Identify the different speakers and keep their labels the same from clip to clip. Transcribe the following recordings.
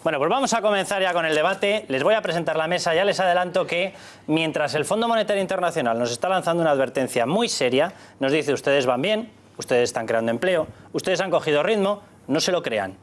Speaker 1: Bueno, pues vamos a comenzar ya con el debate. Les voy a presentar la mesa. Ya les adelanto que mientras el Fondo Monetario Internacional nos está lanzando una advertencia muy seria, nos dice: ustedes van bien, ustedes están creando empleo, ustedes han cogido ritmo, no se lo crean.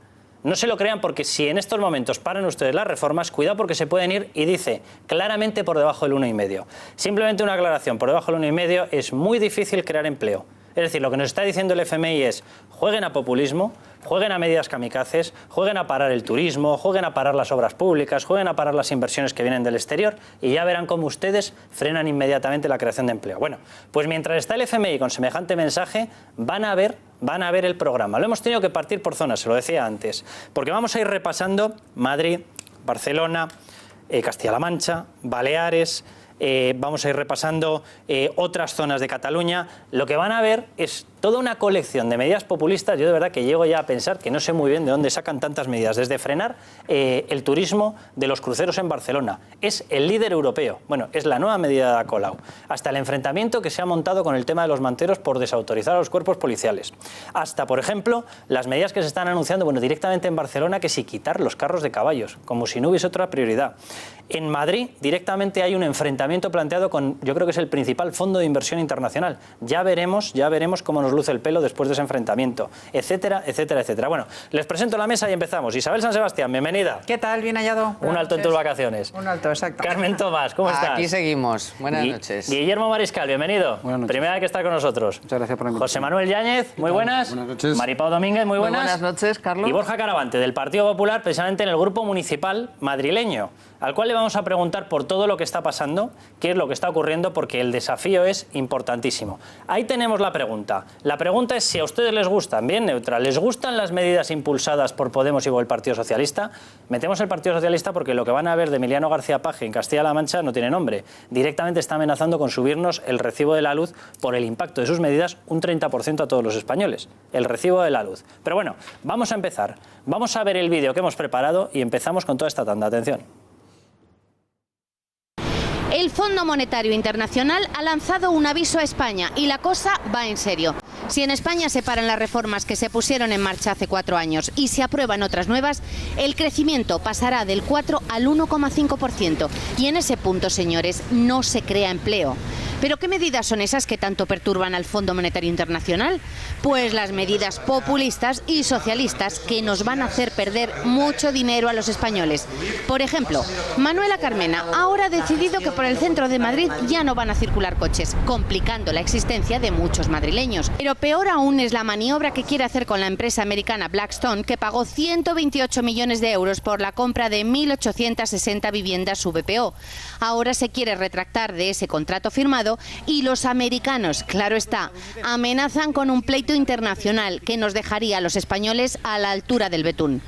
Speaker 1: No se lo crean, porque si en estos momentos paran ustedes las reformas, cuidado porque se pueden ir, y dice claramente, por debajo del 1,5. Simplemente una aclaración: por debajo del 1,5 es muy difícil crear empleo. Es decir, lo que nos está diciendo el FMI es: jueguen a populismo, jueguen a medidas kamikazes, jueguen a parar el turismo, jueguen a parar las obras públicas, jueguen a parar las inversiones que vienen del exterior, y ya verán cómo ustedes frenan inmediatamente la creación de empleo. Bueno, pues mientras está el FMI con semejante mensaje, van a ver el programa. Lo hemos tenido que partir por zonas, se lo decía antes, porque vamos a ir repasando Madrid, Barcelona, Castilla-La Mancha, Baleares. Vamos a ir repasando otras zonas de Cataluña. Lo que van a ver es toda una colección de medidas populistas. Yo de verdad que llego ya a pensar que no sé muy bien de dónde sacan tantas medidas. Desde frenar el turismo de los cruceros en Barcelona. Es el líder europeo. Bueno, es la nueva medida de Ada Colau. Hasta el enfrentamiento que se ha montado con el tema de los manteros por desautorizar a los cuerpos policiales. Hasta, por ejemplo, las medidas que se están anunciando, bueno, directamente en Barcelona, que si quitar los carros de caballos, como si no hubiese otra prioridad. En Madrid directamente hay un enfrentamiento planteado con, yo creo que es el principal fondo de inversión internacional. Ya veremos cómo nos luce el pelo después de ese enfrentamiento, etcétera, etcétera, etcétera. Bueno, les presento la mesa y empezamos. Isabel San Sebastián, bienvenida.
Speaker 2: ¿Qué tal? Bien hallado.
Speaker 1: Un alto en tus vacaciones.
Speaker 2: Un alto, exacto.
Speaker 1: Carmen Tomás, ¿cómo estás?
Speaker 3: Aquí seguimos. Buenas noches.
Speaker 1: Guillermo Mariscal, bienvenido.
Speaker 4: Buenas noches.
Speaker 1: Primera vez que está con nosotros.
Speaker 4: Muchas gracias por la invitación.
Speaker 1: José Manuel Yáñez, muy buenas.
Speaker 4: Buenas noches.
Speaker 1: Maripau Domínguez, muy buenas.
Speaker 3: Buenas noches, Carlos.
Speaker 1: Y Borja Caravante, del Partido Popular, precisamente en el grupo municipal madrileño, al cual le vamos a preguntar por todo lo que está pasando, qué es lo que está ocurriendo, porque el desafío es importantísimo. Ahí tenemos la pregunta. La pregunta es si a ustedes les gustan, bien neutral, ¿les gustan las medidas impulsadas por Podemos y por el Partido Socialista? Metemos el Partido Socialista porque lo que van a ver de Emiliano García Paje en Castilla-La Mancha no tiene nombre. Directamente está amenazando con subirnos el recibo de la luz por el impacto de sus medidas un 30% a todos los españoles. El recibo de la luz. Pero bueno, vamos a empezar. Vamos a ver el vídeo que hemos preparado y empezamos con toda esta tanda. Atención.
Speaker 5: El Fondo Monetario Internacional ha lanzado un aviso a España y la cosa va en serio. Si en España se paran las reformas que se pusieron en marcha hace 4 años y se aprueban otras nuevas, el crecimiento pasará del 4 al 1,5%. Y en ese punto, señores, no se crea empleo. ¿Pero qué medidas son esas que tanto perturban al Fondo Monetario Internacional? Pues las medidas populistas y socialistas que nos van a hacer perder mucho dinero a los españoles. Por ejemplo, Manuela Carmena ahora ha decidido que por el centro de Madrid ya no van a circular coches, complicando la existencia de muchos madrileños. Pero peor aún es la maniobra que quiere hacer con la empresa americana Blackstone, que pagó 128 millones de euros por la compra de 1.860 viviendas VPO. Ahora se quiere retractar de ese contrato firmado y los americanos, claro está, amenazan con un pleito internacional que nos dejaría a los españoles a la altura del betún.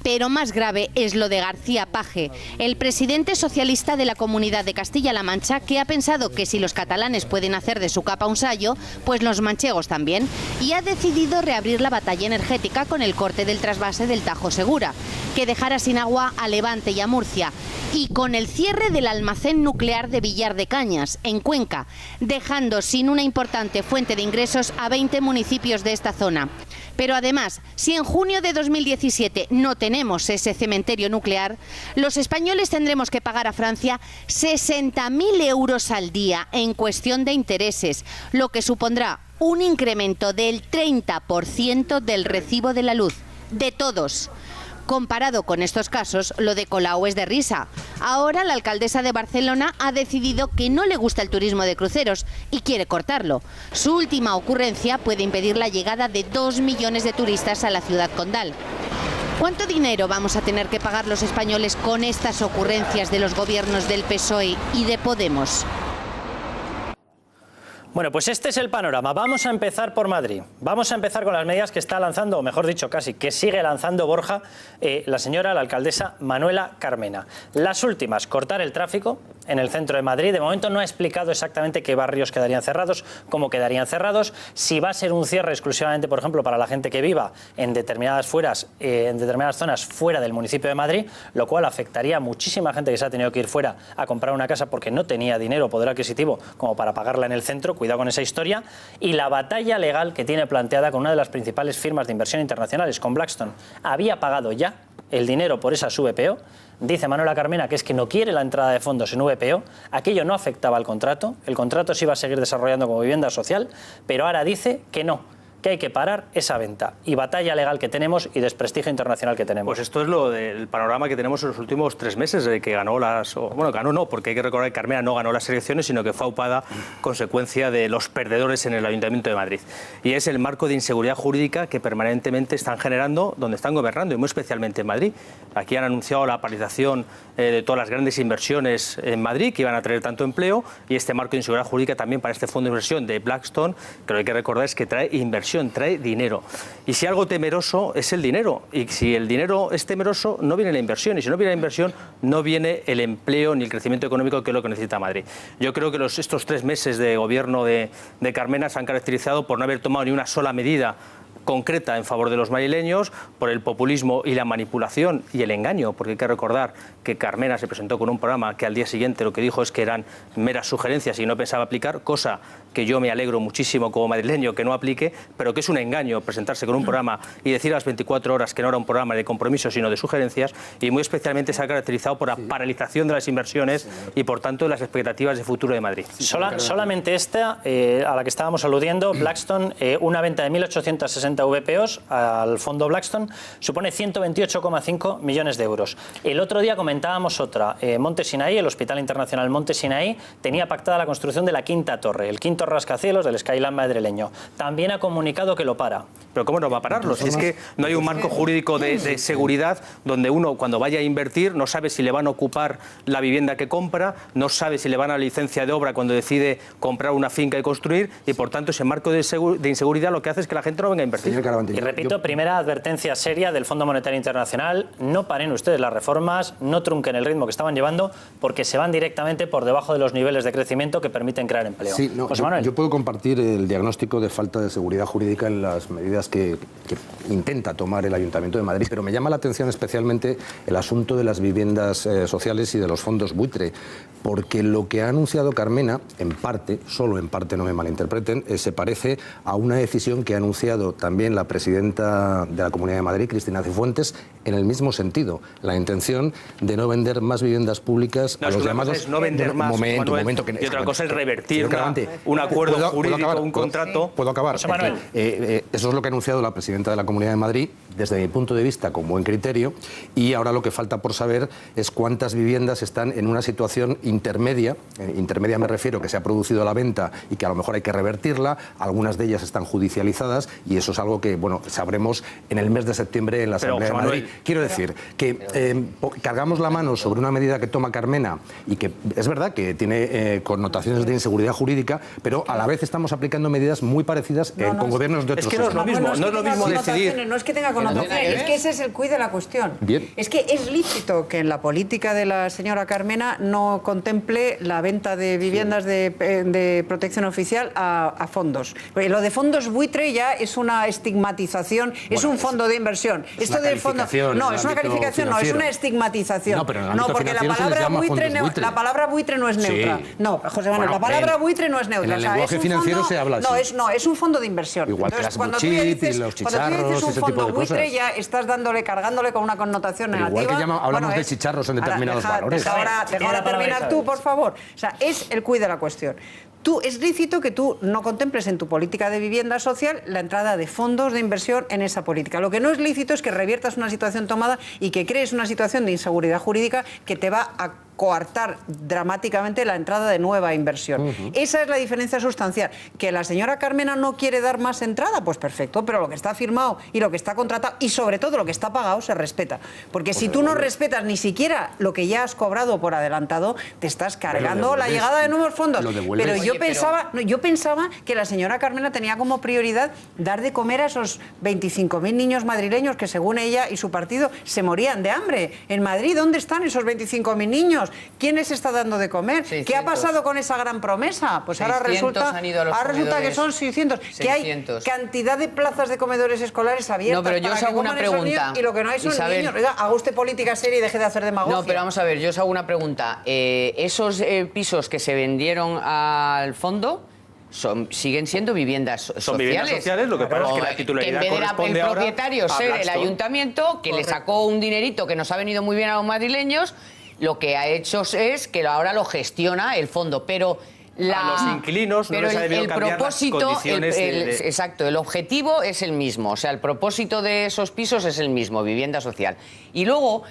Speaker 5: Pero más grave es lo de García Paje, el presidente socialista de la Comunidad de Castilla-La Mancha, que ha pensado que si los catalanes pueden hacer de su capa un sayo, pues los manchegos también, y ha decidido reabrir la batalla energética con el corte del trasvase del Tajo Segura, que dejará sin agua a Levante y a Murcia, y con el cierre del almacén nuclear de Villar de Cañas, en Cuenca, dejando sin una importante fuente de ingresos a 20 municipios de esta zona. Pero además, si en junio de 2017 no tenemos ese cementerio nuclear, los españoles tendremos que pagar a Francia 60.000 euros al día en cuestión de intereses, lo que supondrá un incremento del 30% del recibo de la luz, de todos. Comparado con estos casos, lo de Colau es de risa. Ahora la alcaldesa de Barcelona ha decidido que no le gusta el turismo de cruceros y quiere cortarlo. Su última ocurrencia puede impedir la llegada de 2 millones de turistas a la ciudad condal. ¿Cuánto dinero vamos a tener que pagar los españoles con estas ocurrencias de los gobiernos del PSOE y de Podemos?
Speaker 1: Bueno, pues este es el panorama. Vamos a empezar por Madrid. Vamos a empezar con las medidas que está lanzando, o mejor dicho, casi que sigue lanzando Borja, la alcaldesa Manuela Carmena. Las últimas: cortar el tráfico en el centro de Madrid. De momento no ha explicado exactamente qué barrios quedarían cerrados, cómo quedarían cerrados, si va a ser un cierre exclusivamente, por ejemplo, para la gente que viva en determinadas zonas fuera del municipio de Madrid, lo cual afectaría a muchísima gente que se ha tenido que ir fuera a comprar una casa porque no tenía dinero o poder adquisitivo como para pagarla en el centro. Cuidado con esa historia. Y la batalla legal que tiene planteada con una de las principales firmas de inversión internacionales, con Blackstone. Había pagado ya el dinero por esas VPO. Dice Manuela Carmena que es que no quiere la entrada de fondos en VPO. Aquello no afectaba al contrato. El contrato se iba a seguir desarrollando como vivienda social, pero ahora dice que no, que hay que parar esa venta y batalla legal que tenemos y desprestigio internacional que tenemos.
Speaker 2: Pues esto es lo del panorama que tenemos en los últimos 3 meses, de que ganó ganó no, porque hay que recordar que Carmena no ganó las elecciones, sino que fue aupada consecuencia de los perdedores en el Ayuntamiento de Madrid. Y es el marco de inseguridad jurídica que permanentemente están generando donde están gobernando, y muy especialmente en Madrid. Aquí han anunciado la paralización de todas las grandes inversiones en Madrid, que iban a traer tanto empleo, y este marco de inseguridad jurídica también para este fondo de inversión de Blackstone, que lo que hay que recordar es que trae inversión, trae dinero. Y si algo temeroso es el dinero. Y si el dinero es temeroso, no viene la inversión. Y si no viene la inversión, no viene el empleo ni el crecimiento económico, que es lo que necesita Madrid. Yo creo que estos 3 meses de gobierno de Carmena se han caracterizado por no haber tomado ni una sola medida concreta en favor de los madrileños, por el populismo y la manipulación y el engaño, porque hay que recordar que Carmena se presentó con un programa que al día siguiente lo que dijo es que eran meras sugerencias y no pensaba aplicar, cosa que yo me alegro muchísimo como madrileño que no aplique, pero que es un engaño presentarse con un programa y decir a las 24 horas que no era un programa de compromiso sino de sugerencias, y muy especialmente se ha caracterizado por la paralización de las inversiones y por tanto de las expectativas de futuro de Madrid.
Speaker 1: Solamente esta, a la que estábamos aludiendo, Blackstone, una venta de 1.860 VPOs al fondo Blackstone supone 128,5 millones de euros. El otro día comentábamos otra, Monte Sinaí, el Hospital Internacional Monte Sinaí, tenía pactada la construcción de la quinta torre, el quinto rascacielos del Skyline madrileño. También ha comunicado que lo para.
Speaker 2: Pero ¿cómo no va a pararlo? Si es que no hay un marco jurídico de seguridad donde uno, cuando vaya a invertir, no sabe si le van a ocupar la vivienda que compra, no sabe si le van a la licencia de obra cuando decide comprar una finca y construir, y por tanto ese marco de inseguridad lo que hace es que la gente no venga a invertir.
Speaker 1: Y repito, primera advertencia seria del Fondo Monetario Internacional: no paren ustedes las reformas, no trunquen el ritmo que estaban llevando, porque se van directamente por debajo de los niveles de crecimiento que permiten crear empleo.
Speaker 4: Sí, no,
Speaker 1: José Manuel.
Speaker 4: Yo puedo compartir el diagnóstico de falta de seguridad jurídica en las medidas que intenta tomar el Ayuntamiento de Madrid, pero me llama la atención especialmente el asunto de las viviendas sociales y de los fondos buitre, porque lo que ha anunciado Carmena, en parte, solo en parte, no me malinterpreten, se parece a una decisión que ha anunciado también la presidenta de la Comunidad de Madrid, Cristina Cifuentes, en el mismo sentido, la intención de no vender más viviendas públicas a los llamados...
Speaker 2: Es no vender más,
Speaker 4: momento,
Speaker 2: y otra cosa es revertir un acuerdo jurídico, un contrato...
Speaker 4: ¿Puedo acabar?
Speaker 1: José Manuel.
Speaker 4: Eso es lo que ha anunciado la presidenta de la Comunidad de Madrid, desde mi punto de vista, con buen criterio, y ahora lo que falta por saber es cuántas viviendas están en una situación intermedia. Intermedia me refiero que se ha producido la venta y que a lo mejor hay que revertirla, algunas de ellas están judicializadas, y eso es algo que, bueno, sabremos en el mes de septiembre en la Asamblea de Madrid. Quiero decir que cargamos la mano sobre una medida que toma Carmena y que es verdad que tiene connotaciones de inseguridad jurídica, pero a la vez estamos aplicando medidas muy parecidas con gobiernos de otros
Speaker 2: estados. Es que no es lo mismo decidir.
Speaker 6: No es que tenga connotaciones, es que ese es el quid de la cuestión.
Speaker 4: Bien.
Speaker 6: Es que es lícito que en la política de la señora Carmena no contemple la venta de viviendas de protección oficial a fondos. Porque lo de fondos buitre ya es una estigmatización, es un fondo de inversión. Esto de fondo no es una calificación, no es una estigmatización.
Speaker 4: No,
Speaker 6: porque la palabra buitre no es neutra.
Speaker 4: Sí.
Speaker 6: No, José Manuel, la palabra buitre no es neutra.
Speaker 4: En el lenguaje financiero se habla así.
Speaker 6: No, es un fondo de inversión.
Speaker 4: Igual que las
Speaker 6: cuando tú
Speaker 4: y los chicharros,
Speaker 6: un
Speaker 4: ese
Speaker 6: fondo
Speaker 4: tipo de
Speaker 6: buitre
Speaker 4: cosas.
Speaker 6: ya estás cargándole con una connotación negativa.
Speaker 4: Igual que hablamos de chicharros en determinados valores.
Speaker 6: Ahora terminar tú, por favor. O sea, es el quid de la cuestión. Es lícito que tú no contemples en tu política de vivienda social la entrada de fondos de inversión en esa política. Lo que no es lícito es que reviertas una situación tomada y que crees una situación de inseguridad jurídica que te va a coartar dramáticamente la entrada de nueva inversión. Esa es la diferencia sustancial. ¿Que la señora Carmena no quiere dar más entrada? Pues perfecto, pero lo que está firmado y lo que está contratado y sobre todo lo que está pagado se respeta. Porque si tú no respetas ni siquiera lo que ya has cobrado por adelantado, te estás cargando la llegada de nuevos fondos. Pero yo pensaba que la señora Carmena tenía como prioridad dar de comer a esos 25.000 niños madrileños que según ella y su partido se morían de hambre. En Madrid, ¿dónde están esos 25.000 niños? ¿Quién les está dando de comer? 600. ¿Qué ha pasado con esa gran promesa? Pues ahora resulta que son 600. Que hay cantidad de plazas de comedores escolares abiertas.
Speaker 3: No, pero yo os hago una pregunta.
Speaker 6: Y lo que no hay son niños. Oiga, haga usted política seria y deje de hacer demagogia.
Speaker 3: No, pero vamos a ver, yo os hago una pregunta. ¿Esos pisos que se vendieron al fondo siguen siendo viviendas sociales.
Speaker 2: Son viviendas sociales, lo que pasa es que la titularidad
Speaker 3: que en vez de
Speaker 2: corresponde
Speaker 3: el
Speaker 2: ahora
Speaker 3: propietario
Speaker 2: a
Speaker 3: ser el
Speaker 2: Blackstone.
Speaker 3: ayuntamiento, que le sacó un dinerito que nos ha venido muy bien a los madrileños, lo que ha hecho es que ahora lo gestiona el fondo, pero
Speaker 2: a los inquilinos no les ha debido cambiar las condiciones
Speaker 3: Exacto, el objetivo es el mismo, o sea, el propósito de esos pisos es el mismo, vivienda social. Y luego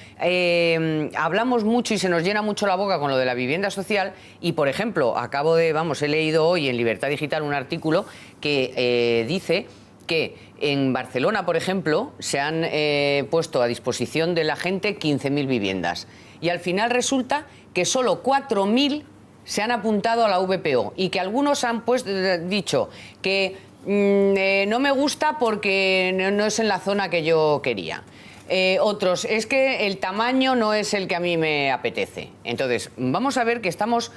Speaker 3: hablamos mucho y se nos llena mucho la boca con lo de la vivienda social y, por ejemplo, he leído hoy en Libertad Digital un artículo que dice que en Barcelona, por ejemplo, se han puesto a disposición de la gente 15.000 viviendas y al final resulta que solo 4.000 se han apuntado a la VPO y que algunos han dicho que no me gusta porque no es en la zona que yo quería. Otros, es que el tamaño no es el que a mí me apetece. Entonces, vamos a ver que estamos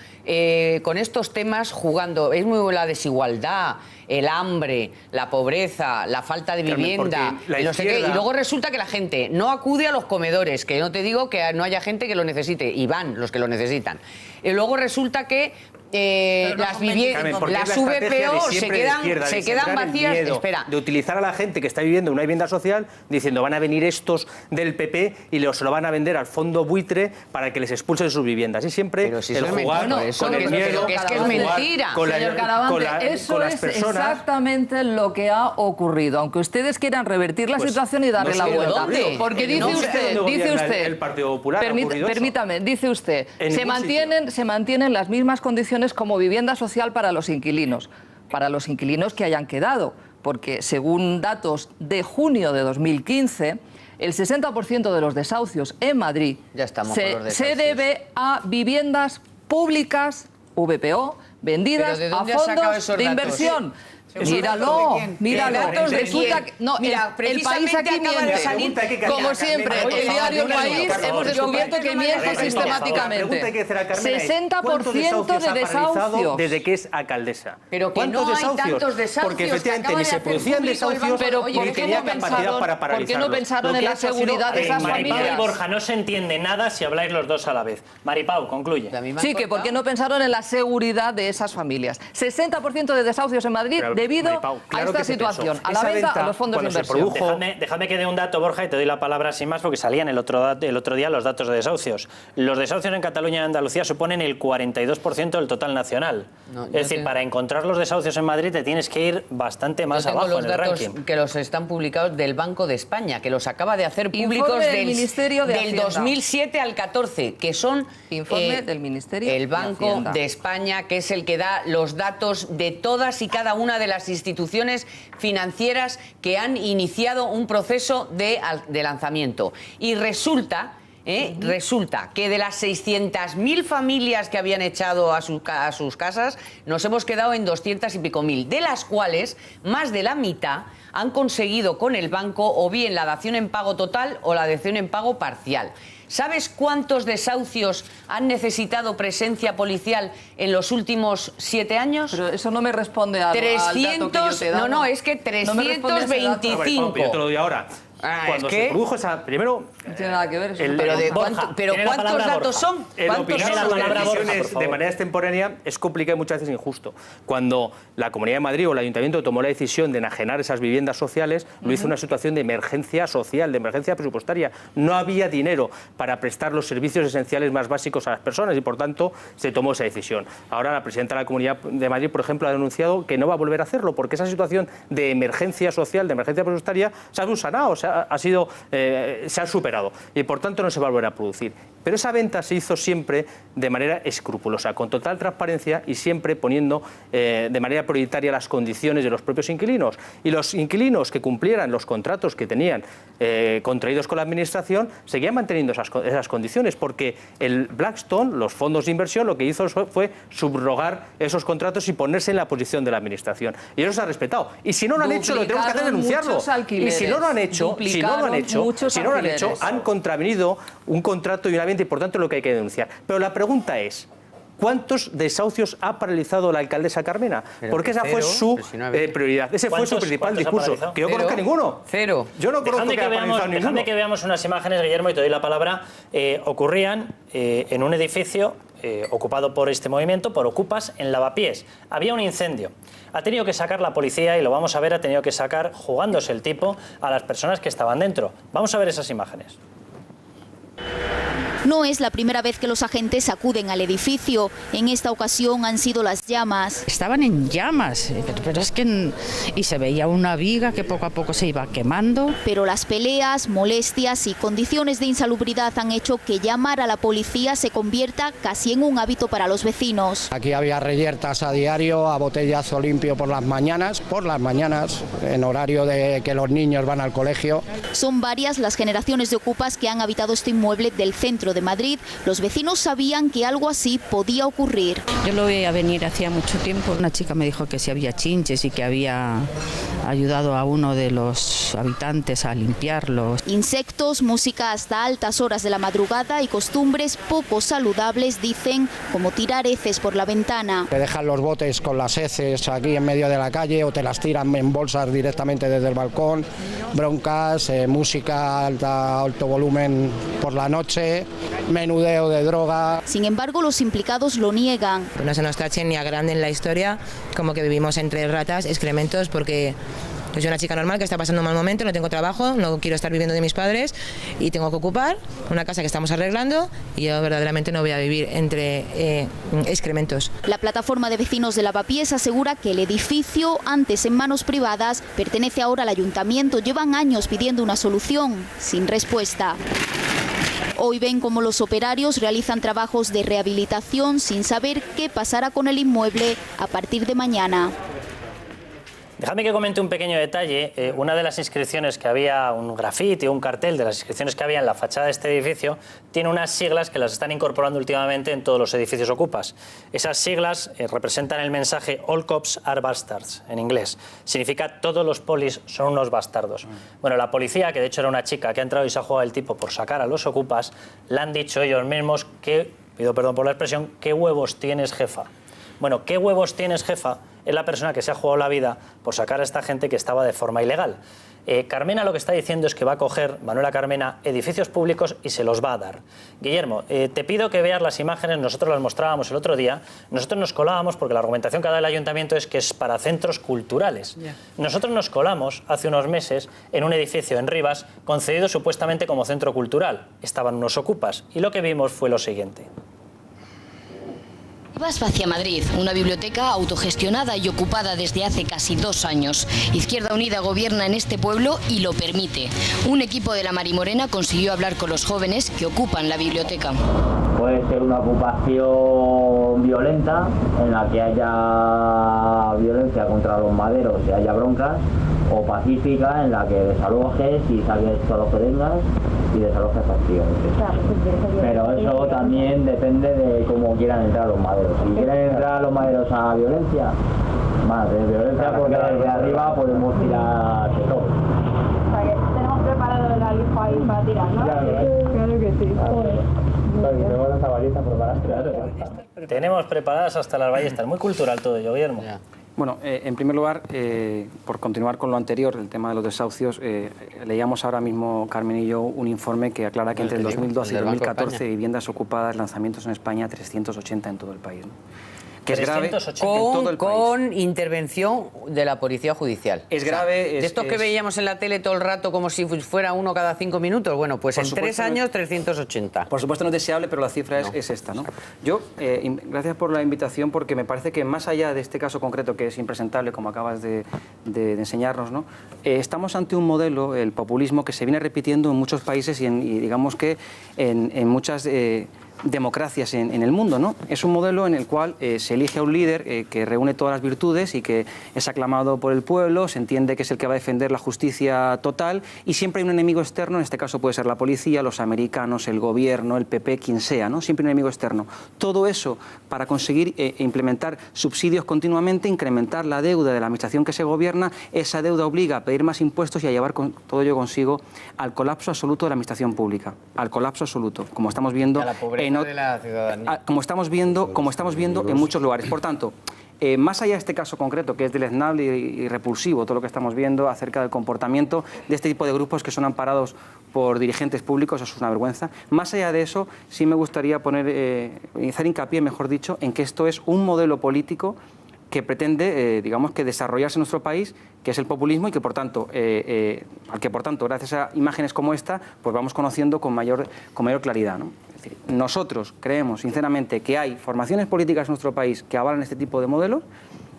Speaker 3: con estos temas jugando. Es muy la desigualdad, el hambre, la pobreza, la falta de vivienda, no sé qué. Y luego resulta que la gente no acude a los comedores, que no te digo que no haya gente que lo necesite, y van los que lo necesitan. Y luego resulta que las VPO se quedan vacías. Espera.
Speaker 2: De utilizar a la gente que está viviendo en una vivienda social diciendo van a venir estos del PP y se lo van a vender al fondo buitre para que les expulsen sus viviendas. Y siempre
Speaker 3: pero si
Speaker 2: el jugar con el miedo,
Speaker 3: es mentira.
Speaker 7: Señor Caravante, eso
Speaker 2: las
Speaker 7: es
Speaker 2: personas.
Speaker 7: Exactamente lo que ha ocurrido, aunque ustedes quieran revertir la situación y darle la vuelta.
Speaker 3: ¿Dónde?
Speaker 7: Porque dice usted,
Speaker 2: el Partido Popular
Speaker 7: permítame, dice usted, se mantienen las mismas condiciones como vivienda social para los inquilinos que hayan quedado, porque según datos de junio de 2015, el 60% de los desahucios en Madrid se debe a viviendas públicas, VPO, vendidas a fondos de inversión. Míralo. Resulta que el país aquí miente. Como siempre, el diario El País hemos descubierto que miente sistemáticamente. 60% de desahucios.
Speaker 2: Desde que es alcaldesa.
Speaker 3: Pero que no hay tantos desahucios.
Speaker 2: Porque efectivamente ni se producían desahucios ni tenía capacidad para paralizarlos.
Speaker 7: ¿Por qué no pensaron en la seguridad de esas familias?
Speaker 1: Maripau y Borja, no se entiende nada si habláis los dos a la vez. Maripau, concluye.
Speaker 7: Sí, que ¿por qué no pensaron en la seguridad de esas familias? 60% de desahucios en Madrid debido
Speaker 2: Maripau, claro
Speaker 7: a esta situación, a la venta a los fondos de inversión.
Speaker 1: Déjame que dé un dato, Borja, y te doy la palabra sin más, porque salían el otro día los datos de desahucios. Los desahucios en Cataluña y Andalucía suponen el 42% del total nacional. Es decir, para encontrar los desahucios en Madrid te tienes que ir bastante más abajo en el ranking.
Speaker 3: Que los están publicados del Banco de España, que los acaba de hacer públicos del 2007 al 14, que son
Speaker 7: Informe del Ministerio
Speaker 3: el Banco de España, que es el que da los datos de todas y cada una de las instituciones financieras que han iniciado un proceso de lanzamiento. Y resulta que de las 600.000 familias que habían echado a sus casas, nos hemos quedado en 200 y pico mil, de las cuales más de la mitad han conseguido con el banco o bien la dación en pago total o la dación en pago parcial. ¿Sabes cuántos desahucios han necesitado presencia policial en los últimos 7 años?
Speaker 7: Pero eso no me responde al
Speaker 3: 300,
Speaker 7: dato que yo te he dado.
Speaker 3: No, es que 325.
Speaker 2: Yo te lo doy ahora. Cuando se produjo esa... Primero...
Speaker 7: No tiene nada que ver eso.
Speaker 3: Pero ¿cuántos datos son?
Speaker 2: El opinar sobre decisiones de manera extemporánea es complicado y muchas veces injusto. Cuando la Comunidad de Madrid o el Ayuntamiento tomó la decisión de enajenar esas viviendas sociales, lo hizo en una situación de emergencia social, de emergencia presupuestaria. No había dinero para prestar los servicios esenciales más básicos a las personas y, por tanto, se tomó esa decisión. Ahora la presidenta de la Comunidad de Madrid, por ejemplo, ha denunciado que no va a volver a hacerlo porque esa situación de emergencia social, de emergencia presupuestaria, se ha subsanado, se ha superado y por tanto no se va a volver a producir. Pero esa venta se hizo siempre de manera escrupulosa, con total transparencia y siempre poniendo de manera prioritaria las condiciones de los propios inquilinos. Y los inquilinos que cumplieran los contratos que tenían contraídos con la Administración seguían manteniendo esas condiciones, porque el Blackstone, los fondos de inversión, lo que hizo fue subrogar esos contratos y ponerse en la posición de la Administración. Y eso se ha respetado. Y si no lo han hecho, lo que tenemos que hacer es denunciarlo. Y si no lo han hecho, han contravenido un contrato y una venta y por tanto lo que hay que denunciar. Pero la pregunta es, ¿cuántos desahucios ha paralizado la alcaldesa Carmena? Porque esa fue su prioridad. Ese fue su principal discurso. Que yo conozca ninguno.
Speaker 3: Cero.
Speaker 2: Yo no conozco que haya paralizado ninguno.
Speaker 1: Dejadme que veamos unas imágenes, Guillermo, y te doy la palabra. Ocurrían en un edificio ocupado por este movimiento, por Ocupas, en Lavapiés. Había un incendio. Ha tenido que sacar la policía, y lo vamos a ver, ha tenido que sacar, jugándose el tipo, a las personas que estaban dentro. Vamos a ver esas imágenes.
Speaker 8: No es la primera vez que los agentes acuden al edificio. En esta ocasión han sido las llamas.
Speaker 9: Estaban en llamas, pero es que... Y se veía una viga que poco a poco se iba quemando.
Speaker 8: Pero las peleas, molestias y condiciones de insalubridad han hecho que llamar a la policía se convierta casi en un hábito para los vecinos.
Speaker 10: Aquí había reyertas a diario, a botellazo limpio por las mañanas, en horario de que los niños van al colegio.
Speaker 8: Son varias las generaciones de ocupas que han habitado este inmueble del centro de Madrid. Los vecinos sabían que algo así podía ocurrir.
Speaker 9: Yo lo veía venir hacía mucho tiempo. Una chica me dijo que si había chinches y que había ayudado a uno de los habitantes a limpiarlos.
Speaker 8: Insectos, música hasta altas horas de la madrugada y costumbres poco saludables, dicen, como tirar heces por la ventana.
Speaker 10: Te dejan los botes con las heces aquí en medio de la calle o te las tiran en bolsas directamente desde el balcón, broncas, música alto volumen por la noche, menudeo de droga.
Speaker 8: Sin embargo, los implicados lo niegan.
Speaker 11: No se nos tachen ni agranden la historia como que vivimos entre ratas, excrementos, porque yo soy una chica normal que está pasando un mal momento, no tengo trabajo, no quiero estar viviendo de mis padres y tengo que ocupar una casa que estamos arreglando y yo verdaderamente no voy a vivir entre excrementos.
Speaker 8: La plataforma de vecinos de Lavapiés asegura que el edificio, antes en manos privadas, pertenece ahora al ayuntamiento. Llevan años pidiendo una solución, sin respuesta. Hoy ven cómo los operarios realizan trabajos de rehabilitación sin saber qué pasará con el inmueble a partir de mañana.
Speaker 1: Dejadme que comente un pequeño detalle. Una de las inscripciones que había, un grafiti, un cartel de las inscripciones que había en la fachada de este edificio, tiene unas siglas que las están incorporando últimamente en todos los edificios Ocupas. Esas siglas representan el mensaje All cops are bastards, en inglés. Significa todos los polis son unos bastardos. Bueno, la policía, que de hecho era una chica que ha entrado y se ha jugado el tipo por sacar a los Ocupas, le han dicho ellos mismos que, pido perdón por la expresión, ¿qué huevos tienes, jefa? Bueno, ¿qué huevos tienes, jefa? Es la persona que se ha jugado la vida por sacar a esta gente que estaba de forma ilegal. Carmena lo que está diciendo es que va a coger, Manuela Carmena, edificios públicos y se los va a dar. Guillermo, te pido que veas las imágenes, nosotros las mostrábamos el otro día, nosotros nos colábamos porque la argumentación que ha dado el ayuntamiento es que es para centros culturales. Nosotros nos colamos hace unos meses en un edificio en Rivas concedido supuestamente como centro cultural. Estaban unos Ocupas y lo que vimos fue lo siguiente.
Speaker 12: Rivas Vacia Madrid, una biblioteca autogestionada y ocupada desde hace casi 2 años. Izquierda Unida gobierna en este pueblo y lo permite. Un equipo de la Marimorena consiguió hablar con los jóvenes que ocupan la biblioteca.
Speaker 13: Puede ser una ocupación violenta, en la que haya violencia contra los maderos y haya broncas, o pacífica, en la que desalojes y saques todo lo que tengas y desalojes activamente. Pero eso también depende de cómo quieran entrar los maderos. Si quieren entrar los maderos a violencia, más de violencia, porque desde arriba podemos tirar de todo.
Speaker 14: O sea, que tenemos preparado el alijo ahí para tirar, ¿no? Claro que sí.
Speaker 13: Tenemos las ballestas preparadas.
Speaker 1: Tenemos preparadas hasta las ballestas. Muy cultural todo ello, Guillermo.
Speaker 15: Bueno, en primer lugar, por continuar con lo anterior, el tema de los desahucios, leíamos ahora mismo, Carmen y yo, un informe que aclara que entre el 2012 y 2014 viviendas ocupadas, lanzamientos en España, 380 en todo el país, ¿no? Que es grave en todo el país.
Speaker 3: Con intervención de la Policía Judicial.
Speaker 15: Es grave.
Speaker 3: De estos que veíamos en la tele todo el rato como si fuera uno cada 5 minutos, bueno, pues en 3 años 380.
Speaker 15: Por supuesto no es deseable, pero la cifra es esta, ¿no? Yo, gracias por la invitación, porque me parece que más allá de este caso concreto, que es impresentable, como acabas de enseñarnos, ¿no? Estamos ante un modelo, el populismo, que se viene repitiendo en muchos países y digamos que en muchas democracias en el mundo, ¿no? Es un modelo en el cual se elige a un líder que reúne todas las virtudes y que es aclamado por el pueblo, se entiende que es el que va a defender la justicia total y siempre hay un enemigo externo, en este caso puede ser la policía, los americanos, el gobierno, el PP, quien sea, ¿no? Siempre un enemigo externo. Todo eso para conseguir implementar subsidios continuamente, incrementar la deuda de la administración que se gobierna, esa deuda obliga a pedir más impuestos y a llevar todo ello consigo al colapso absoluto de la administración pública, al colapso absoluto, como estamos viendo
Speaker 3: de la ciudadanía.
Speaker 15: como estamos viendo en muchos lugares. Por tanto, Más allá de este caso concreto, que es deleznable y repulsivo, todo lo que estamos viendo acerca del comportamiento de este tipo de grupos que son amparados por dirigentes públicos, eso es una vergüenza. Más allá de eso, sí me gustaría hacer hincapié, mejor dicho, en que esto es un modelo político que pretende, digamos, que desarrollarse en nuestro país, que es el populismo, y que, por tanto, al que, por tanto, gracias a imágenes como esta, pues vamos conociendo con mayor claridad, ¿no? Es decir, nosotros creemos, sinceramente, que hay formaciones políticas en nuestro país que avalan este tipo de modelos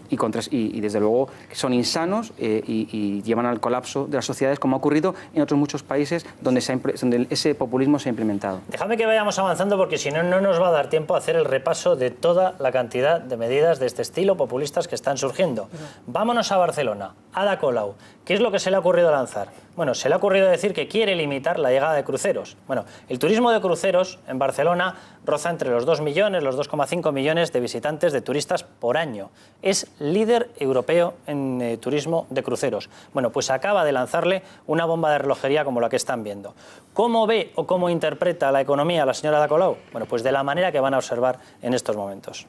Speaker 15: y desde luego, son insanos y llevan al colapso de las sociedades, como ha ocurrido en otros muchos países donde ese populismo se ha implementado.
Speaker 1: Dejadme que vayamos avanzando, porque si no, no nos va a dar tiempo a hacer el repaso de toda la cantidad de medidas de este estilo populistas que están surgiendo. Vámonos a Barcelona. Ada Colau, ¿qué es lo que se le ha ocurrido lanzar? Bueno, se le ha ocurrido decir que quiere limitar la llegada de cruceros. Bueno, el turismo de cruceros en Barcelona roza entre los 2 millones, los 2,5 millones de visitantes, de turistas por año. Es líder europeo en turismo de cruceros. Bueno, pues acaba de lanzarle una bomba de relojería como la que están viendo. ¿Cómo ve o cómo interpreta la economía la señora Ada Colau? Bueno, pues de la manera que van a observar en estos momentos.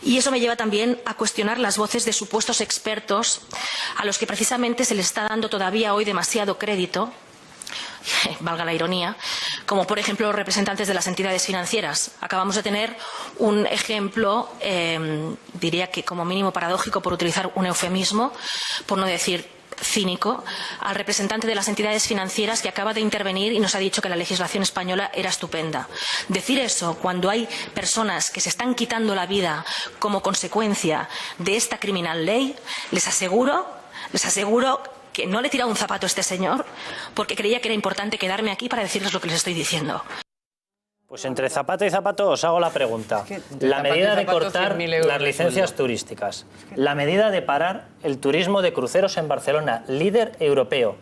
Speaker 16: Y eso me lleva también a cuestionar las voces de supuestos expertos a los que precisamente se les está dando todavía hoy demasiado crédito, valga la ironía, como por ejemplo los representantes de las entidades financieras. Acabamos de tener un ejemplo, diría que como mínimo paradójico, por utilizar un eufemismo, por no decir cínico, al representante de las entidades financieras que acaba de intervenir y nos ha dicho que la legislación española era estupenda. Decir eso cuando hay personas que se están quitando la vida como consecuencia de esta criminal ley, les aseguro que no le he tirado un zapato a este señor porque creía que era importante quedarme aquí para decirles lo que les estoy diciendo.
Speaker 1: Pues entre zapato y zapato os hago la pregunta. La medida de cortar las licencias turísticas, la medida de parar el turismo de cruceros en Barcelona, líder europeo.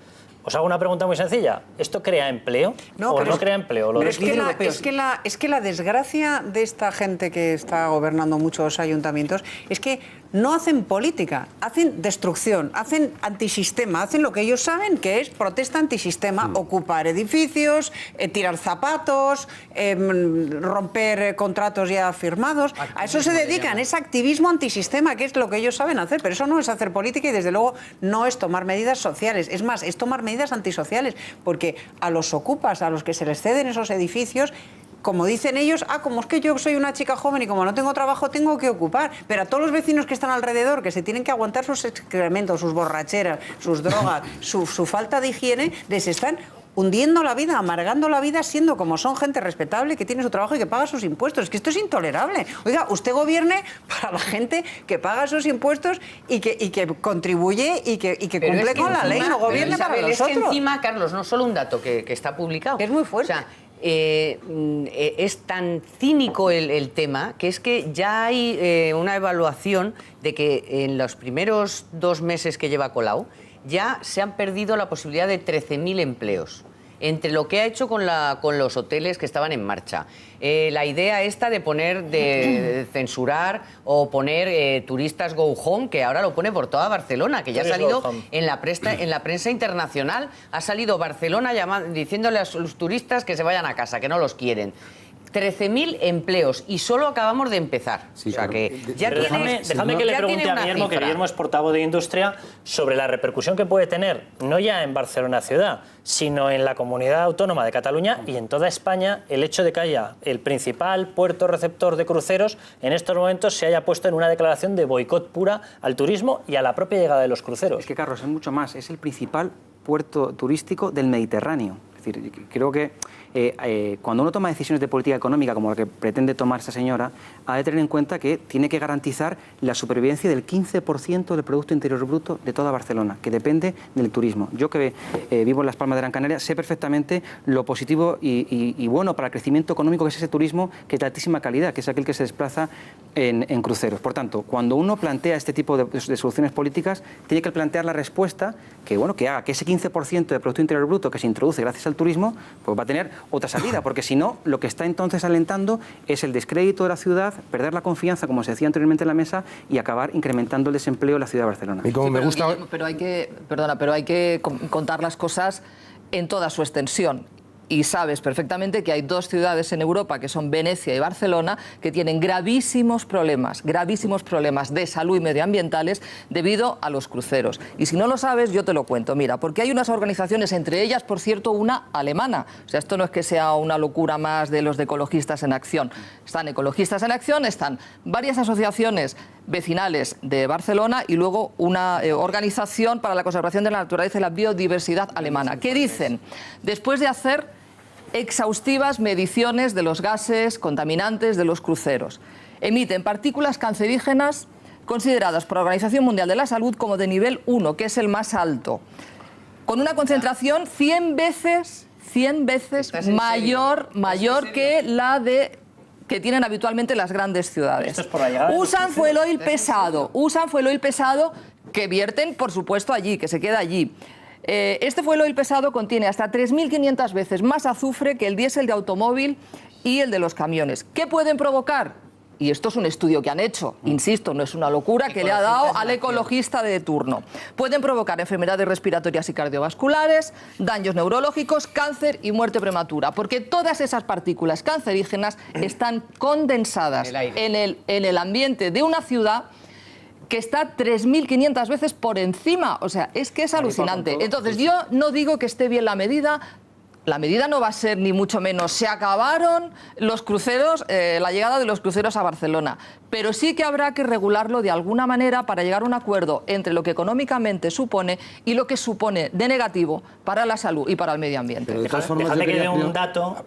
Speaker 1: Os hago una pregunta muy sencilla. ¿Esto crea empleo o no crea empleo?
Speaker 6: Pero es que la desgracia de esta gente que está gobernando muchos ayuntamientos es que no hacen política, hacen destrucción, hacen antisistema, hacen lo que ellos saben que es protesta antisistema, ocupar edificios, tirar zapatos, romper contratos ya firmados. A eso se dedican, es activismo antisistema, que es lo que ellos saben hacer, pero eso no es hacer política y desde luego no es tomar medidas sociales, es más, es tomar medidas antisociales, porque a los ocupas, a los que se les ceden esos edificios, como dicen ellos, como es que yo soy una chica joven y como no tengo trabajo tengo que ocupar, pero a todos los vecinos que están alrededor, que se tienen que aguantar sus excrementos, sus borracheras, sus drogas, su falta de higiene, les están hundiendo la vida, amargando la vida, siendo como son gente respetable, que tiene su trabajo y que paga sus impuestos. Es que esto es intolerable. Oiga, usted gobierne para la gente que paga sus impuestos y que contribuye y que cumple con la ley, no gobierne para los otros.
Speaker 3: Es que encima, Carlos, no solo un dato que está publicado.
Speaker 6: Es muy fuerte.
Speaker 3: O sea, es tan cínico el tema que es que ya hay una evaluación de que en los primeros 2 meses que lleva Colau ya se han perdido la posibilidad de 13.000 empleos entre lo que ha hecho con los hoteles que estaban en marcha. La idea esta de censurar o poner turistas go home, que ahora lo pone por toda Barcelona, que ya ha salido en la prensa internacional, ha salido Barcelona diciéndole a los turistas que se vayan a casa, que no los quieren. 13.000 empleos y solo acabamos de empezar.
Speaker 1: Sí, o sea, que ya déjame que le pregunte a Guillermo, que Guillermo es portavoz de Industria, sobre la repercusión que puede tener, no ya en Barcelona ciudad, sino en la comunidad autónoma de Cataluña y en toda España, el hecho de que haya el principal puerto receptor de cruceros en estos momentos se haya puesto en una declaración de boicot pura al turismo y a la propia llegada de los cruceros.
Speaker 15: Es que, Carlos, es mucho más. Es el principal puerto turístico del Mediterráneo. Es decir, creo que cuando uno toma decisiones de política económica como la que pretende tomar esta señora, ha de tener en cuenta que tiene que garantizar la supervivencia del 15% del Producto Interior Bruto de toda Barcelona, que depende del turismo. Yo que vivo en Las Palmas de Gran Canaria sé perfectamente lo positivo y bueno para el crecimiento económico que es ese turismo que es de altísima calidad, que es aquel que se desplaza en cruceros. Por tanto, cuando uno plantea este tipo de soluciones políticas, tiene que plantear la respuesta que haga que ese 15% del Producto Interior Bruto que se introduce gracias al turismo, pues va a tener otra salida, porque si no, lo que está entonces alentando es el descrédito de la ciudad, perder la confianza, como se decía anteriormente en la mesa, y acabar incrementando el desempleo en la ciudad de Barcelona.
Speaker 7: Y como me gusta... Pero hay que contar las cosas en toda su extensión. Y sabes perfectamente que hay dos ciudades en Europa, que son Venecia y Barcelona, que tienen gravísimos problemas de salud y medioambientales debido a los cruceros. Y si no lo sabes, yo te lo cuento. Mira, porque hay unas organizaciones, entre ellas, por cierto, una alemana. O sea, esto no es que sea una locura más de los de Ecologistas en Acción. Están Ecologistas en Acción, están varias asociaciones vecinales de Barcelona y luego una organización para la conservación de la naturaleza y la biodiversidad alemana, que dicen, después de hacer exhaustivas mediciones de los gases contaminantes de los cruceros, emiten partículas cancerígenas consideradas por la Organización Mundial de la Salud como de nivel 1, que es el más alto, con una concentración 100 veces mayor que la que tienen habitualmente las grandes ciudades. Usan fuel oil pesado, que vierten, por supuesto, allí, que se queda allí. Este fuel oil pesado contiene hasta 3.500 veces más azufre que el diésel de automóvil y el de los camiones. ¿Qué pueden provocar? Y esto es un estudio que han hecho, insisto, no es una locura que le ha dado al ecologista de turno. Pueden provocar enfermedades respiratorias y cardiovasculares, daños neurológicos, cáncer y muerte prematura, porque todas esas partículas cancerígenas están condensadas en el ambiente de una ciudad que está 3.500 veces por encima. O sea, es que es alucinante. Entonces, yo no digo que esté bien la medida. La medida no va a ser ni mucho menos, se acabaron los cruceros, la llegada de los cruceros a Barcelona, pero sí que habrá que regularlo de alguna manera para llegar a un acuerdo entre lo que económicamente supone y lo que supone de negativo para la salud y para el medio ambiente.
Speaker 1: Dejadme que dé un dato,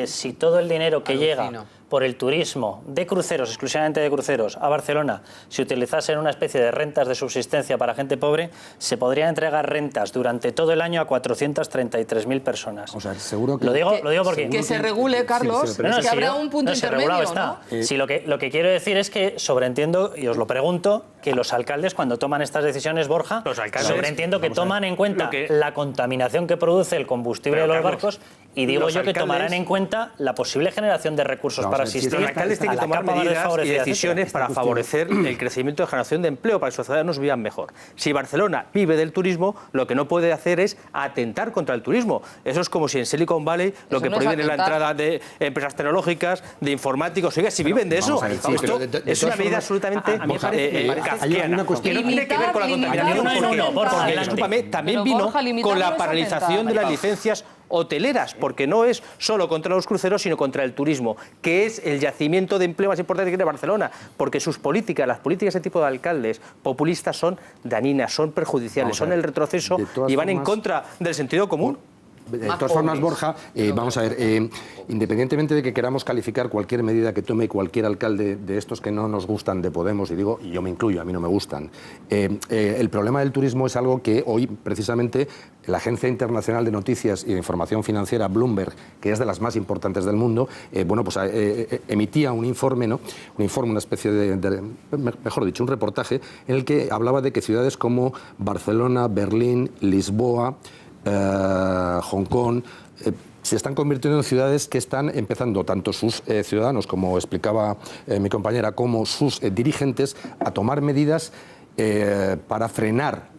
Speaker 1: si todo el dinero que llega por el turismo de cruceros, exclusivamente de cruceros, a Barcelona, se utilizase en una especie de rentas de subsistencia para gente pobre, se podrían entregar rentas durante todo el año a 433.000 personas.
Speaker 4: O sea, seguro que...
Speaker 1: Lo digo porque...
Speaker 7: Que se regule, Carlos, que habrá un punto intermedio, ¿no?
Speaker 1: Sí, lo que quiero decir es que sobreentiendo, y os lo pregunto, que los alcaldes, cuando toman estas decisiones, Borja, sobreentiendo que toman en cuenta la contaminación que produce el combustible de los barcos, y digo yo que tomarán en cuenta la posible generación de recursos para asistir
Speaker 2: los alcaldes tienen que tomar medidas y decisiones para favorecer el crecimiento de generación de empleo, para que sus ciudadanos vivan mejor. Si Barcelona vive del turismo, lo que no puede hacer es atentar contra el turismo. Eso es como si en Silicon Valley lo que prohíben es la entrada de empresas tecnológicas, de informáticos. Oiga, si viven de eso, esto es una medida absolutamente kafkiana, que no tiene que ver con la contaminación, porque también vino con la paralización de las licencias hoteleras, porque no es solo contra los cruceros, sino contra el turismo, que es el yacimiento de empleo más importante que tiene Barcelona, porque sus políticas, las políticas de ese tipo de alcaldes populistas son dañinas, son perjudiciales, son el retroceso y van en contra del sentido común.
Speaker 4: De todas formas, Borja, vamos a ver, independientemente de que queramos calificar cualquier medida que tome cualquier alcalde de estos que no nos gustan de Podemos, y yo me incluyo, a mí no me gustan, el problema del turismo es algo que hoy, precisamente, la Agencia Internacional de Noticias y de Información Financiera, Bloomberg, que es de las más importantes del mundo, emitía un informe, una especie mejor dicho, un reportaje, en el que hablaba de que ciudades como Barcelona, Berlín, Lisboa, Hong Kong, se están convirtiendo en ciudades que están empezando, tanto sus ciudadanos, como explicaba mi compañera, como sus dirigentes, a tomar medidas para frenar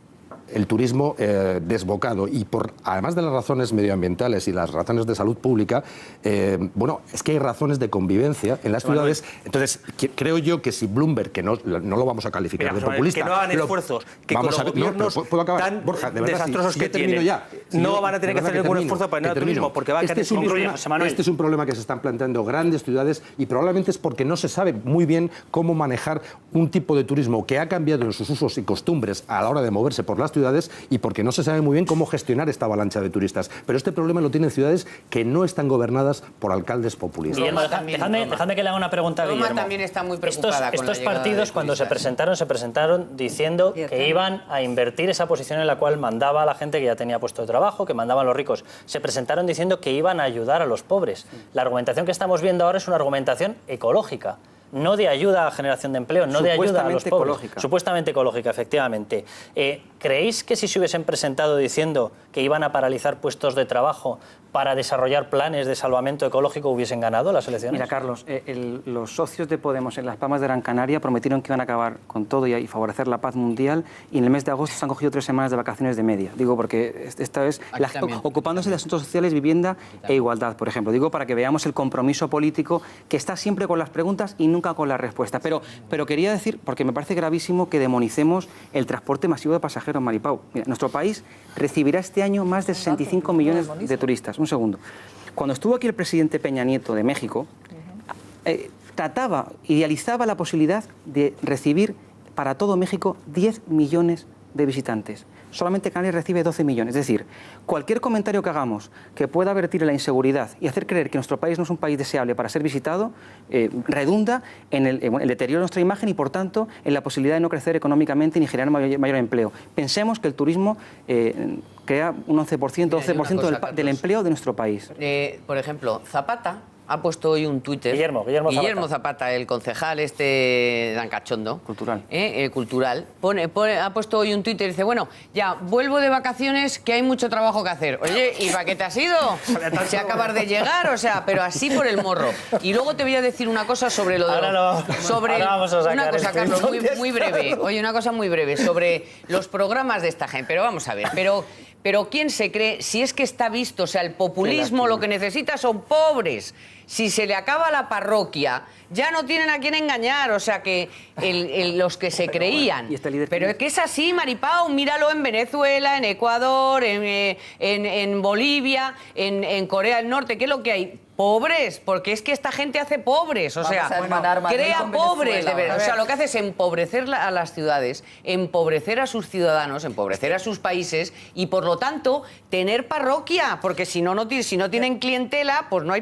Speaker 4: el turismo desbocado, y además de las razones medioambientales y las razones de salud pública, es que hay razones de convivencia en las ciudades. Entonces, creo yo que si Bloomberg, que no lo vamos a calificar de populista,
Speaker 2: que no hagan esfuerzos, que con los gobiernos tan
Speaker 4: Borja, de verdad,
Speaker 2: desastrosos que tienen, no van a tener que hacer ningún esfuerzo para el turismo, porque va a caer en problemas.
Speaker 4: Este es un problema que se están planteando grandes ciudades, y probablemente es porque no se sabe muy bien cómo manejar un tipo de turismo que ha cambiado en sus usos y costumbres a la hora de moverse por las ciudades, y porque no se sabe muy bien cómo gestionar esta avalancha de turistas. Pero este problema lo tienen ciudades que no están gobernadas por alcaldes populistas.
Speaker 1: Guillermo, dejadme que le haga una pregunta a Guillermo.
Speaker 3: También está muy preocupada
Speaker 1: estos partidos, cuando se presentaron diciendo que iban a invertir esa posición en la cual mandaba a la gente que ya tenía puesto de trabajo, que mandaban los ricos. Se presentaron diciendo que iban a ayudar a los pobres. La argumentación que estamos viendo ahora es una argumentación ecológica. no de ayuda a generación de empleo, no de ayuda a los pobres.
Speaker 15: Ecológica.
Speaker 1: Supuestamente ecológica, efectivamente. ¿Creéis que si se hubiesen presentado diciendo que iban a paralizar puestos de trabajo para desarrollar planes de salvamento ecológico hubiesen ganado las elecciones?
Speaker 15: Mira, Carlos, los socios de Podemos en Las Palmas de Gran Canaria prometieron que iban a acabar con todo y favorecer la paz mundial, y en el mes de agosto se han cogido 3 semanas de vacaciones de media. Digo, porque esta vez ocupándose de asuntos sociales, vivienda e igualdad, por ejemplo. Digo, para que veamos el compromiso político que está siempre con las preguntas y nunca con la respuesta. Pero quería decir, porque me parece gravísimo que demonicemos el transporte masivo de pasajeros, Maripau. Mira, nuestro país recibirá este año más de 65 millones de turistas. Un segundo. Cuando estuvo aquí el presidente Peña Nieto de México, idealizaba la posibilidad de recibir para todo México 10 millones de visitantes. Solamente Canarias recibe 12 millones. Es decir, cualquier comentario que hagamos que pueda vertir en la inseguridad y hacer creer que nuestro país no es un país deseable para ser visitado, redunda en el deterioro de nuestra imagen y, por tanto, en la posibilidad de no crecer económicamente ni generar mayor empleo. Pensemos que el turismo crea un 11%, 12% del empleo de nuestro país.
Speaker 3: Por ejemplo, Zapata ha puesto hoy un Twitter.
Speaker 1: Guillermo
Speaker 3: Zapata, el concejal tan cachondo.
Speaker 15: Cultural.
Speaker 3: Cultural. Ha puesto hoy un Twitter y dice, bueno, ya, vuelvo de vacaciones, que hay mucho trabajo que hacer. Oye, ¿y para qué te has ido? Si acabas de llegar, o sea, pero así por el morro. Y luego te voy a decir una cosa sobre lo de...
Speaker 1: Ahora vamos a sacar
Speaker 3: una cosa, Carlos,
Speaker 1: entonces...
Speaker 3: muy breve. Oye, una cosa muy breve sobre los programas de esta gente. Pero vamos a ver, pero ¿quién se cree? Si es que está visto, o sea, el populismo lo que necesita son pobres. Si se le acaba la parroquia, ya no tienen a quién engañar, o sea que los que se creían. Pero es que es así, Maripau, míralo en Venezuela, en Ecuador, en Bolivia, en Corea del Norte, ¿qué es lo que hay? Pobres, porque es que esta gente hace pobres, o sea, crea pobres, de verdad. O sea, lo que hace es empobrecer a las ciudades, empobrecer a sus ciudadanos, empobrecer a sus países y, por lo tanto, tener parroquia, porque si no tienen clientela, pues no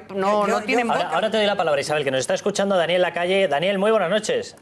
Speaker 3: tienen boca.
Speaker 1: Ahora te doy la palabra, Isabel, que nos está escuchando Daniel Lacalle. Daniel, muy buenas noches.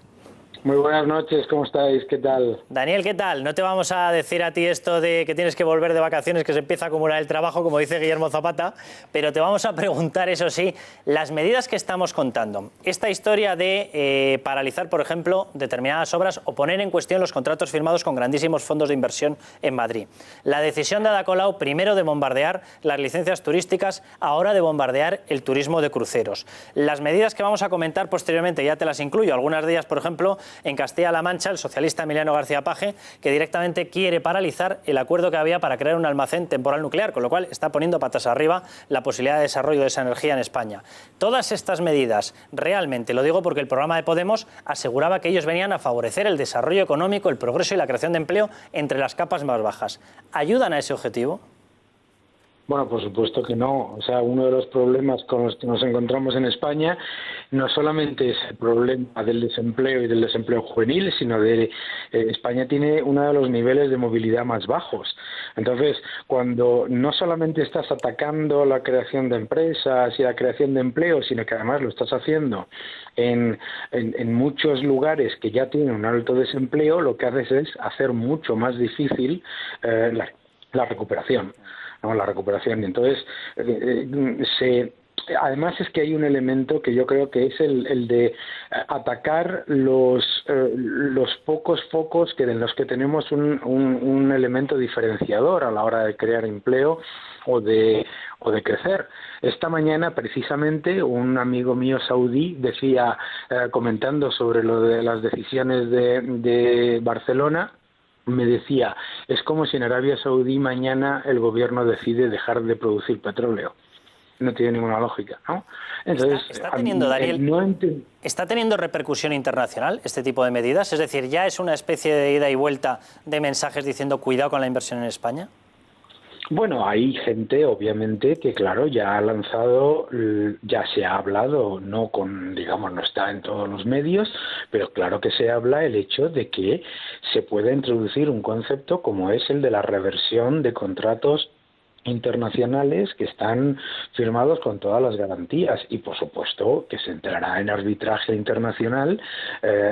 Speaker 17: Muy buenas noches, ¿cómo estáis? ¿Qué tal?
Speaker 1: Daniel, ¿qué tal? No te vamos a decir a ti esto de que tienes que volver de vacaciones, que se empieza a acumular el trabajo, como dice Guillermo Zapata, pero te vamos a preguntar, eso sí, las medidas que estamos contando. Esta historia de paralizar, por ejemplo, determinadas obras o poner en cuestión los contratos firmados con grandísimos fondos de inversión en Madrid. La decisión de Ada Colau, primero de bombardear las licencias turísticas, ahora de bombardear el turismo de cruceros. Las medidas que vamos a comentar posteriormente, ya te las incluyo, algunas de ellas, por ejemplo, en Castilla-La Mancha, el socialista Emiliano García Paje, que directamente quiere paralizar el acuerdo que había para crear un almacén temporal nuclear, con lo cual está poniendo patas arriba la posibilidad de desarrollo de esa energía en España. Todas estas medidas, realmente, lo digo porque el programa de Podemos aseguraba que ellos venían a favorecer el desarrollo económico, el progreso y la creación de empleo entre las capas más bajas. ¿Ayudan a ese objetivo?
Speaker 17: Bueno, por supuesto que no. O sea, uno de los problemas con los que nos encontramos en España no solamente es el problema del desempleo y del desempleo juvenil, sino de España tiene uno de los niveles de movilidad más bajos. Entonces, cuando no solamente estás atacando la creación de empresas y la creación de empleo, sino que además lo estás haciendo en muchos lugares que ya tienen un alto desempleo, lo que haces es hacer mucho más difícil la recuperación. La recuperación. Y entonces, además es que hay un elemento que yo creo que es el de atacar los pocos focos en los que tenemos un elemento diferenciador a la hora de crear empleo o de crecer. Esta mañana, precisamente, un amigo mío saudí decía, comentando sobre lo de las decisiones de Barcelona, me decía, es como si en Arabia Saudí mañana el gobierno decide dejar de producir petróleo. No tiene ninguna lógica, ¿no? Entonces,
Speaker 1: ¿Está teniendo, Daniel, ¿está teniendo repercusión internacional este tipo de medidas? Es decir, ¿ya es una especie de ida y vuelta de mensajes diciendo cuidado con la inversión en España?
Speaker 17: Bueno, hay gente, obviamente, que claro, ya ha lanzado, ya se ha hablado, no está en todos los medios, pero claro que se habla el hecho de que se puede introducir un concepto como es el de la reversión de contratos internacionales que están firmados con todas las garantías y por supuesto que se entrará en arbitraje internacional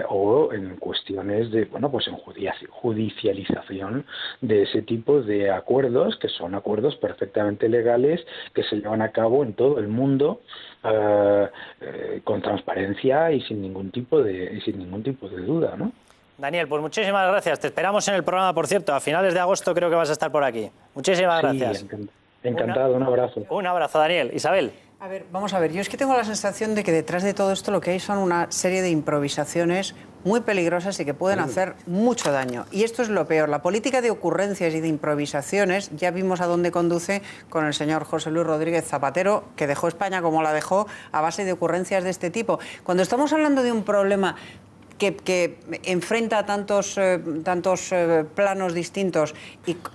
Speaker 17: o en cuestiones de en judicialización de ese tipo de acuerdos, que son acuerdos perfectamente legales que se llevan a cabo en todo el mundo con transparencia y sin ningún tipo de duda, ¿no?
Speaker 1: Daniel, pues muchísimas gracias. Te esperamos en el programa, por cierto. A finales de agosto creo que vas a estar por aquí. Muchísimas gracias.
Speaker 17: Encantado, un abrazo.
Speaker 1: Un abrazo, Daniel. Isabel.
Speaker 6: A ver, vamos a ver. Yo es que tengo la sensación de que detrás de todo esto lo que hay son una serie de improvisaciones muy peligrosas y que pueden hacer mucho daño. Y esto es lo peor. La política de ocurrencias y de improvisaciones, ya vimos a dónde conduce con el señor José Luis Rodríguez Zapatero, que dejó España como la dejó a base de ocurrencias de este tipo. Cuando estamos hablando de un problema que enfrenta tantos planos distintos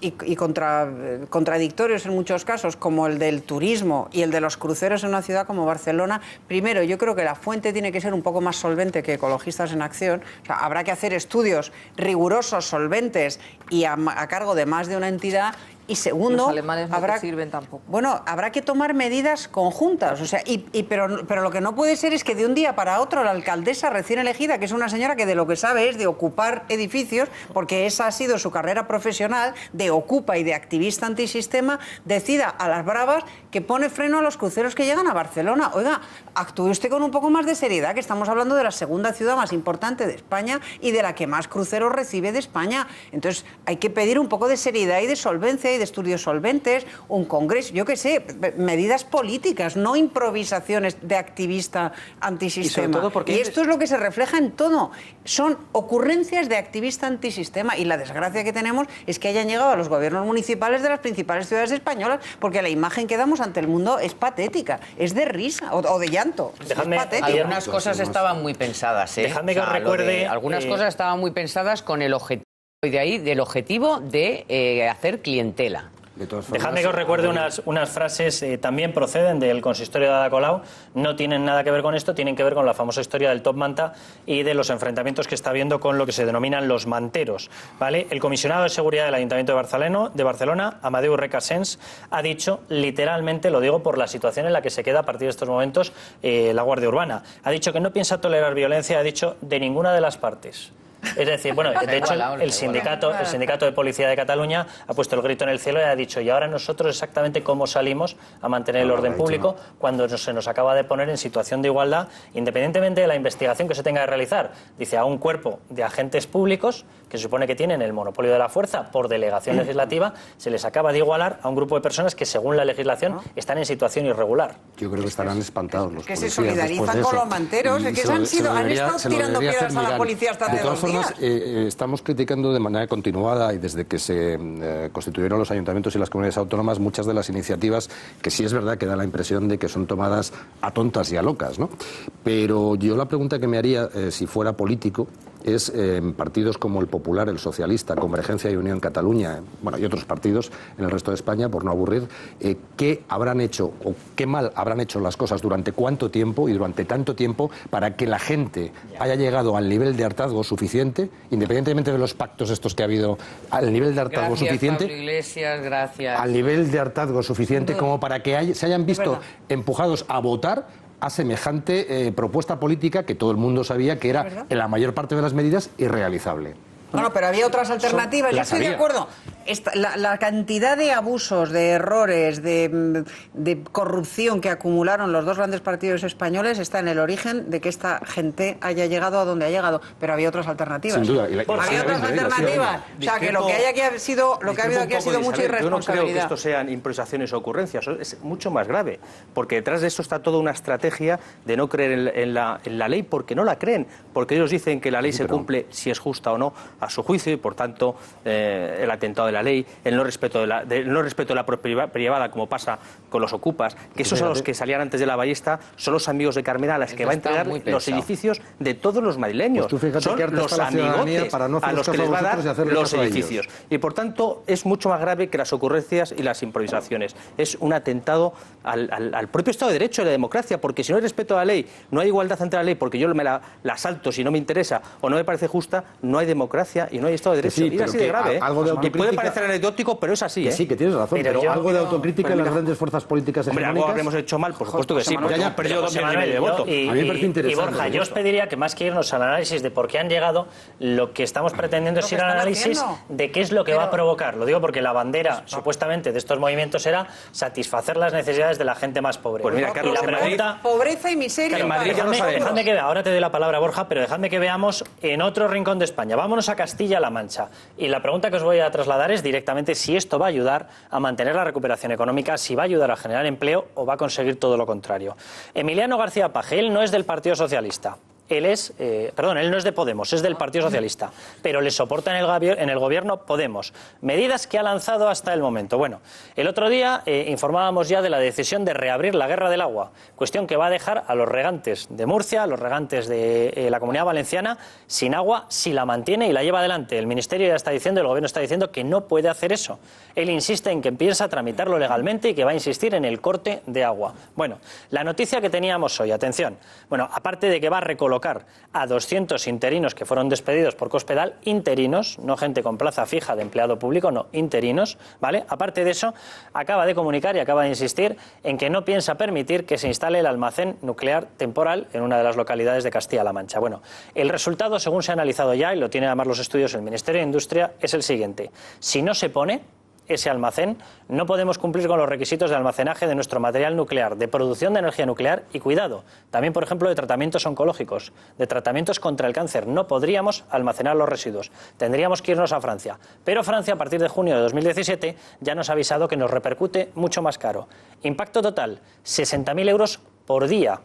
Speaker 6: y contradictorios en muchos casos, como el del turismo y el de los cruceros en una ciudad como Barcelona, primero yo creo que la fuente tiene que ser un poco más solvente que Ecologistas en Acción. O sea, habrá que hacer estudios rigurosos, solventes y a cargo de más de una entidad. Y segundo,
Speaker 7: los alemanes no te sirven tampoco.
Speaker 6: Bueno, habrá que tomar medidas conjuntas. O sea, pero lo que no puede ser es que de un día para otro la alcaldesa recién elegida, que es una señora que de lo que sabe es de ocupar edificios, porque esa ha sido su carrera profesional, de ocupa y de activista antisistema, decida a las bravas que pone freno a los cruceros que llegan a Barcelona. Oiga, actúe usted con un poco más de seriedad, que estamos hablando de la segunda ciudad más importante de España y de la que más cruceros recibe de España. Entonces, hay que pedir un poco de seriedad y de solvencia de estudios solventes, un congreso, yo qué sé, medidas políticas, no improvisaciones de activista antisistema. Y esto es lo que se refleja en todo. Son ocurrencias de activista antisistema y la desgracia que tenemos es que hayan llegado a los gobiernos municipales de las principales ciudades españolas, porque la imagen que damos ante el mundo es patética, es de risa o de llanto.
Speaker 3: Algunas cosas estaban muy pensadas, ¿eh?
Speaker 1: Dejadme que os recuerde...
Speaker 3: Algunas cosas estaban muy pensadas con el objetivo, y de ahí del objetivo de hacer clientela.
Speaker 1: Dejadme que os recuerde unas frases, también proceden del consistorio de Ada Colau, no tienen nada que ver con esto, tienen que ver con la famosa historia del Top Manta y de los enfrentamientos que está habiendo con lo que se denominan los manteros, ¿vale? El comisionado de seguridad del Ayuntamiento de Barcelona, Amadeu Recasens, ha dicho literalmente, lo digo por la situación en la que se queda a partir de estos momentos la Guardia Urbana, ha dicho que no piensa tolerar violencia, ha dicho de ninguna de las partes. Es decir, bueno, de hecho el sindicato de Policía de Cataluña ha puesto el grito en el cielo y ha dicho, y ahora nosotros exactamente cómo salimos a mantener el orden público cuando se nos acaba de poner en situación de igualdad, independientemente de la investigación que se tenga que realizar. Dice, a un cuerpo de agentes públicos que se supone que tienen el monopolio de la fuerza por delegación legislativa, se les acaba de igualar a un grupo de personas que según la legislación están en situación irregular.
Speaker 4: Yo creo que estarán espantados los policías.
Speaker 6: Que se solidarizan con los manteros, es que han estado tirando piedras a la policía hasta hace 2 días.
Speaker 4: Estamos criticando de manera continuada y desde que se constituyeron los ayuntamientos y las comunidades autónomas muchas de las iniciativas que sí es verdad que da la impresión de que son tomadas a tontas y a locas, ¿no? Pero yo la pregunta que me haría si fuera político es en partidos como el Popular, el Socialista, Convergencia y Unión Cataluña, bueno, y otros partidos en el resto de España, por no aburrir, ¿qué habrán hecho o qué mal habrán hecho las cosas durante cuánto tiempo y durante tanto tiempo para que la gente haya llegado al nivel de hartazgo suficiente, independientemente de los pactos estos que ha habido, al nivel de hartazgo suficiente?
Speaker 3: Pablo Iglesias, gracias.
Speaker 4: Al nivel de hartazgo suficiente como para que se hayan visto empujados a votar a semejante propuesta política que todo el mundo sabía que era en la mayor parte de las medidas irrealizable.
Speaker 6: Bueno, pero había otras alternativas, yo estoy de acuerdo. La cantidad de abusos, de errores, de corrupción que acumularon los dos grandes partidos españoles está en el origen de que esta gente haya llegado a donde ha llegado. Pero había otras alternativas.
Speaker 4: Sin duda.
Speaker 6: Había otras alternativas. O sea, que lo que haya aquí ha sido, lo que ha habido aquí ha sido mucha irresponsabilidad.
Speaker 2: Yo no creo que esto sean improvisaciones o ocurrencias, es mucho más grave, porque detrás de esto está toda una estrategia de no creer en la ley porque no la creen, porque ellos dicen que la ley se cumple si es justa o no a su juicio y por tanto el atentado de la ley, el no respeto de la propiedad privada, como pasa con los ocupas, que esos son los que salían antes de la ballesta, son los amigos de Carmena a las que va a entregar los edificios de todos los madrileños.
Speaker 4: Pues
Speaker 2: son los amigotes a los que les va a dar los edificios. Y por tanto es mucho más grave que las ocurrencias y las improvisaciones. Es un atentado al propio Estado de Derecho y a la democracia, porque si no hay respeto a la ley, no hay igualdad ante la ley, porque yo me la salto si no me interesa o no me parece justa, no hay democracia. democracia y no hay Estado de Derecho.
Speaker 4: Sí,
Speaker 2: y es así de grave.
Speaker 4: Algo de
Speaker 2: y puede parecer anecdótico, pero es así.
Speaker 4: Que sí, que tienes razón, pero algo de autocrítica en las grandes fuerzas políticas hegemónicas.
Speaker 2: Algo habremos hecho mal, por supuesto que sí, porque hemos perdido 2 millones y medio de votos.
Speaker 1: A mí me parece interesante. Y Borja, yo os pediría que más que irnos al análisis de por qué han llegado, lo que estamos pretendiendo es ir al análisis de qué es lo que va a provocar. Lo digo porque la bandera, supuestamente, de estos movimientos era satisfacer las necesidades de la gente más pobre.
Speaker 2: Pues mira, Carlos,
Speaker 1: y la pregunta...
Speaker 6: Pobreza y miseria.
Speaker 2: En Madrid ya lo sabemos.
Speaker 1: Dejadme que vea, ahora te doy la palabra, Borja, pero dejadme que veamos en otro rincón de España. Vámonos a Castilla-La Mancha. Y la pregunta que os voy a trasladar es directamente si esto va a ayudar a mantener la recuperación económica, si va a ayudar a generar empleo o va a conseguir todo lo contrario. Emiliano García Paje, él no es del Partido Socialista. Él no es de Podemos, es del Partido Socialista, pero le soporta en el gobierno Podemos. Medidas que ha lanzado hasta el momento. Bueno, el otro día informábamos ya de la decisión de reabrir la guerra del agua, cuestión que va a dejar a los regantes de Murcia, a los regantes de la Comunidad Valenciana, sin agua si la mantiene y la lleva adelante. El Ministerio ya está diciendo, el Gobierno está diciendo que no puede hacer eso. Él insiste en que piensa tramitarlo legalmente y que va a insistir en el corte de agua. Bueno, la noticia que teníamos hoy, atención, bueno, aparte de que va a recolocar a 200 interinos que fueron despedidos por Cospedal, interinos, no gente con plaza fija de empleado público, no, interinos, ¿vale? Aparte de eso, acaba de comunicar y acaba de insistir en que no piensa permitir que se instale el almacén nuclear temporal en una de las localidades de Castilla-La Mancha. Bueno, el resultado, según se ha analizado ya, y lo tiene además los estudios del Ministerio de Industria, es el siguiente. Si no se pone ese almacén, no podemos cumplir con los requisitos de almacenaje de nuestro material nuclear, de producción de energía nuclear y, cuidado, también, por ejemplo, de tratamientos oncológicos, de tratamientos contra el cáncer. No podríamos almacenar los residuos. Tendríamos que irnos a Francia. Pero Francia, a partir de junio de 2017, ya nos ha avisado que nos repercute mucho más caro. Impacto total, 60.000 euros por día.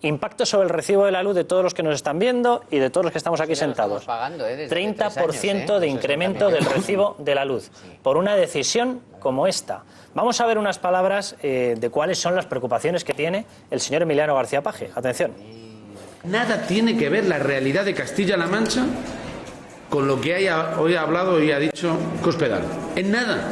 Speaker 1: Impacto sobre el recibo de la luz de todos los que nos están viendo y de todos los que estamos aquí sentados.
Speaker 3: Pagando,
Speaker 1: 30% de incremento del recibo de la luz por una decisión como esta. Vamos a ver unas palabras de cuáles son las preocupaciones que tiene el señor Emiliano García Paje. Atención.
Speaker 18: Nada tiene que ver la realidad de Castilla-La Mancha con lo que hoy ha hablado y ha dicho Cospedal. En nada.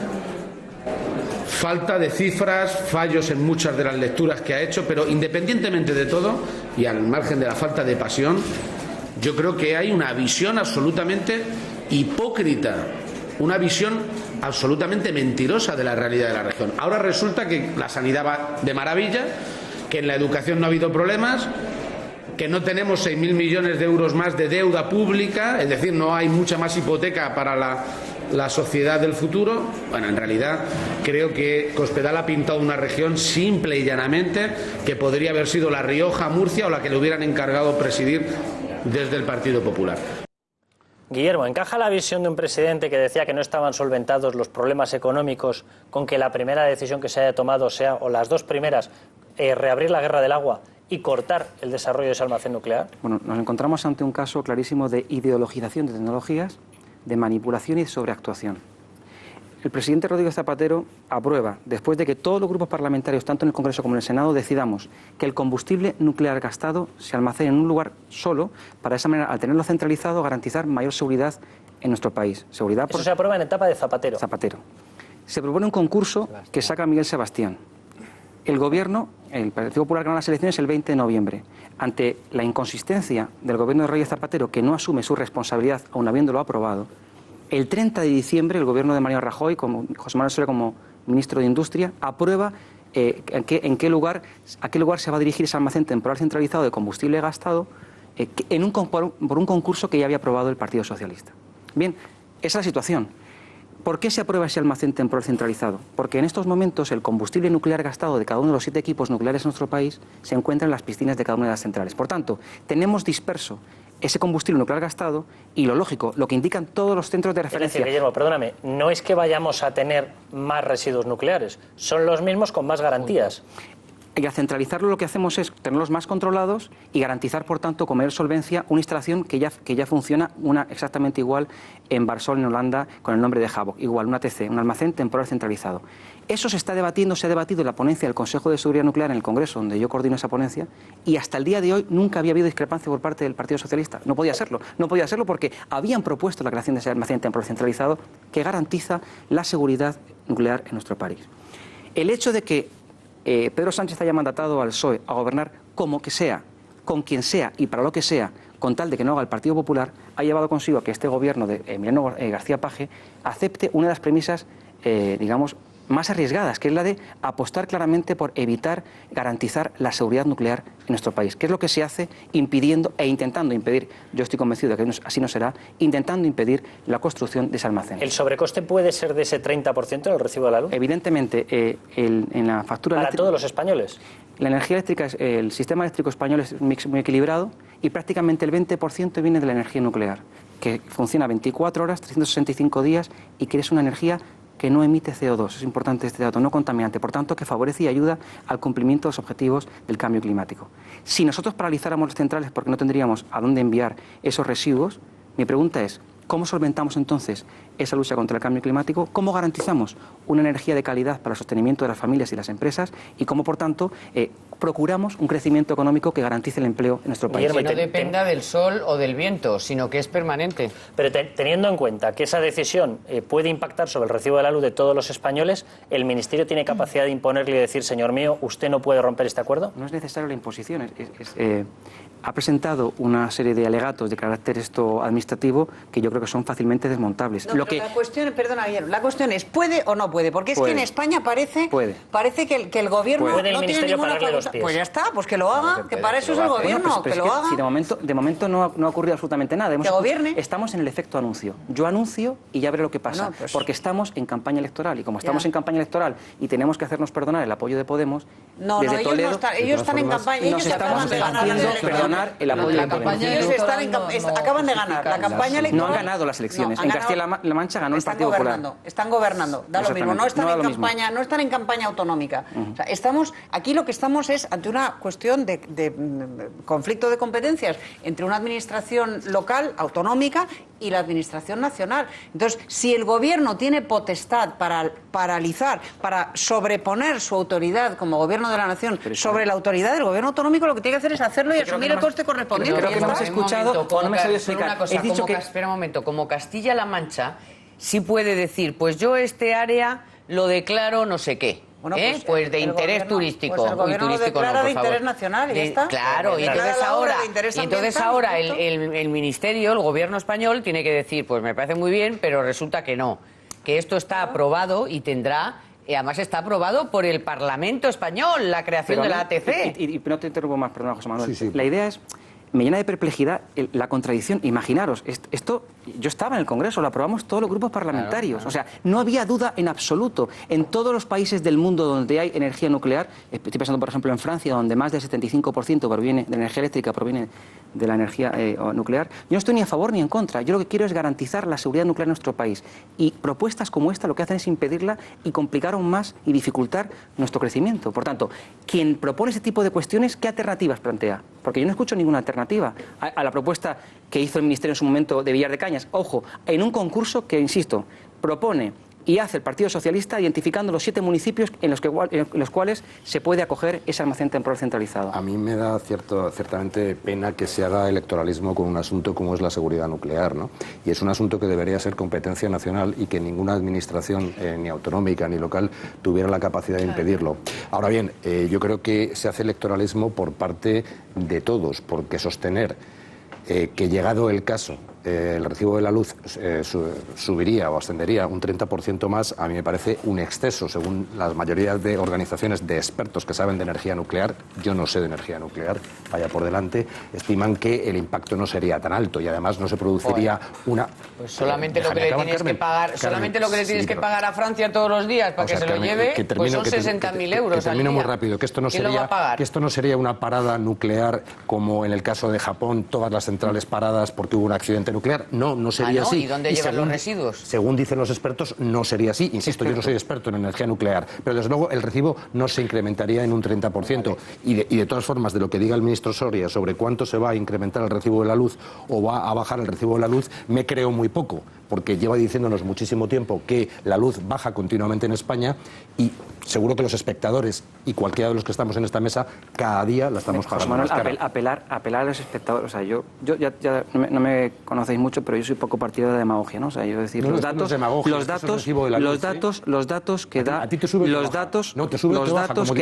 Speaker 18: Falta de cifras, fallos en muchas de las lecturas que ha hecho, pero independientemente de todo, y al margen de la falta de pasión, yo creo que hay una visión absolutamente hipócrita, una visión absolutamente mentirosa de la realidad de la región. Ahora resulta que la sanidad va de maravilla, que en la educación no ha habido problemas, que no tenemos 6.000 millones de euros más de deuda pública, es decir, no hay mucha más hipoteca para la sociedad del futuro. Bueno, en realidad creo que Cospedal ha pintado una región simple y llanamente que podría haber sido La Rioja, Murcia o la que le hubieran encargado presidir desde el Partido Popular.
Speaker 1: Guillermo, ¿encaja la visión de un presidente que decía que no estaban solventados los problemas económicos con que la primera decisión que se haya tomado sea, o las dos primeras, reabrir la guerra del agua y cortar el desarrollo de ese almacén nuclear?
Speaker 15: Bueno, nos encontramos ante un caso clarísimo de ideologización de tecnologías, de manipulación y sobreactuación. El presidente Rodríguez Zapatero aprueba, después de que todos los grupos parlamentarios, tanto en el Congreso como en el Senado, decidamos que el combustible nuclear gastado se almacene en un lugar solo, para de esa manera, al tenerlo centralizado, garantizar mayor seguridad en nuestro país. Seguridad por...
Speaker 1: Eso se aprueba en etapa de Zapatero.
Speaker 15: Se propone un concurso que saca Miguel Sebastián. El Gobierno, el Partido Popular, gana las elecciones el 20 de noviembre. Ante la inconsistencia del Gobierno de Rodríguez Zapatero, que no asume su responsabilidad, aun habiéndolo aprobado, el 30 de diciembre el Gobierno de Mariano Rajoy, como José Manuel Soler como Ministro de Industria, aprueba a qué lugar se va a dirigir ese almacén temporal centralizado de combustible gastado por un concurso que ya había aprobado el Partido Socialista. Bien, esa es la situación. ¿Por qué se aprueba ese almacén temporal centralizado? Porque en estos momentos el combustible nuclear gastado de cada uno de los 7 equipos nucleares en nuestro país se encuentra en las piscinas de cada una de las centrales. Por tanto, tenemos disperso ese combustible nuclear gastado y lo lógico, lo que indican todos los centros de referencia...
Speaker 1: Es decir, Guillermo, perdóname, no es que vayamos a tener más residuos nucleares, son los mismos con más garantías.
Speaker 15: Y al centralizarlo lo que hacemos es tenerlos más controlados y garantizar, por tanto, con mayor solvencia una instalación que ya funciona, una exactamente igual en Barsol, en Holanda, con el nombre de Havok, igual, una ATC, un almacén temporal centralizado. Eso se ha debatido en la ponencia del Consejo de Seguridad Nuclear en el Congreso, donde yo coordino esa ponencia, y hasta el día de hoy nunca había habido discrepancia por parte del Partido Socialista. No podía serlo porque habían propuesto la creación de ese almacén temporal centralizado que garantiza la seguridad nuclear en nuestro país. El hecho de que Pedro Sánchez haya mandatado al PSOE a gobernar como que sea, con quien sea y para lo que sea, con tal de que no haga el Partido Popular, ha llevado consigo que este gobierno de Emiliano García Paje acepte una de las premisas, digamos, más arriesgadas, que es la de apostar claramente por evitar garantizar la seguridad nuclear en nuestro país, que es lo que se hace impidiendo e intentando impedir, yo estoy convencido de que así no será, intentando impedir la construcción de ese almacén.
Speaker 1: ¿El sobrecoste puede ser de ese 30% del recibo de la luz?
Speaker 15: Evidentemente, en la factura
Speaker 1: ¿Para
Speaker 15: eléctrica,
Speaker 1: todos los españoles?
Speaker 15: La energía eléctrica, el sistema eléctrico español es un mix muy equilibrado y prácticamente el 20% viene de la energía nuclear, que funciona 24 horas, 365 días y que es una energía que no emite CO2, es importante este dato, no contaminante, por tanto que favorece y ayuda al cumplimiento de los objetivos del cambio climático. Si nosotros paralizáramos las centrales porque no tendríamos a dónde enviar esos residuos, mi pregunta es, ¿cómo solventamos entonces esa lucha contra el cambio climático? ¿Cómo garantizamos una energía de calidad para el sostenimiento de las familias y las empresas? Y cómo, por tanto, procuramos un crecimiento económico que garantice el empleo en nuestro país.
Speaker 3: Que no dependa del sol o del viento, sino que es permanente.
Speaker 1: Pero teniendo en cuenta que esa decisión puede impactar sobre el recibo de la luz de todos los españoles, ¿el Ministerio tiene capacidad de imponerle y decir, señor mío, usted no puede romper este acuerdo?
Speaker 15: No es necesario la imposición. Ha presentado una serie de alegatos de carácter administrativo que yo creo que son fácilmente desmontables.
Speaker 6: No, la cuestión, perdona, Guillermo, la cuestión es, ¿puede o no puede? Porque es que en España parece que el gobierno no tiene ninguna facultad. Pues ya está, pues que lo haga, que para eso es el gobierno, que lo haga.
Speaker 15: Si de momento no ha ocurrido absolutamente nada.
Speaker 6: Que gobierne.
Speaker 15: Estamos en el efecto anuncio. Yo anuncio y ya veré lo que pasa. Porque estamos en campaña electoral y como estamos en campaña electoral y tenemos que hacernos perdonar el apoyo de Podemos, desde Toledo,
Speaker 6: ellos están en campaña, ellos acaban de ganar
Speaker 15: el apoyo de Podemos.
Speaker 6: Ellos acaban de ganar la campaña electoral.
Speaker 15: No han ganado las elecciones. En Castilla-La Mancha ganó el Partido Popular.
Speaker 6: Están gobernando, da lo mismo. No están en campaña autonómica. O sea, aquí lo que estamos es ante una cuestión de conflicto de competencias entre una administración local, autonómica, y la administración nacional. Entonces, si el gobierno tiene potestad para paralizar, para sobreponer su autoridad como gobierno de la nación sobre la autoridad del gobierno autonómico, lo que tiene que hacer es hacerlo y asumir el coste correspondiente.
Speaker 15: Creo que no hemos escuchado o no me he sabido explicar.
Speaker 3: Espera un momento, como Castilla-La Mancha sí puede decir, pues yo este área lo declaro no sé qué. Bueno, pues de interés turístico.
Speaker 6: Pues el gobierno lo declara de interés nacional y ya está.
Speaker 3: Claro, y entonces ahora el Ministerio, el gobierno español, tiene que decir, pues me parece muy bien, pero resulta que no. Que esto está aprobado y tendrá... además está aprobado por el Parlamento español, la creación de la ATC.
Speaker 15: Y no te interrumpo más, perdona, José Manuel. Sí. La idea es... Me llena de perplejidad la contradicción. Imaginaros, esto yo estaba en el Congreso, lo aprobamos todos los grupos parlamentarios. Claro. O sea, no había duda en absoluto. En todos los países del mundo donde hay energía nuclear, estoy pensando por ejemplo en Francia, donde más del 75% proviene de la energía eléctrica, proviene de la energía nuclear, yo no estoy ni a favor ni en contra. Yo lo que quiero es garantizar la seguridad nuclear en nuestro país. Y propuestas como esta lo que hacen es impedirla y complicar aún más y dificultar nuestro crecimiento. Por tanto, quien propone ese tipo de cuestiones, ¿qué alternativas plantea? Porque yo no escucho ninguna alternativa a la propuesta que hizo el Ministerio en su momento de Villar de Cañas. Ojo, en un concurso que, insisto, propone y hace el Partido Socialista identificando los 7 municipios en los cuales se puede acoger ese almacén temporal centralizado.
Speaker 4: A mí me da ciertamente pena que se haga electoralismo con un asunto como es la seguridad nuclear, ¿no? Y es un asunto que debería ser competencia nacional y que ninguna administración, ni autonómica ni local, tuviera la capacidad de impedirlo. Ahora bien, yo creo que se hace electoralismo por parte de todos, porque sostener que llegado el caso el recibo de la luz subiría o ascendería un 30% más, a mí me parece un exceso. Según las mayorías de organizaciones de expertos que saben de energía nuclear, yo no sé de energía nuclear, vaya por delante, estiman que el impacto no sería tan alto y además no se produciría una...
Speaker 3: Pues solamente lo que le tienes que pagar, solamente lo que le tienes que pagar a Francia todos los días para que se lo lleve, pues son 60.000 euros.
Speaker 4: Termino muy rápido, que esto no sería una parada nuclear como en el caso de Japón, todas las centrales paradas porque hubo un accidente nuclear. No sería así.
Speaker 3: ¿Y dónde llevan los residuos?
Speaker 4: Según dicen los expertos, no sería así. Insisto, yo no soy experto en energía nuclear, pero desde luego el recibo no se incrementaría en un 30%. Vale. Y de todas formas, de lo que diga el ministro Soria sobre cuánto se va a incrementar el recibo de la luz o va a bajar el recibo de la luz, me creo muy poco. porque lleva diciéndonos muchísimo tiempo que la luz baja continuamente en España y seguro que los espectadores y cualquiera de los que estamos en esta mesa cada día la estamos pagando
Speaker 15: Manuel,
Speaker 4: más cara.
Speaker 15: apelar a los espectadores. O sea, yo ya no me conocéis mucho, pero yo soy poco partidario de demagogia, ¿no? O sea, yo decir, los datos que da, que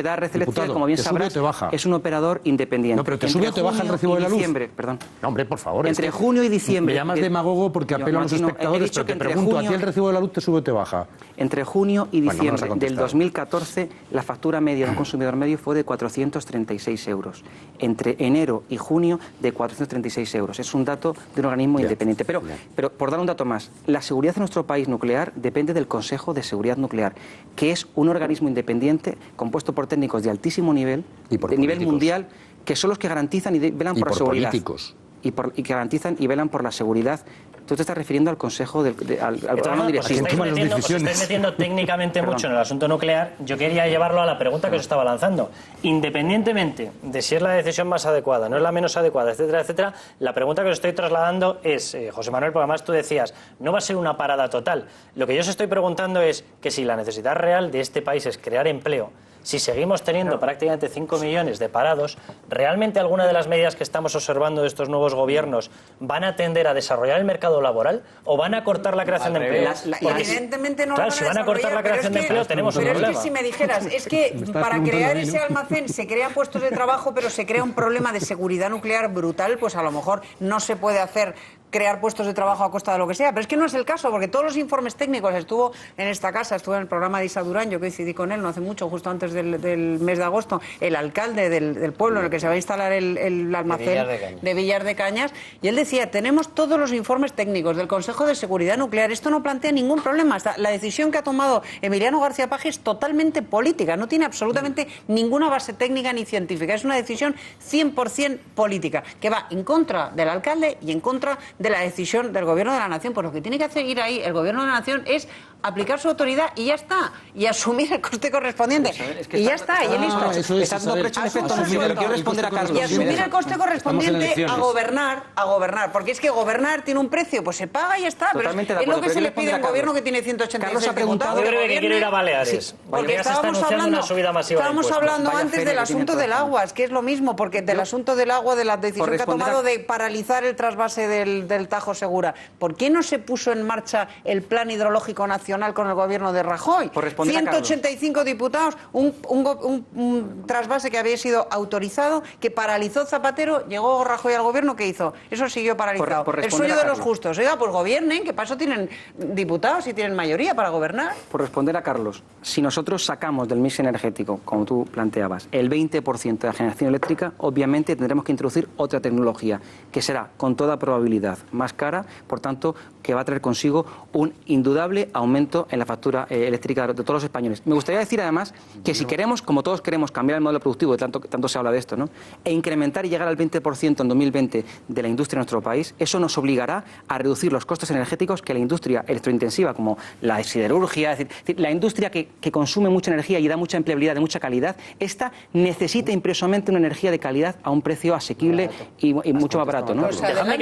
Speaker 15: da Red Eléctrica, como bien sabrás, es un operador independiente.
Speaker 4: No, pero te sube o te baja el recibo de la luz.
Speaker 15: Perdón.
Speaker 4: No, hombre, por favor.
Speaker 15: Entre junio y diciembre.
Speaker 4: Me llamas demagogo porque apelo a los espectadores, pero te pregunto, ¿a ti el recibo de la luz te sube o te baja?
Speaker 15: Entre junio y diciembre del 2014, la factura media de un consumidor medio fue de 436 euros. Entre enero y junio, de 436 euros. Es un dato de un organismo independiente. Pero por dar un dato más, la seguridad de nuestro país nuclear depende del Consejo de Seguridad Nuclear, que es un organismo independiente compuesto por técnicos de altísimo nivel, de nivel mundial, que son los que garantizan y velan por la seguridad.
Speaker 4: Políticos.
Speaker 15: Y que garantizan y velan por la seguridad. Tú te estás refiriendo al Consejo, al órgano directivo.
Speaker 1: Os estáis metiendo técnicamente mucho en el asunto nuclear. Yo quería llevarlo a la pregunta que os estaba lanzando. Independientemente de si es la decisión más adecuada, no es la menos adecuada, etcétera, etcétera, la pregunta que os estoy trasladando es, José Manuel, porque además tú decías, no va a ser una parada total. Lo que yo os estoy preguntando es que si la necesidad real de este país es crear empleo, si seguimos teniendo prácticamente 5 millones de parados, ¿realmente alguna de las medidas que estamos observando de estos nuevos gobiernos van a tender a desarrollar el mercado laboral o van a cortar la creación de empleo?
Speaker 6: Evidentemente no.
Speaker 1: Claro, si van a cortar la creación de empleo tenemos un problema.
Speaker 6: Pero es que si me dijeras, es que para crear ese almacén se crean puestos de trabajo, pero se crea un problema de seguridad nuclear brutal, pues a lo mejor no se puede crear puestos de trabajo a costa de lo que sea. Pero es que no es el caso, porque todos los informes técnicos, estuvo en esta casa, estuvo en el programa de Isa Durán, yo coincidí con él no hace mucho, justo antes del mes de agosto, el alcalde del pueblo en el que se va a instalar el almacén de Villar de Cañas, y él decía, tenemos todos los informes técnicos del Consejo de Seguridad Nuclear, esto no plantea ningún problema. La decisión que ha tomado Emiliano García Paje es totalmente política, no tiene absolutamente ninguna base técnica ni científica, es una decisión 100% política, que va en contra del alcalde y en contra de la decisión del Gobierno de la Nación. Pues lo que tiene que hacer ahí el Gobierno de la Nación es aplicar su autoridad y ya está, y asumir el coste correspondiente. Y ya está, y listo.
Speaker 15: Está dando precio en efecto. Quiero responder a Carlos.
Speaker 6: Y asumir el coste correspondiente a gobernar, porque es que gobernar tiene un precio, pues se paga y ya está. Pero es lo que se le pide al Gobierno que tiene 186 diputados.
Speaker 1: Yo creo que quiero ir a Baleares.
Speaker 6: Porque estábamos hablando antes del asunto del agua, es que es lo mismo, porque del asunto del agua, de la decisión que ha tomado de paralizar el trasvase del Tajo Segura, ¿por qué no se puso en marcha el Plan Hidrológico Nacional con el Gobierno de Rajoy? 185 diputados, un trasvase que había sido autorizado, que paralizó Zapatero, llegó Rajoy al Gobierno, ¿qué hizo? Eso siguió paralizado. El sueño de los justos. Oiga, pues gobiernen, que para eso tienen diputados y tienen mayoría para gobernar.
Speaker 15: Por responder a Carlos, si nosotros sacamos del mix energético, como tú planteabas, el 20% de la generación eléctrica, obviamente tendremos que introducir otra tecnología, que será, con toda probabilidad, más cara, por tanto, que va a traer consigo un indudable aumento en la factura eléctrica de todos los españoles. Me gustaría decir, además, que si queremos, como todos queremos, cambiar el modelo productivo, tanto se habla de esto, ¿no?, e incrementar y llegar al 20% en 2020 de la industria en nuestro país, eso nos obligará a reducir los costes energéticos que la industria electrointensiva, como la siderurgia, es decir, la industria que consume mucha energía y da mucha empleabilidad de mucha calidad, esta necesita imperiosamente una energía de calidad a un precio asequible y mucho más barato, ¿no?
Speaker 1: Dejadme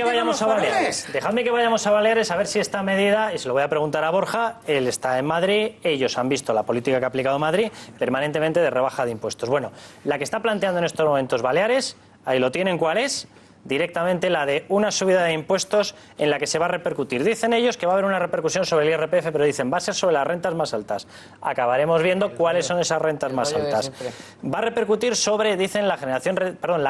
Speaker 1: que vayamos a Baleares a ver si esta medida, y se lo voy a preguntar a Borja, él está en Madrid, ellos han visto la política que ha aplicado Madrid permanentemente de rebaja de impuestos. Bueno, la que está planteando en estos momentos Baleares, ahí lo tienen, ¿cuál es? Directamente la de una subida de impuestos en la que se va a repercutir. Dicen ellos que va a haber una repercusión sobre el IRPF, pero dicen va a ser sobre las rentas más altas. Acabaremos viendo cuáles son esas rentas más altas. Va a repercutir sobre, dicen, la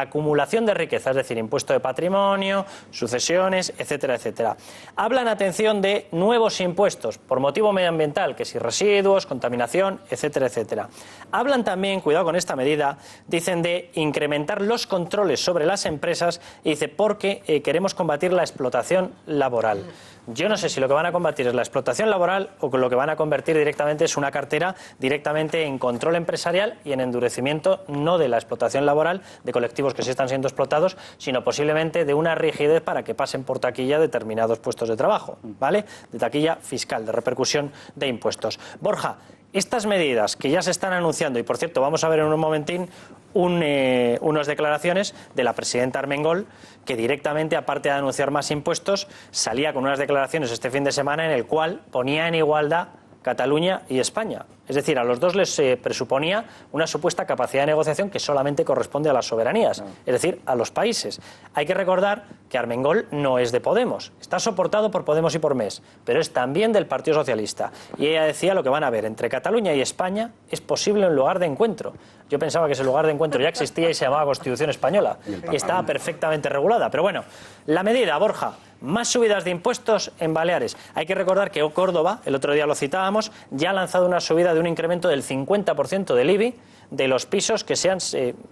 Speaker 1: acumulación de riqueza, es decir, impuesto de patrimonio, sucesiones, etcétera, etcétera. Hablan, atención, de nuevos impuestos por motivo medioambiental, que si residuos, contaminación, etcétera, etcétera. Hablan también, cuidado con esta medida, dicen de incrementar los controles sobre las empresas. Y dice, porque queremos combatir la explotación laboral. Yo no sé si lo que van a combatir es la explotación laboral o que lo que van a convertir directamente es una cartera directamente en control empresarial y en endurecimiento no de la explotación laboral de colectivos que sí están siendo explotados, sino posiblemente de una rigidez para que pasen por taquilla determinados puestos de trabajo, ¿vale? De taquilla fiscal, de repercusión de impuestos. Borja, estas medidas que ya se están anunciando, y por cierto vamos a ver en un momentín unas declaraciones de la presidenta Armengol, que directamente, aparte de anunciar más impuestos, salía con unas declaraciones este fin de semana en el cual ponía en igualdad Cataluña y España. Es decir, a los dos les presuponía una supuesta capacidad de negociación que solamente corresponde a las soberanías, es decir, a los países. Hay que recordar que Armengol no es de Podemos, está soportado por Podemos y por MES, pero es también del Partido Socialista. Y ella decía lo que van a ver entre Cataluña y España es posible un lugar de encuentro. Yo pensaba que ese lugar de encuentro ya existía y se llamaba Constitución Española y estaba perfectamente regulada. Pero bueno, la medida, Borja, más subidas de impuestos en Baleares. Hay que recordar que Córdoba, el otro día lo citábamos, ya ha lanzado una subida de un incremento del 50% del IBI de los pisos que sean,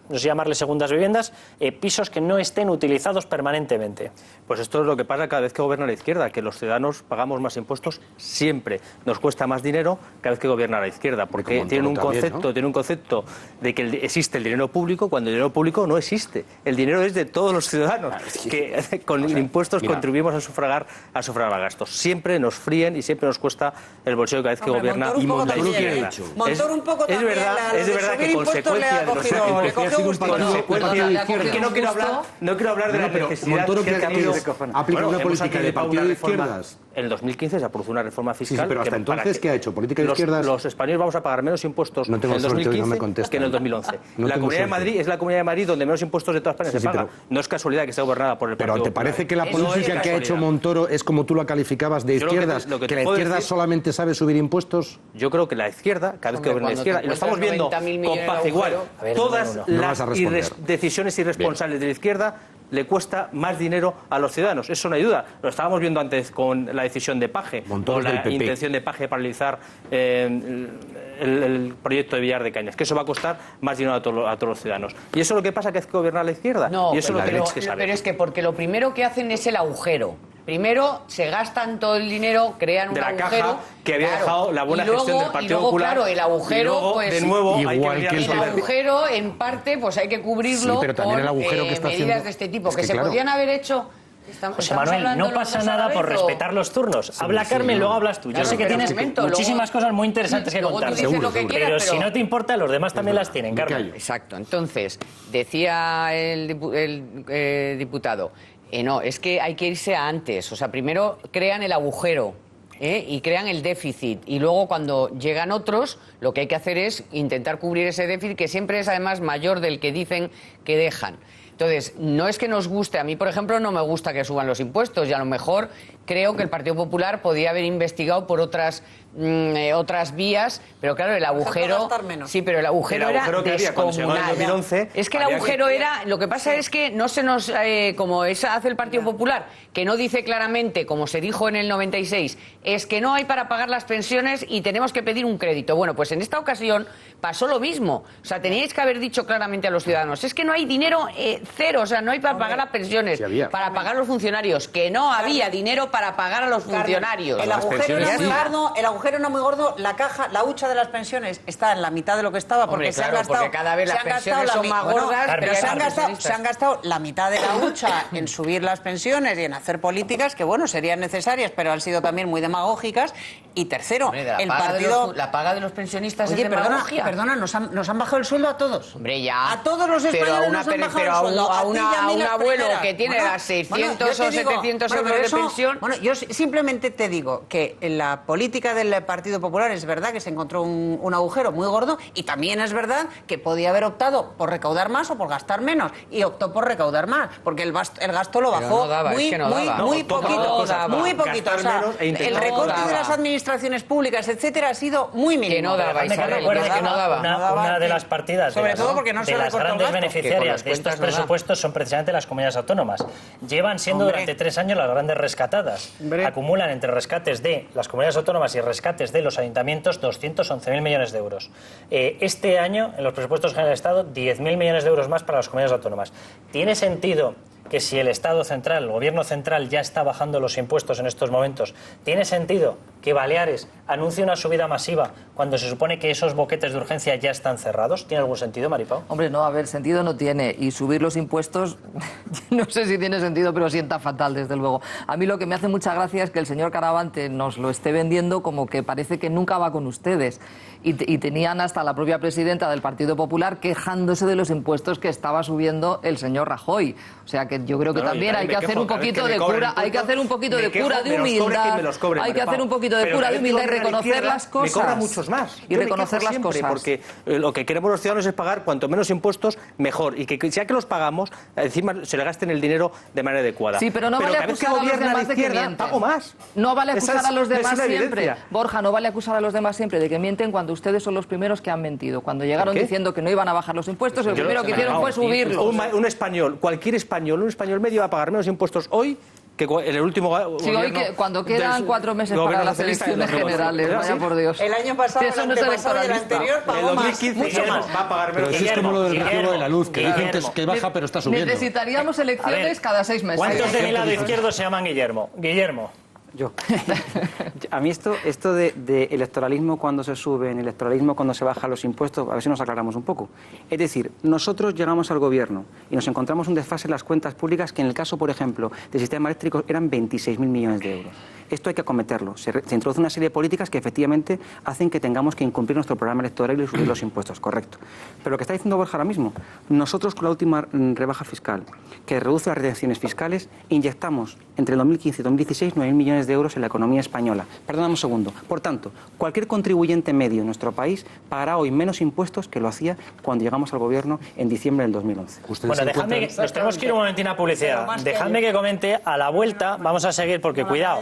Speaker 1: no sé llamarle segundas viviendas, pisos que no estén utilizados permanentemente.
Speaker 2: Pues esto es lo que pasa cada vez que gobierna la izquierda, que los ciudadanos pagamos más impuestos siempre. Nos cuesta más dinero cada vez que gobierna la izquierda, porque tiene un concepto de que existe el dinero público cuando el dinero público no existe. El dinero es de todos los ciudadanos, que con impuestos contribuimos a sufragar gastos. Siempre nos fríen y siempre nos cuesta el bolsillo cada vez que gobierna la izquierda. Es verdad que consecuencia de los que no quiero hablar de la necesidad que ha tenido.
Speaker 4: ¿Aplica una política de partido de izquierdas?
Speaker 2: En el 2015 se aprobó una reforma fiscal.
Speaker 4: Sí, pero hasta entonces, ¿qué ha hecho? ¿Política de izquierdas?
Speaker 2: Los españoles vamos a pagar menos impuestos en el 2015 que en el 2011. La Comunidad de Madrid es la Comunidad de Madrid donde menos impuestos de toda España se pagan. No es casualidad que esté gobernada por el Partido
Speaker 4: Popular. ¿Pero te parece que la política que ha hecho Montoro es como tú la calificabas de izquierdas? Que la izquierda solamente sabe subir impuestos.
Speaker 2: Yo creo que la izquierda, cada vez que gobierna la izquierda, y lo estamos viendo con paz igual, todas las decisiones irresponsables de la izquierda le cuesta más dinero a los ciudadanos. Eso no ayuda. Lo estábamos viendo antes con la decisión de Paje, o la intención de Paje de paralizar el proyecto de Villar de Cañas, que eso va a costar más dinero a todos los ciudadanos. Y eso es lo que pasa que es que gobierna la izquierda.
Speaker 3: No,
Speaker 2: y eso es lo que tenéis que saber.
Speaker 3: Pero es que porque lo primero que hacen es el agujero. Primero se gastan todo el dinero, crean un agujero.
Speaker 2: De la caja que había dejado la buena gestión del Partido Popular.
Speaker 3: Claro, el agujero,
Speaker 2: luego,
Speaker 3: pues,
Speaker 2: de nuevo,
Speaker 3: el agujero, en parte, pues hay que cubrirlo con medidas de este tipo, que se podían haber hecho.
Speaker 1: José Manuel, no pasa nada por respetar los turnos. Habla Carmen, luego hablas tú. Yo sé que tienes muchísimas cosas muy interesantes que contar. Pero si no te importa, los demás también las tienen, Carmen.
Speaker 3: Exacto. Entonces, decía el diputado, no, es que hay que irse a antes. O sea, primero crean el agujero y crean el déficit. Y luego, cuando llegan otros, lo que hay que hacer es intentar cubrir ese déficit, que siempre es además mayor del que dicen que dejan. Entonces, no es que nos guste, a mí, por ejemplo, no me gusta que suban los impuestos y a lo mejor creo que el Partido Popular podría haber investigado por otras vías, pero claro, el agujero... Sí, pero el agujero era descomunal. Es que el agujero era... Lo que pasa es que no se nos... como hace el Partido Popular, que no dice claramente, como se dijo en el 96, es que no hay para pagar las pensiones y tenemos que pedir un crédito. Bueno, pues en esta ocasión pasó lo mismo. O sea, teníais que haber dicho claramente a los ciudadanos, es que no hay dinero cero, o sea, no hay para pagar las pensiones, para pagar a los funcionarios, que no había dinero para pagar a los funcionarios.
Speaker 6: El agujero era muy gordo, la caja, la hucha de las pensiones está en la mitad de lo que estaba, porque se han gastado...
Speaker 3: Porque cada vez las pensiones son más gordas,
Speaker 6: pero se han gastado la mitad de la hucha en subir las pensiones y en hacer políticas que, bueno, serían necesarias, pero han sido también muy demagógicas. Y tercero, el partido...
Speaker 3: La paga de los pensionistas es
Speaker 6: demagogia. Perdona, nos han bajado el sueldo a todos.
Speaker 3: Hombre, ya.
Speaker 6: A todos los españoles nos han bajado el sueldo.
Speaker 3: A un abuelo que tiene las 600 o 700 euros de pensión...
Speaker 6: Bueno, yo simplemente te digo que en la política del Partido Popular es verdad que se encontró un agujero muy gordo y también es verdad que podía haber optado por recaudar más o por gastar menos y optó por recaudar más, porque el gasto lo bajó muy poquito. O sea, el recorte de las administraciones públicas, etcétera, ha sido muy mínimo.
Speaker 3: Que no daba, Isabel, que no daba.
Speaker 1: Una de las partidas
Speaker 6: sobre todo porque no se
Speaker 1: de las grandes beneficiarias de estos presupuestos son precisamente las comunidades autónomas. Llevan siendo durante 3 años las grandes rescatadas. Acumulan entre rescates de las comunidades autónomas y rescates de los ayuntamientos 211.000 millones de euros. Este año, en los presupuestos generales del Estado, 10.000 millones de euros más para las comunidades autónomas. ¿Tiene sentido que si el Estado central, el Gobierno central ya está bajando los impuestos en estos momentos, ¿tiene sentido que Baleares anuncie una subida masiva cuando se supone que esos boquetes de urgencia ya están cerrados? ¿Tiene algún sentido, Maripau?
Speaker 7: Hombre, no, a ver, sentido no tiene. Y subir los impuestos, no sé si tiene sentido, pero sienta fatal, desde luego. A mí lo que me hace mucha gracia es que el señor Caravante nos lo esté vendiendo como que parece que nunca va con ustedes. Y tenían hasta la propia presidenta del Partido Popular quejándose de los impuestos que estaba subiendo el señor Rajoy. O sea que yo creo que también hay que hacer un poquito de cura, hay que hacer un poquito de cura de humildad, hay que hacer un poquito de cura de humildad y reconocer las cosas.
Speaker 2: Me cobra muchos más.
Speaker 7: Y reconocer las cosas.
Speaker 2: Porque lo que queremos los ciudadanos es pagar cuanto menos impuestos, mejor. Y que ya que los pagamos, encima se le gasten el dinero de manera adecuada.
Speaker 7: Sí, pero no vale acusar a los demás de que mienten.
Speaker 2: Pago más.
Speaker 7: No vale acusar a los demás siempre. Borja, no vale acusar a los demás siempre de que mienten cuando ustedes son los primeros que han mentido. Cuando llegaron diciendo que no iban a bajar los impuestos, lo primero que hicieron fue subirlos.
Speaker 2: Un español, cualquier español, un español medio va a pagar menos impuestos hoy que en el último
Speaker 7: sí, hoy que cuando quedan 4 meses para las elecciones generales, vaya por Dios.
Speaker 6: El año pasado, el antepasado y el anterior pagó más.
Speaker 2: Mucho más. Va a pagar menos.
Speaker 4: Pero eso es como lo del recibo de la luz, que dicen que baja pero está subiendo.
Speaker 7: Necesitaríamos elecciones cada 6 meses.
Speaker 1: ¿Cuántos de mi lado izquierdo se llaman Guillermo? Guillermo.
Speaker 15: Yo. A mí esto de electoralismo cuando se sube, en electoralismo cuando se bajan los impuestos, a ver si nos aclaramos un poco. Es decir, nosotros llegamos al gobierno y nos encontramos un desfase en las cuentas públicas que en el caso, por ejemplo, del sistema eléctrico eran 26.000 millones de euros. Esto hay que acometerlo. Se introduce una serie de políticas que efectivamente hacen que tengamos que incumplir nuestro programa electoral y subir los impuestos, correcto. Pero lo que está diciendo Borja ahora mismo, nosotros con la última rebaja fiscal, que reduce las retenciones fiscales, inyectamos entre el 2015 y 2016 9.000 millones de euros en la economía española. Perdóname un segundo. Por tanto, cualquier contribuyente medio en nuestro país pagará hoy menos impuestos que lo hacía cuando llegamos al gobierno en diciembre del 2011.
Speaker 1: Bueno, dejadme que nos tenemos que ir un momentín a publicidad. Dejadme que comente a la vuelta, vamos a seguir porque cuidado.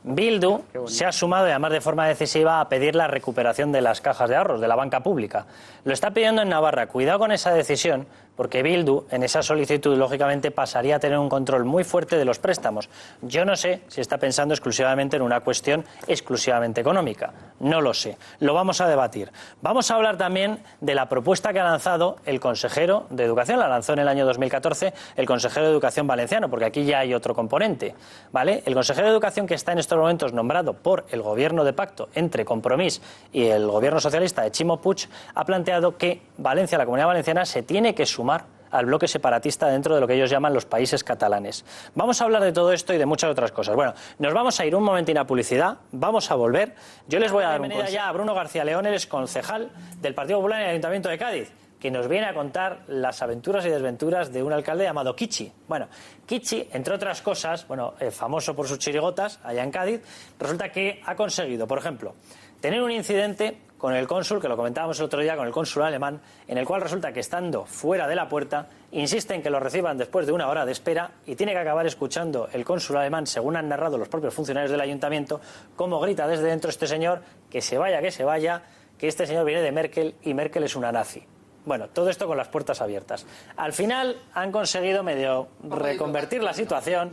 Speaker 1: Bildu se ha sumado, y además de forma decisiva, a pedir la recuperación de las cajas de ahorros de la banca pública. Lo está pidiendo en Navarra. Cuidado con esa decisión, porque Bildu, en esa solicitud, lógicamente, pasaría a tener un control muy fuerte de los préstamos. Yo no sé si está pensando exclusivamente en una cuestión exclusivamente económica. No lo sé. Lo vamos a debatir. Vamos a hablar también de la propuesta que ha lanzado el consejero de Educación. La lanzó en el año 2014 el consejero de Educación valenciano, porque aquí ya hay otro componente, ¿vale? El consejero de Educación, que está en estos momentos nombrado por el gobierno de pacto entre Compromís y el gobierno socialista de Ximo Puig, ha planteado que Valencia, la Comunidad Valenciana, se tiene que sumar al bloque separatista dentro de lo que ellos llaman los países catalanes. Vamos a hablar de todo esto y de muchas otras cosas. Bueno, nos vamos a ir un momentín a publicidad, vamos a volver. Yo les voy a dar bienvenida ya a Bruno García León, él es concejal del Partido Popular en el Ayuntamiento de Cádiz, que nos viene a contar las aventuras y desventuras de un alcalde llamado Kichi. Bueno, Kichi, entre otras cosas, famoso por sus chirigotas allá en Cádiz, resulta que ha conseguido, por ejemplo, tener un incidente con el cónsul, que lo comentábamos el otro día, con el cónsul alemán, en el cual resulta que estando fuera de la puerta, insisten que lo reciban después de 1 hora de espera y tiene que acabar escuchando el cónsul alemán, según han narrado los propios funcionarios del ayuntamiento, cómo grita desde dentro este señor que se vaya, que este señor viene de Merkel y Merkel es una nazi. Bueno, todo esto con las puertas abiertas. Al final han conseguido medio reconvertir la situación.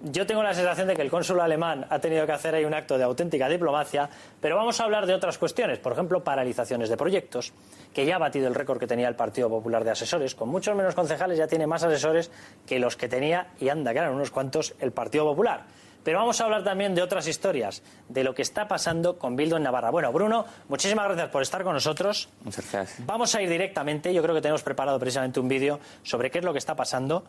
Speaker 1: Yo tengo la sensación de que el cónsul alemán ha tenido que hacer ahí un acto de auténtica diplomacia, pero vamos a hablar de otras cuestiones, por ejemplo, paralizaciones de proyectos, que ya ha batido el récord que tenía el Partido Popular de asesores. Con muchos menos concejales ya tiene más asesores que los que tenía, y anda, que eran unos cuantos, el Partido Popular. Pero vamos a hablar también de otras historias, de lo que está pasando con Bildu en Navarra. Bueno, Bruno, muchísimas gracias por estar con nosotros.
Speaker 19: Muchas gracias.
Speaker 1: Vamos a ir directamente, yo creo que tenemos preparado precisamente un vídeo sobre qué es lo que está pasando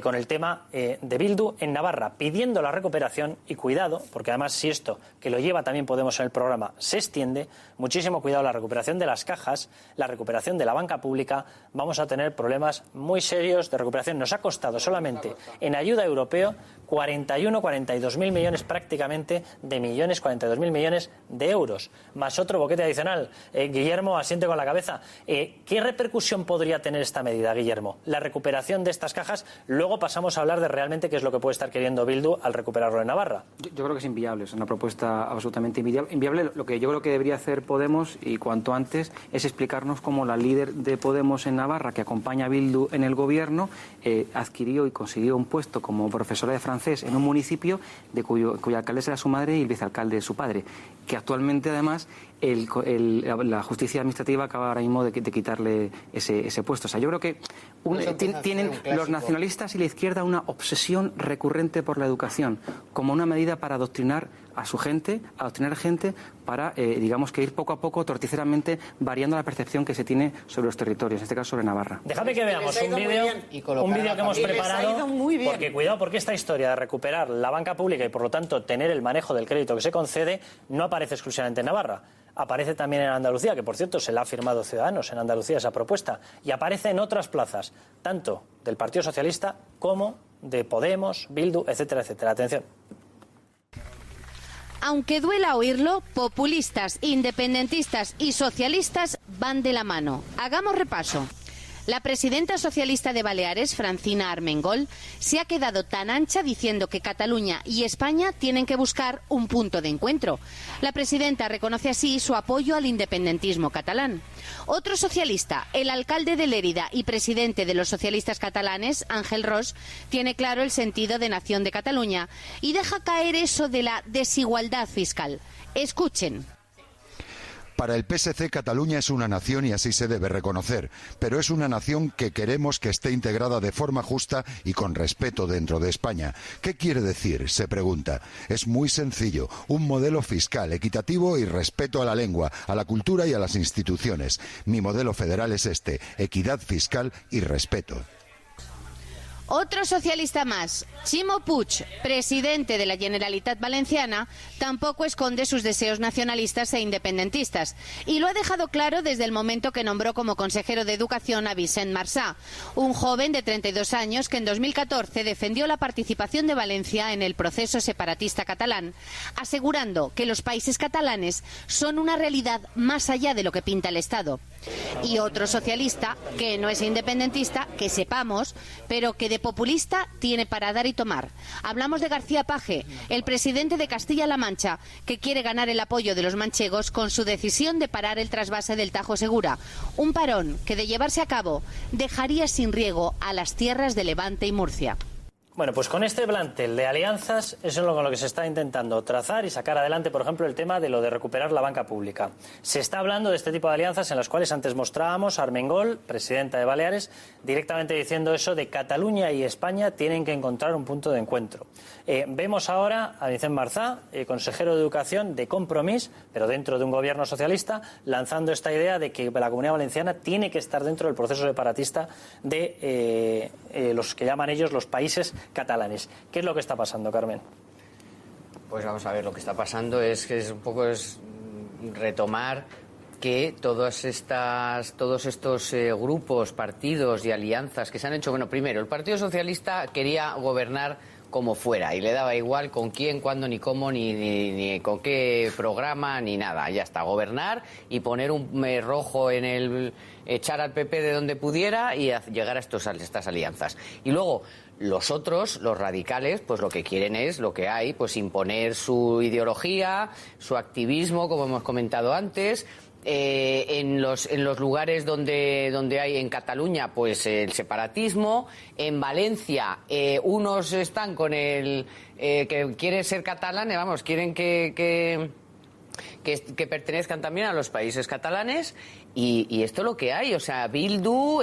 Speaker 1: con el tema de Bildu en Navarra, pidiendo la recuperación y cuidado, porque además si esto, que lo lleva también Podemos en el programa, se extiende, muchísimo cuidado, la recuperación de las cajas, la recuperación de la banca pública, vamos a tener problemas muy serios de recuperación. Nos ha costado solamente en ayuda europea 42.000 millones prácticamente de millones, 42.000 millones de euros, más otro boquete adicional. Guillermo asiente con la cabeza. ¿Qué repercusión podría tener esta medida, Guillermo? La recuperación de estas cajas, luego pasamos a hablar de realmente qué es lo que puede estar queriendo Bildu al recuperarlo en Navarra.
Speaker 15: Yo creo que es inviable, es una propuesta absolutamente inviable. Lo que yo creo que debería hacer Podemos, y cuanto antes, es explicarnos cómo la líder de Podemos en Navarra, que acompaña a Bildu en el gobierno, adquirió y consiguió un puesto como profesora de francés en un municipio cuya alcaldesa era su madre y el vicealcalde su padre, que actualmente además la justicia administrativa acaba ahora mismo de quitarle ese puesto. O sea, yo creo que tienen los nacionalistas y la izquierda una obsesión recurrente por la educación como una medida para adoctrinar a su gente, adoctrinar gente para, digamos, que ir poco a poco, torticeramente, variando la percepción que se tiene sobre los territorios, en este caso sobre Navarra.
Speaker 1: Déjame que veamos un vídeo que hemos preparado, porque cuidado, porque esta historia de recuperar la banca pública y, por lo tanto, tener el manejo del crédito que se concede, no aparece exclusivamente en Navarra. Aparece también en Andalucía, que por cierto se la ha firmado Ciudadanos en Andalucía esa propuesta, y aparece en otras plazas, tanto del Partido Socialista como de Podemos, Bildu, etcétera, etcétera. Atención.
Speaker 5: Aunque duela oírlo, populistas, independentistas y socialistas van de la mano. Hagamos repaso. La presidenta socialista de Baleares, Francina Armengol, se ha quedado tan ancha diciendo que Cataluña y España tienen que buscar un punto de encuentro. La presidenta reconoce así su apoyo al independentismo catalán. Otro socialista, el alcalde de Lérida y presidente de los socialistas catalanes, Ángel Ros, tiene claro el sentido de nación de Cataluña y deja caer eso de la desigualdad fiscal. Escuchen.
Speaker 19: Para el PSC, Cataluña es una nación y así se debe reconocer, pero es una nación que queremos que esté integrada de forma justa y con respeto dentro de España. ¿Qué quiere decir?, se pregunta. Es muy sencillo, un modelo fiscal equitativo y respeto a la lengua, a la cultura y a las instituciones. Mi modelo federal es este, equidad fiscal y respeto.
Speaker 5: Otro socialista más, Ximo Puig, presidente de la Generalitat Valenciana, tampoco esconde sus deseos nacionalistas e independentistas y lo ha dejado claro desde el momento que nombró como consejero de Educación a Vicent Marsà, un joven de 32 años que en 2014 defendió la participación de Valencia en el proceso separatista catalán, asegurando que los países catalanes son una realidad más allá de lo que pinta el Estado. Y otro socialista, que no es independentista, que sepamos, pero que de populista tiene para dar y tomar. Hablamos de García Page, el presidente de Castilla-La Mancha, que quiere ganar el apoyo de los manchegos con su decisión de parar el trasvase del Tajo Segura. Un parón que, de llevarse a cabo, dejaría sin riego a las tierras de Levante y Murcia.
Speaker 1: Bueno, pues con este plantel de alianzas, eso es con lo que se está intentando trazar y sacar adelante, por ejemplo, el tema de lo de recuperar la banca pública. Se está hablando de este tipo de alianzas en las cuales antes mostrábamos a Armengol, presidenta de Baleares, directamente diciendo eso de Cataluña y España tienen que encontrar un punto de encuentro. Vemos ahora a Vicent Marsà, consejero de Educación de Compromís, pero dentro de un gobierno socialista, lanzando esta idea de que la Comunidad Valenciana tiene que estar dentro del proceso separatista de los que llaman ellos los países catalanes. ¿Qué es lo que está pasando, Carmen?
Speaker 3: Pues vamos a ver, lo que está pasando es que es un poco retomar que todos estos grupos, partidos y alianzas que se han hecho. Bueno, primero, el Partido Socialista quería gobernar como fuera y le daba igual con quién, cuándo, ni cómo, ni con qué programa, ni nada. Ya está, gobernar y poner un rojo en el... echar al PP de donde pudiera y llegar a estas alianzas. Y luego, los otros, los radicales, pues lo que quieren es lo que hay, pues imponer su ideología, su activismo, como hemos comentado antes. En los lugares donde hay en Cataluña pues el separatismo, en Valencia unos están con el que quieren ser catalanes, vamos, quieren que pertenezcan también a los países catalanes y esto es lo que hay, o sea, Bildu,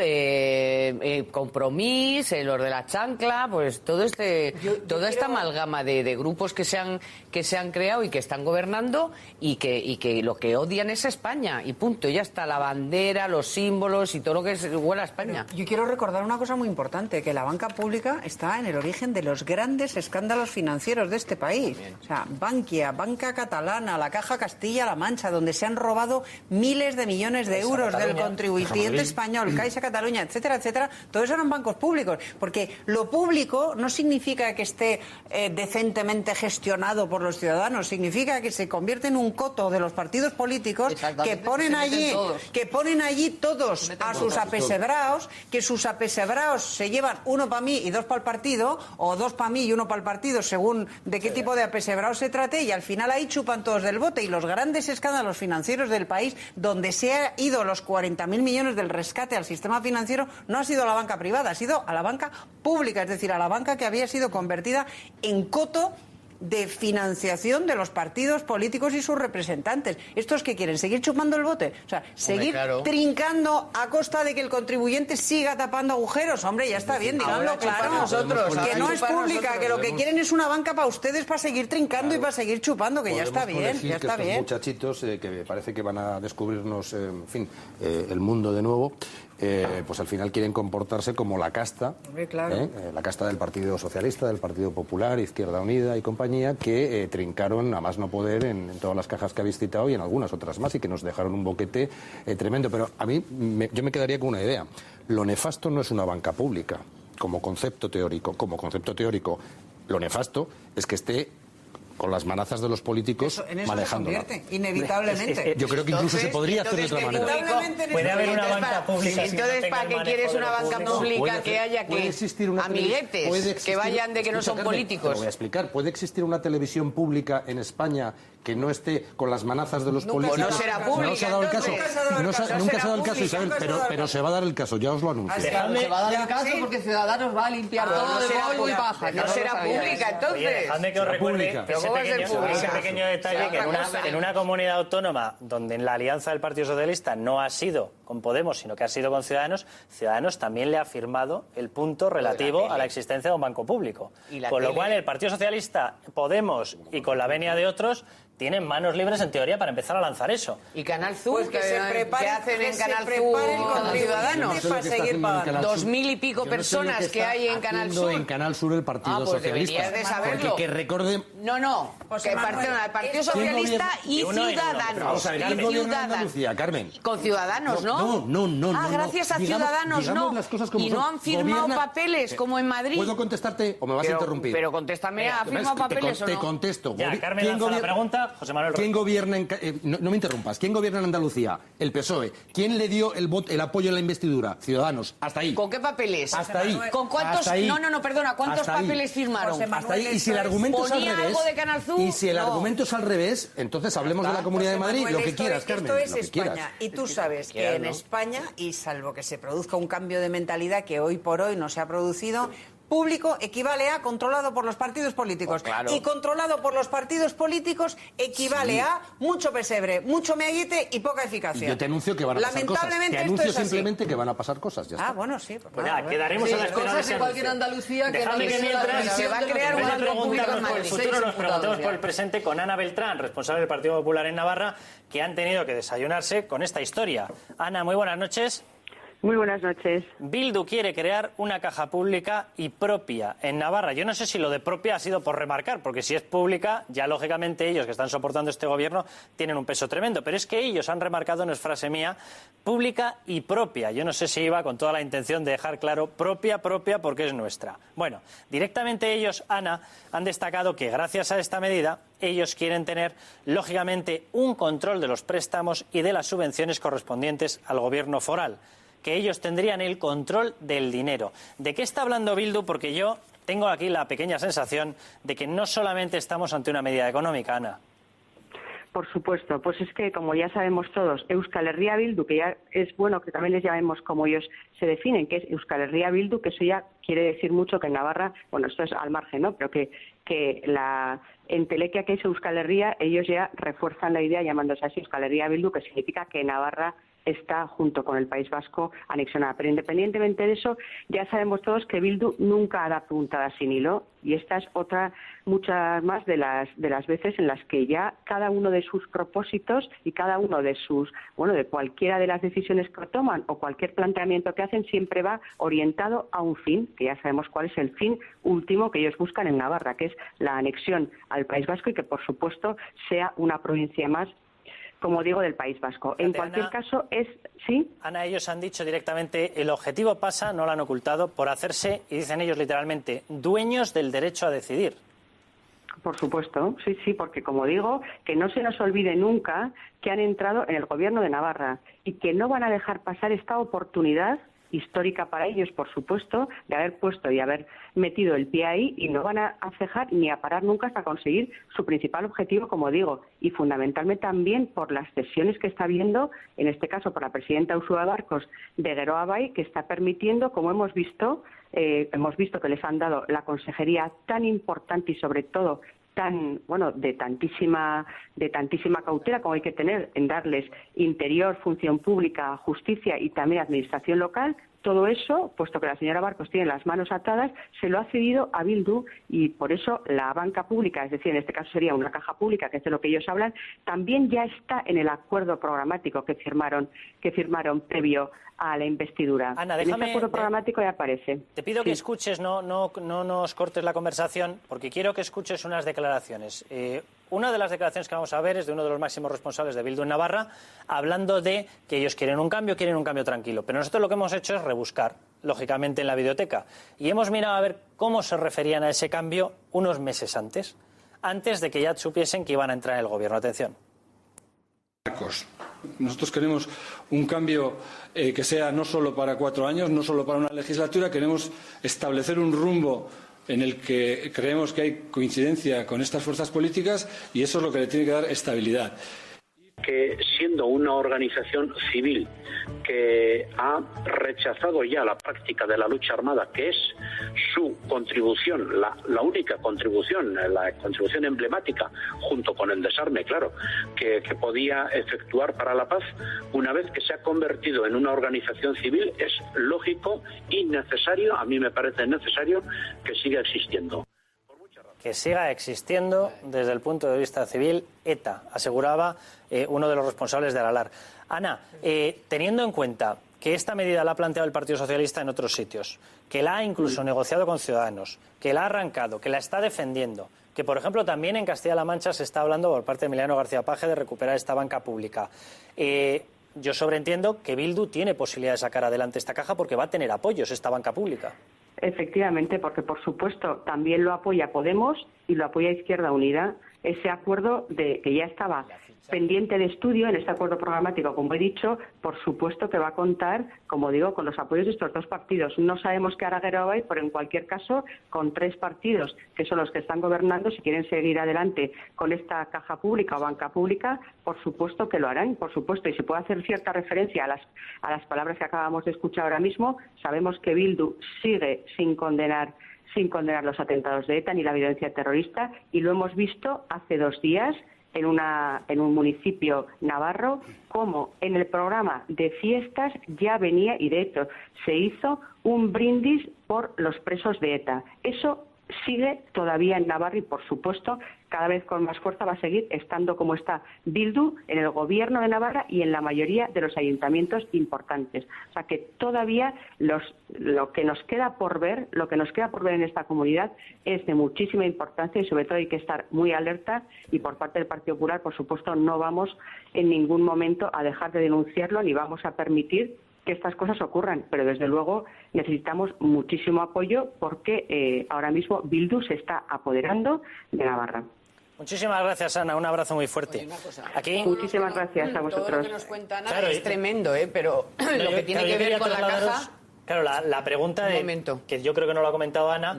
Speaker 3: Compromís, los de la chancla, pues toda esta amalgama de grupos que se han creado y que están gobernando y que lo que odian es España y punto, ya está, la bandera, los símbolos y todo lo que huele a España.
Speaker 6: Pero yo quiero recordar una cosa muy importante, que la banca pública está en el origen de los grandes escándalos financieros de este país. O sea, Bankia, Banca Catalana, la Caja Castilla-La Mancha, donde se han robado miles de millones de euros del contribuyente español, Caixa Cataluña, etcétera, etcétera. Todos eran bancos públicos, porque lo público no significa que esté decentemente gestionado por los ciudadanos, significa que se convierte en un coto de los partidos políticos que ponen allí todos a sus apesebraos, que sus apesebraos se llevan uno para mí y dos para el partido, o dos para mí y uno para el partido, según de qué tipo de apesebraos se trate, y al final ahí chupan todos del bote. Y los grandes escándalos financieros del país, donde se ha ido los 40.000 millones del rescate al sistema financiero, no ha sido a la banca privada, ha sido a la banca pública, es decir, a la banca que había sido convertida en coto de financiación de los partidos políticos y sus representantes. ¿Estos que quieren? ¿Seguir chupando el bote? O sea, seguir trincando a costa de que el contribuyente siga tapando agujeros. Hombre, ya está bien, digámoslo claro.
Speaker 3: Nosotros,
Speaker 6: que no es pública, que lo que quieren es una banca para ustedes para seguir trincando y para seguir chupando, que ya está bien, ya está bien.
Speaker 4: Muchachitos que me parece que van a descubrirnos, en fin, el mundo de nuevo. Pues al final quieren comportarse como la casta, la casta del Partido Socialista, del Partido Popular, Izquierda Unida y compañía, que trincaron a más no poder en todas las cajas que habéis citado y en algunas otras más, y que nos dejaron un boquete tremendo. Pero a mí, yo me quedaría con una idea. Lo nefasto no es una banca pública, como concepto teórico. Como concepto teórico, lo nefasto es que esté con las manazas de los políticos manejándola.
Speaker 6: Inevitablemente.
Speaker 4: Yo creo que incluso se podría hacer de otra manera.
Speaker 1: Puede haber una banca pública.
Speaker 3: Entonces, ¿para qué quieres una banca pública que haya que amiguetes que vayan de que no son políticos?
Speaker 4: Lo voy a explicar. ¿Puede existir una televisión pública en España que no esté con las manazas de los políticos?
Speaker 3: No será pública.
Speaker 4: No se ha dado el caso. Nunca se ha dado el caso, Isabel, pero se va a dar el caso, ya os lo anuncio.
Speaker 7: Se va a dar el caso porque Ciudadanos va a limpiar todo de polvo y paja.
Speaker 3: No será pública, entonces.
Speaker 1: Dejadme que os recuerde ese pequeño detalle que en una comunidad autónoma donde en la alianza del Partido Socialista no ha sido con Podemos, sino que ha sido con Ciudadanos, Ciudadanos también le ha firmado el punto relativo a la existencia de un banco público. Con lo cual el Partido Socialista, Podemos y con la venia de otros tienen manos libres en teoría para empezar a lanzar eso.
Speaker 3: Y Canal Sur,
Speaker 6: pues que se prepare,
Speaker 3: ¿qué hacen en Canal Sur
Speaker 6: con
Speaker 3: Ciudadanos?
Speaker 6: Para seguir pagando.
Speaker 3: 2000 y pico personas que hay en Canal Sur.
Speaker 4: En Canal Sur el Partido Socialista.
Speaker 3: Deberías de saberlo.
Speaker 4: Porque que recorde...
Speaker 3: No, pues el Partido Socialista y Ciudadanos.
Speaker 4: Vamos a ver, ¿quién gobierna en Andalucía, Carmen?
Speaker 3: Con Ciudadanos, ¿no?
Speaker 4: No.
Speaker 3: Gracias a Ciudadanos, no. Y no han firmado papeles como en Madrid.
Speaker 4: ¿Puedo contestarte o me vas a interrumpir?
Speaker 3: Pero contéstame, ¿ha firmado papeles o no?
Speaker 4: Te contesto.
Speaker 1: Ya, Carmen lanza la pregunta, José Manuel.
Speaker 4: ¿Quién gobierna no me interrumpas? ¿Quién gobierna en Andalucía? El PSOE. ¿Quién le dio el apoyo en la investidura? Ciudadanos. Hasta ahí.
Speaker 3: ¿Con qué papeles?
Speaker 4: Hasta ahí.
Speaker 3: ¿Con cuántos? No, perdona. ¿Cuántos papeles firmaron?
Speaker 4: Hasta ahí. Y si el argumento es al revés.
Speaker 3: ¿Algo de Canal Sur?
Speaker 4: Y si el argumento es al revés, entonces hablemos de la Comunidad de Madrid, lo que quieras, Carmen.
Speaker 6: Esto es España. Y tú sabes que en España, y salvo que se produzca un cambio de mentalidad que hoy por hoy no se ha producido, público equivale a controlado por los partidos políticos. Y controlado por los partidos políticos equivale a mucho pesebre, mucho meaguite y poca eficacia.
Speaker 4: Y yo te anuncio que van a pasar cosas. Te anuncio simplemente que van a pasar cosas. Ya está.
Speaker 6: Bueno, sí.
Speaker 1: Pues nada, quedaremos a la espera de ese
Speaker 7: cualquier Andalucía que no
Speaker 3: se va a crear un banco público en Madrid.
Speaker 1: Por el futuro nos preguntemos por el presente con Ana Beltrán, responsable del Partido Popular en Navarra, que han tenido que desayunarse con esta historia. Ana, muy buenas noches.
Speaker 20: Muy buenas noches.
Speaker 1: Bildu quiere crear una caja pública y propia en Navarra. Yo no sé si lo de propia ha sido por remarcar, porque si es pública, ya lógicamente ellos que están soportando este gobierno tienen un peso tremendo. Pero es que ellos han remarcado, no es frase mía, pública y propia. Yo no sé si iba con toda la intención de dejar claro propia porque es nuestra. Bueno, directamente ellos, Ana, han destacado que gracias a esta medida ellos quieren tener, lógicamente, un control de los préstamos y de las subvenciones correspondientes al gobierno foral, que ellos tendrían el control del dinero. ¿De qué está hablando Bildu? Porque yo tengo aquí la pequeña sensación de que no solamente estamos ante una medida económica, Ana.
Speaker 20: Por supuesto, pues es que como ya sabemos todos, Euskal Herria Bildu, que ya es bueno que también les llamemos como ellos se definen, que es Euskal Herria Bildu, que eso ya quiere decir mucho que en Navarra, bueno, esto es al margen, ¿no? Pero que la entelequia que es Euskal Herria, ellos ya refuerzan la idea llamándose así Euskal Herria Bildu, que significa que Navarra está junto con el País Vasco anexionada. Pero independientemente de eso, ya sabemos todos que Bildu nunca hará puntadas sin hilo, y esta es otra, muchas más de las veces en las que ya cada uno de sus propósitos y cada uno de sus, bueno, de cualquiera de las decisiones que toman o cualquier planteamiento que hacen siempre va orientado a un fin, que ya sabemos cuál es el fin último que ellos buscan en Navarra, que es la anexión al País Vasco y que, por supuesto, sea una provincia más, como digo, del País Vasco. En cualquier caso, ¿sí?
Speaker 1: Ana, ellos han dicho directamente, el objetivo pasa, no lo han ocultado, por hacerse, y dicen ellos literalmente, dueños del derecho a decidir.
Speaker 20: Por supuesto, sí, porque como digo, que no se nos olvide nunca que han entrado en el gobierno de Navarra y que no van a dejar pasar esta oportunidad histórica para ellos, por supuesto, de haber puesto y haber metido el pie ahí, y no van a cejar ni a parar nunca hasta conseguir su principal objetivo, como digo, y fundamentalmente también por las cesiones que está habiendo, en este caso por la presidenta Ursula Barkos de Geroa Bai, que está permitiendo, como hemos visto que les han dado la consejería tan importante y sobre todo de tantísima cautela como hay que tener en darles interior, función pública, justicia y también administración local. Todo eso, puesto que la señora Barcos tiene las manos atadas, se lo ha cedido a Bildu y por eso la banca pública, es decir, en este caso sería una caja pública, que es de lo que ellos hablan, también ya está en el acuerdo programático que firmaron previo a la investidura.
Speaker 1: Ana,
Speaker 20: en este acuerdo programático ya aparece.
Speaker 1: Te pido que escuches, no nos cortes la conversación, porque quiero que escuches unas declaraciones. Una de las declaraciones que vamos a ver es de uno de los máximos responsables de Bildu en Navarra, hablando de que ellos quieren un cambio tranquilo. Pero nosotros lo que hemos hecho es rebuscar, lógicamente, en la videoteca. Y hemos mirado a ver cómo se referían a ese cambio unos meses antes de que ya supiesen que iban a entrar en el gobierno. Atención.
Speaker 21: Nosotros queremos un cambio que sea no solo para 4 años, no solo para una legislatura, queremos establecer un rumbo en el que creemos que hay coincidencia con estas fuerzas políticas y eso es lo que le tiene que dar estabilidad.
Speaker 22: Que siendo una organización civil que ha rechazado ya la práctica de la lucha armada, que es su contribución, la única contribución, la contribución emblemática, junto con el desarme, claro, que podía efectuar para la paz, una vez que se ha convertido en una organización civil, es lógico y necesario, a mí me parece necesario, que siga existiendo.
Speaker 1: Que siga existiendo desde el punto de vista civil ETA, aseguraba uno de los responsables de Aralar. Ana, teniendo en cuenta que esta medida la ha planteado el Partido Socialista en otros sitios, que la ha incluso negociado con Ciudadanos, que la ha arrancado, que la está defendiendo, que por ejemplo también en Castilla-La Mancha se está hablando por parte de Emiliano García Paje de recuperar esta banca pública. Yo sobreentiendo que Bildu tiene posibilidad de sacar adelante esta caja porque va a tener apoyos esta banca pública.
Speaker 20: Efectivamente, porque por supuesto también lo apoya Podemos y lo apoya Izquierda Unida. Ese acuerdo que ya estaba pendiente de estudio en este acuerdo programático, como he dicho, por supuesto que va a contar, como digo, con los apoyos de estos dos partidos. No sabemos qué hará Gerobai, pero en cualquier caso, con 3 partidos que son los que están gobernando, si quieren seguir adelante con esta caja pública o banca pública, por supuesto que lo harán, por supuesto. Y si puedo hacer cierta referencia a las palabras que acabamos de escuchar ahora mismo, sabemos que Bildu sigue sin condenar los atentados de ETA ni la violencia terrorista, y lo hemos visto hace 2 días en un municipio navarro, como en el programa de fiestas ya venía, y de hecho se hizo un brindis por los presos de ETA. Eso sigue todavía en Navarra y, por supuesto, cada vez con más fuerza va a seguir estando como está Bildu en el gobierno de Navarra y en la mayoría de los ayuntamientos importantes. O sea que todavía lo que nos queda por ver en esta comunidad es de muchísima importancia y sobre todo hay que estar muy alerta, y por parte del Partido Popular, por supuesto, no vamos en ningún momento a dejar de denunciarlo ni vamos a permitir que estas cosas ocurran, pero desde luego necesitamos muchísimo apoyo porque ahora mismo Bildu se está apoderando de Navarra.
Speaker 1: Muchísimas gracias, Ana. Un abrazo muy fuerte. Aquí.
Speaker 20: Muchísimas gracias a vosotros.
Speaker 3: Todo lo que nos cuenta Ana es tremendo, pero lo que tiene que ver con la caja...
Speaker 1: Claro, la pregunta que yo creo que no lo ha comentado Ana...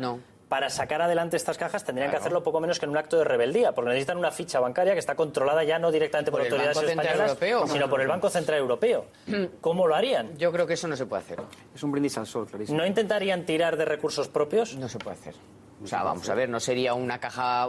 Speaker 1: Para sacar adelante estas cajas tendrían que hacerlo poco menos que en un acto de rebeldía, porque necesitan una ficha bancaria que está controlada ya no directamente por autoridades españolas, sino por el Banco Central Europeo. ¿Cómo lo harían?
Speaker 3: Yo creo que eso no se puede hacer.
Speaker 15: Es un brindis al sol, clarísimo.
Speaker 1: ¿No intentarían tirar de recursos propios?
Speaker 3: No se puede hacer. O sea, vamos a ver, no sería una caja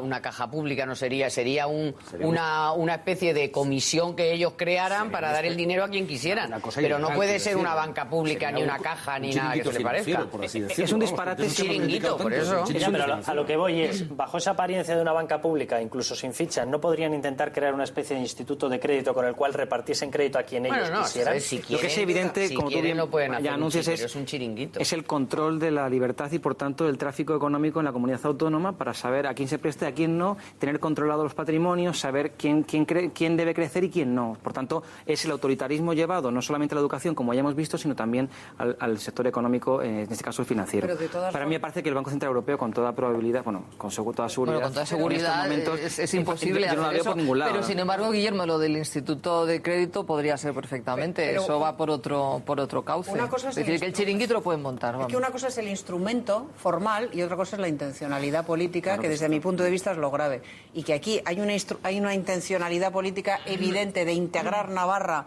Speaker 3: pública, no sería una especie de comisión que ellos crearan para dar el dinero a quien quisieran. Pero no puede ser una banca pública, ni una caja, ni nada que se le parezca.
Speaker 15: Es un disparate.
Speaker 3: Un chiringuito, por eso.
Speaker 1: Pero a lo que voy es, bajo esa apariencia de una banca pública, incluso sin ficha, ¿no podrían intentar crear una especie de instituto de crédito con el cual repartiesen crédito a quien ellos quisieran?
Speaker 15: Lo que es evidente, como tú bien ya anuncias,
Speaker 3: es un chiringuito.
Speaker 15: Es el control de la libertad y, por tanto, del tráfico económico en la comunidad autónoma, para saber a quién se presta y a quién no, tener controlados los patrimonios, saber quién debe crecer y quién no. Por tanto, es el autoritarismo llevado no solamente a la educación, como ya hemos visto, sino también al sector económico, en este caso el financiero. Para mí me parece que el Banco Central Europeo, con toda probabilidad, con toda seguridad,
Speaker 7: es imposible
Speaker 15: yo no la veo por ningún lado.
Speaker 7: Pero sin embargo, Guillermo, lo del Instituto de Crédito podría ser perfectamente. Eso va por otro cauce.
Speaker 6: Una cosa es
Speaker 7: decir, que el chiringuito lo pueden montar.
Speaker 6: Es que una cosa es el instrumento formal y otra cosa es la intencionalidad política, que desde mi punto de vista es lo grave. Y que aquí hay una intencionalidad política evidente de integrar Navarra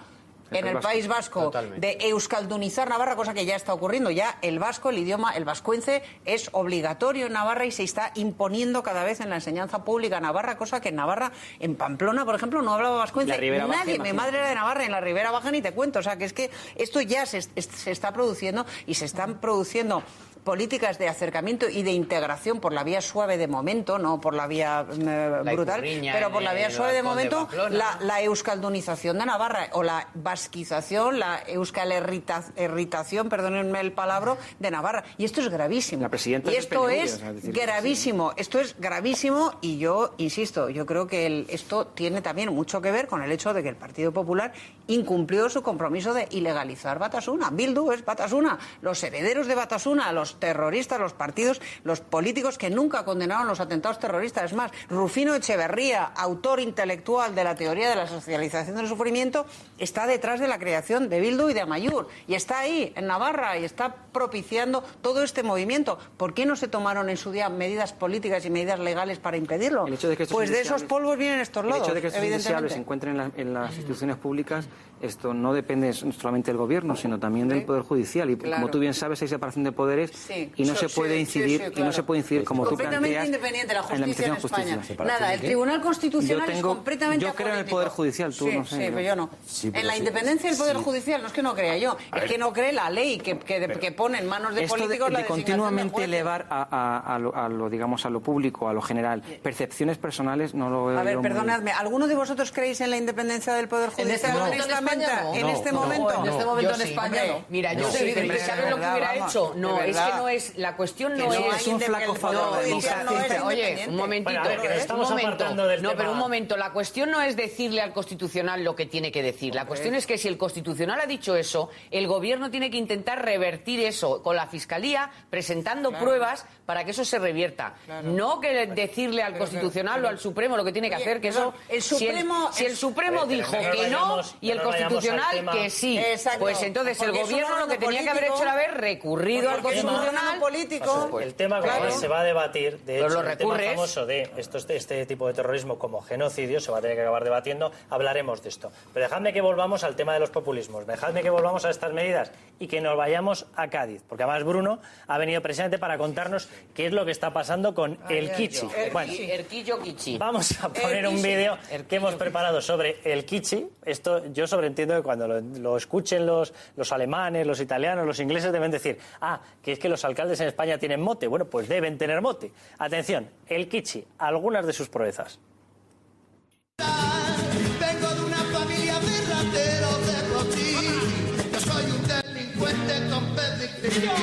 Speaker 6: en el País Vasco de euskaldunizar Navarra, cosa que ya está ocurriendo. Ya el vasco, el idioma, el vascuence es obligatorio en Navarra y se está imponiendo cada vez en la enseñanza pública navarra, cosa que en Navarra, en Pamplona, por ejemplo, no hablaba vascuence nadie. Mi madre era de Navarra, en la Ribera Baja ni te cuento. O sea, que es que esto ya se está produciendo y se están produciendo políticas de acercamiento y de integración por la vía suave de momento, no por la vía brutal, pero por la vía suave de momento, la euskaldunización de Navarra o la vasquización, la euskalherritación, perdónenme el palabra, de Navarra. Y esto es gravísimo. Y esto es gravísimo. Esto es gravísimo y yo insisto, yo creo que esto tiene también mucho que ver con el hecho de que el Partido Popular incumplió su compromiso de ilegalizar Batasuna. Bildu es Batasuna. Los herederos de Batasuna, los terroristas, los partidos, los políticos que nunca condenaron los atentados terroristas. Es más, Rufino Echeverría, autor intelectual de la teoría de la socialización del sufrimiento, está detrás de la creación de Bildu y de Amaiur. Y está ahí, en Navarra, y está propiciando todo este movimiento. ¿Por qué no se tomaron en su día medidas políticas y medidas legales para impedirlo? Pues de esos polvos vienen estos lodos,
Speaker 15: el hecho de que estos
Speaker 6: evidentemente.
Speaker 15: indeseables se encuentren en las instituciones públicas, esto no depende solamente del gobierno, sino también del Poder Judicial. Y como tú bien sabes, hay separación de poderes y no se puede incidir, y no se puede incidir como tú planteas,
Speaker 6: independiente la justicia en España.
Speaker 15: justicia.
Speaker 6: Nada, el Tribunal Constitucional es completamente
Speaker 15: Yo creo en el Poder Judicial, tú no sé.
Speaker 6: Sí, pero yo no. En la independencia del Poder Judicial, no es que no crea yo, es que no cree la ley que pone en manos de políticos la designación de
Speaker 15: continuamente
Speaker 6: jueces.
Speaker 15: elevar a lo público, a lo general, percepciones personales, no lo veo.
Speaker 6: A ver, perdonadme, ¿alguno de vosotros creéis en la independencia del Poder Judicial? En este momento.
Speaker 3: En este momento en España no. Mira, yo sí, pero ¿sabes lo que hubiera hecho? No, es que no es, la cuestión no es
Speaker 15: un flaco favor.
Speaker 3: Oye, un momentito. Pero un momento, la cuestión no es decirle al Constitucional lo que tiene que decir. La cuestión es que si el Constitucional ha dicho eso, el Gobierno tiene que intentar revertir eso con la Fiscalía, presentando pruebas para que eso se revierta. No que decirle al Constitucional o al Supremo lo que tiene que hacer, que eso... Si el Supremo dijo que no y el Constitucional que sí, pues entonces el Gobierno lo que tenía que haber hecho era haber recurrido al Constitucional.
Speaker 1: El tema que se va a debatir, de hecho, el tema
Speaker 3: recurres.
Speaker 1: famoso de este tipo de terrorismo como genocidio, se va a tener que acabar debatiendo, hablaremos de esto. Pero dejadme que volvamos al tema de los populismos, dejadme que volvamos a estas medidas y que nos vayamos a Cádiz, porque además Bruno ha venido precisamente para contarnos qué es lo que está pasando con el Kichi. Bueno, vamos a poner un vídeo que hemos preparado sobre el Kichi. Esto yo sobreentiendo que cuando lo escuchen los alemanes, los italianos, los ingleses deben decir, que es que los alcaldes en España tienen mote. Bueno, pues deben tener mote. Atención, el Kichi, algunas de sus proezas.
Speaker 9: Vengo de una familia de rateros de botín. Yo soy un delincuente con predicción.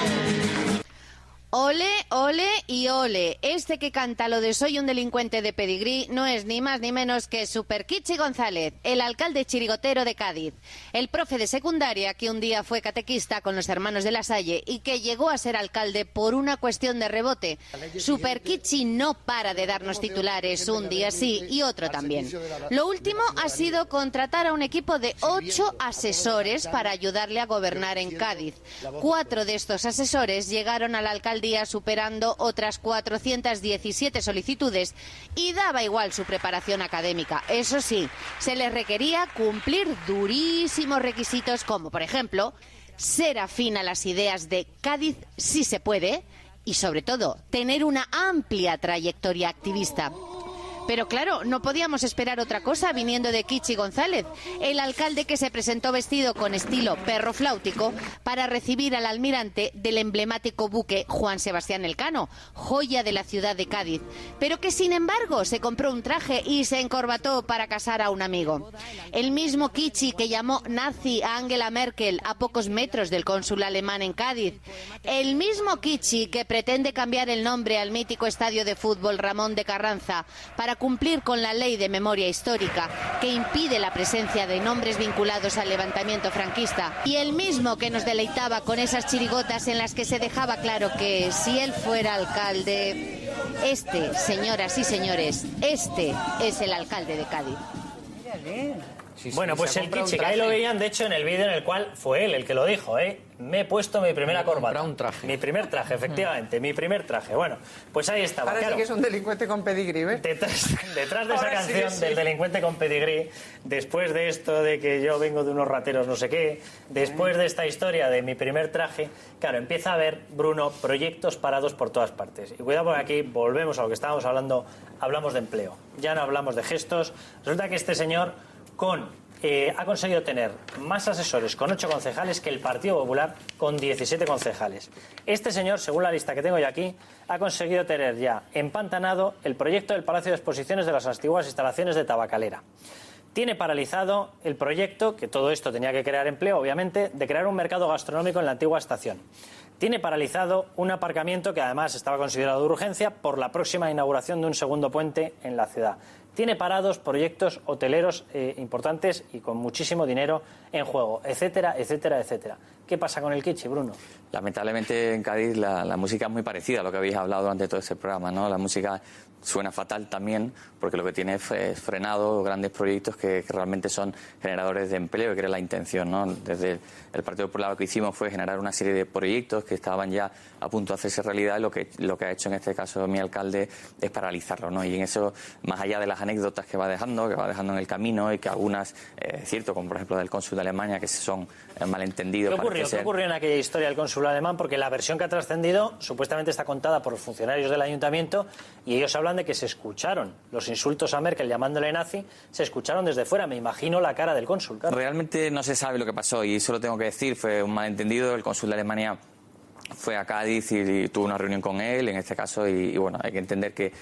Speaker 5: Ole, ole y ole. Este que canta lo de soy un delincuente de pedigrí no es ni más ni menos que Super Kichi González, el alcalde chirigotero de Cádiz. El profe de secundaria que un día fue catequista con los hermanos de La Salle y que llegó a ser alcalde por una cuestión de rebote. Super Kichi no para de darnos titulares un día sí y otro también. Lo último ha sido contratar a un equipo de 8 asesores para ayudarle a gobernar en Cádiz. 4 de estos asesores llegaron al alcalde superando otras 417 solicitudes y daba igual su preparación académica. Eso sí, se les requería cumplir durísimos requisitos como, por ejemplo, ser afín a las ideas de Cádiz sí se puede y, sobre todo, tener una amplia trayectoria activista. Pero claro, no podíamos esperar otra cosa viniendo de Kichi González, el alcalde que se presentó vestido con estilo perro flautico para recibir al almirante del emblemático buque Juan Sebastián Elcano, joya de la ciudad de Cádiz, pero que sin embargo se compró un traje y se encorbató para casar a un amigo. El mismo Kichi que llamó nazi a Angela Merkel a pocos metros del cónsul alemán en Cádiz. El mismo Kichi que pretende cambiar el nombre al mítico estadio de fútbol Ramón de Carranza para cumplir con la ley de memoria histórica que impide la presencia de nombres vinculados al levantamiento franquista, y el mismo que nos deleitaba con esas chirigotas en las que se dejaba claro que si él fuera alcalde, señoras y señores, este es el alcalde de Cádiz.
Speaker 1: Bueno, pues el Kichi, que ahí lo veían, de hecho, en el vídeo en el cual fue él el que lo dijo, me he puesto mi primera corbata.
Speaker 3: Un traje.
Speaker 1: Mi primer traje, efectivamente, mi primer traje. Bueno, pues ahí estaba.
Speaker 6: Ahora
Speaker 1: claro.
Speaker 6: sí que es un delincuente con pedigrí, ¿ves?
Speaker 1: Detrás de esa
Speaker 6: Ahora
Speaker 1: canción
Speaker 6: sí.
Speaker 1: del delincuente con pedigrí, después de esto de que yo vengo de unos rateros no sé qué, después de esta historia de mi primer traje, claro, empieza a haber, Bruno, proyectos parados por todas partes. Y cuidado porque aquí volvemos a lo que estábamos hablando, hablamos de empleo. Ya no hablamos de gestos. Resulta que este señor ha conseguido tener más asesores con 8 concejales que el Partido Popular con 17 concejales. Este señor, según la lista que tengo yo aquí, ha conseguido tener ya empantanado el proyecto del Palacio de Exposiciones de las antiguas instalaciones de Tabacalera. Tiene paralizado el proyecto, que todo esto tenía que crear empleo, obviamente, de crear un mercado gastronómico en la antigua estación. Tiene paralizado un aparcamiento que además estaba considerado de urgencia por la próxima inauguración de un segundo puente en la ciudad. Tiene parados proyectos hoteleros importantes y con muchísimo dinero en juego, etcétera, etcétera, etcétera. ¿Qué pasa con el kitsch, Bruno?
Speaker 10: Lamentablemente en Cádiz la música es muy parecida a lo que habéis hablado durante todo este programa, ¿no? La música suena fatal también porque lo que tiene es frenado grandes proyectos que realmente son generadores de empleo, que era la intención, ¿no? Desde el Partido Popular lo que hicimos fue generar una serie de proyectos que estaban ya a punto de hacerse realidad, y lo que ha hecho en este caso mi alcalde es paralizarlo, ¿no? Y en eso, más allá de las anécdotas que va dejando en el camino, y que algunas, es cierto, como por ejemplo del cónsul de Alemania, que son malentendidos.
Speaker 1: ¿Qué ocurrió en aquella historia del cónsul alemán? Porque la versión que ha trascendido supuestamente está contada por los funcionarios del ayuntamiento, y ellos hablan de que se escucharon los insultos a Merkel llamándole nazi, se escucharon desde fuera. Me imagino la cara del cónsul, claro.
Speaker 10: Realmente no se sabe lo que pasó, y eso lo tengo que decir, fue un malentendido. El cónsul de Alemania fue a Cádiz y tuvo una reunión con él, en este caso, y bueno, hay que entender que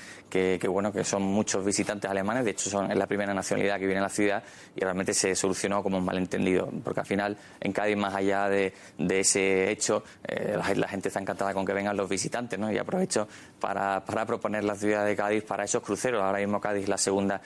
Speaker 10: son muchos visitantes alemanes, de hecho es la primera nacionalidad que viene a la ciudad, y realmente se solucionó como un malentendido, porque al final en Cádiz, más allá de ese hecho, la gente está encantada con que vengan los visitantes, ¿no? Y aprovecho para proponer la ciudad de Cádiz para esos cruceros. Ahora mismo Cádiz es la segunda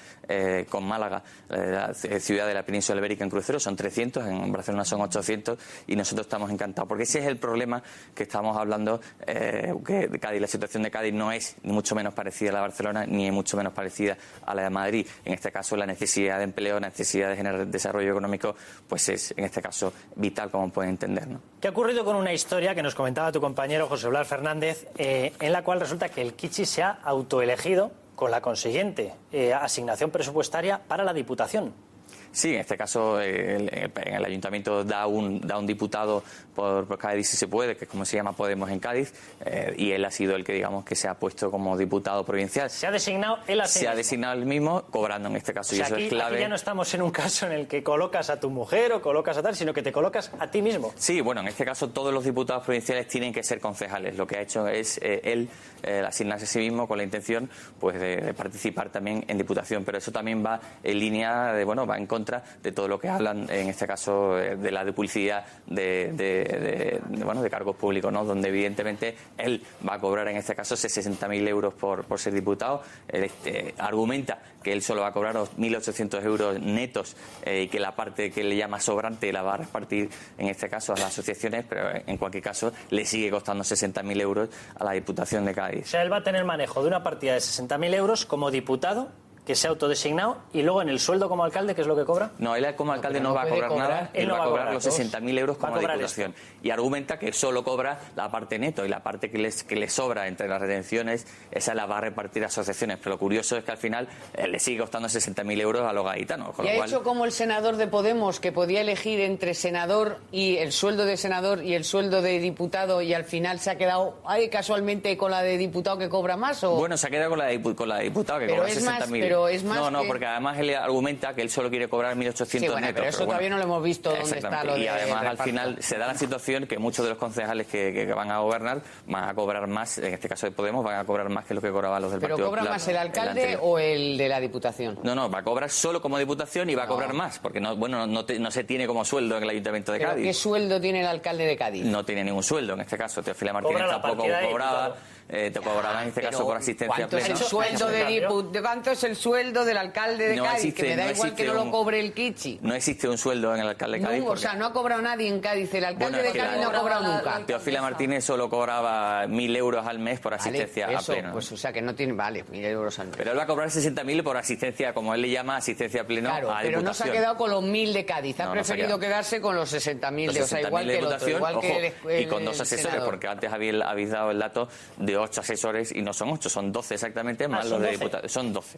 Speaker 10: con Málaga, la ciudad de la península ibérica en cruceros, son 300, en Barcelona son 800, y nosotros estamos encantados, porque ese es el problema que estamos hablando, que de Cádiz, la situación de Cádiz no es ni mucho menos parecida a la de Barcelona, ni mucho menos parecida a la de Madrid. En este caso, la necesidad de empleo, la necesidad de generar desarrollo económico, pues es, en este caso, vital, como pueden entender, ¿no?
Speaker 1: ¿Qué ha ocurrido con una historia que nos comentaba tu compañero José Blas Fernández, en la cual resulta que el Kitchi se ha autoelegido con la consiguiente asignación presupuestaria para la Diputación?
Speaker 10: Sí, en este caso en el ayuntamiento da un diputado por Cádiz si se puede, que es como se llama Podemos en Cádiz, y él ha sido el que, digamos, que se ha puesto como diputado provincial.
Speaker 1: Se ha designado él a sí mismo.
Speaker 10: Se ha designado él mismo, cobrando en este caso,
Speaker 1: O sea,
Speaker 10: y eso
Speaker 1: aquí,
Speaker 10: es clave.
Speaker 1: aquí ya no estamos en un caso en el que colocas a tu mujer o colocas a tal, sino que te colocas a ti mismo.
Speaker 10: Sí, bueno, en este caso todos los diputados provinciales tienen que ser concejales. Lo que ha hecho es él asignarse a sí mismo con la intención, pues, de participar también en diputación, pero eso también va en línea va en contra de todo lo que hablan, en este caso, de la publicidad de cargos públicos, ¿no? Donde evidentemente él va a cobrar en este caso 60.000 euros por ser diputado. Él argumenta que él solo va a cobrar 1.800 euros netos, y que la parte que le llama sobrante la va a repartir en este caso a las asociaciones, pero en cualquier caso le sigue costando 60.000 euros a la Diputación de Cádiz.
Speaker 1: O sea, él va a tener manejo de una partida de 60.000 euros como diputado, que se ha autodesignado, y luego en el sueldo como alcalde, ¿qué es lo que cobra?
Speaker 10: No, él como alcalde no va a cobrar nada, él va a cobrar los 60.000 euros como diputación. Y argumenta que solo cobra la parte neto, y la parte que le sobra entre las retenciones, esa la va a repartir a asociaciones. Pero lo curioso es que al final le sigue costando 60.000 euros a los gaditanos.
Speaker 3: Y ha hecho como el senador de Podemos, que podía elegir entre senador y el sueldo de senador y el sueldo de diputado, y al final se ha quedado casualmente con la de diputado que cobra más. ¿O?
Speaker 10: Bueno, se ha quedado con la de diputado que cobra 60.000. No, porque además él argumenta que él solo quiere cobrar 1.800
Speaker 3: sí, bueno,
Speaker 10: netos.
Speaker 3: Pero eso todavía no lo hemos visto dónde está lo de.
Speaker 10: Y además al final se da la situación que muchos de los concejales que van a gobernar van a cobrar más, en este caso de Podemos, van a cobrar más que lo que cobraban los del Partido Popular.
Speaker 3: ¿Pero cobra más el alcalde o el de la Diputación?
Speaker 10: No, va a cobrar solo como Diputación y va a cobrar más, porque no se tiene como sueldo en el Ayuntamiento de Cádiz.
Speaker 3: ¿Pero qué sueldo tiene el alcalde de Cádiz?
Speaker 10: No tiene ningún sueldo en este caso. Teófila Martínez tampoco cobraba. Te cobraba en este caso por asistencia plena.
Speaker 3: ¿Cuánto es el sueldo del alcalde de
Speaker 10: No
Speaker 3: Cádiz,
Speaker 10: existe-
Speaker 3: que me da
Speaker 10: no
Speaker 3: igual que no
Speaker 10: existe
Speaker 3: lo
Speaker 10: un-
Speaker 3: cobre el Kichi.
Speaker 10: No existe un sueldo en el alcalde de Cádiz.
Speaker 3: No, o sea, no ha cobrado nadie en Cádiz. El alcalde de Cádiz no ha cobrado nunca.
Speaker 10: Teófila Martínez solo cobraba 1.000 euros al mes por asistencia
Speaker 3: Vale, eso,
Speaker 10: a pleno.
Speaker 3: pues o sea que no tiene... Vale, 1.000 euros al mes.
Speaker 10: Pero él va a cobrar 60.000 por asistencia, como él le llama, asistencia a pleno
Speaker 3: Claro,
Speaker 10: a
Speaker 3: pero no se ha
Speaker 10: Diputación.
Speaker 3: quedado con los 1.000 de Cádiz. Ha
Speaker 10: No, no se ha
Speaker 3: preferido
Speaker 10: quedado.
Speaker 3: quedarse con los 60.000
Speaker 10: Los
Speaker 3: de... O sea,
Speaker 10: 60.000
Speaker 3: igual
Speaker 10: de
Speaker 3: que el otro.
Speaker 10: Diputación,
Speaker 3: Igual que
Speaker 10: ojo,
Speaker 3: el
Speaker 10: y con 2 asesores,
Speaker 3: senador.
Speaker 10: porque antes habéis dado el dato de 8 asesores, y no son 8, son 12 exactamente, más
Speaker 1: son
Speaker 10: los de
Speaker 1: 12.
Speaker 10: Diputación.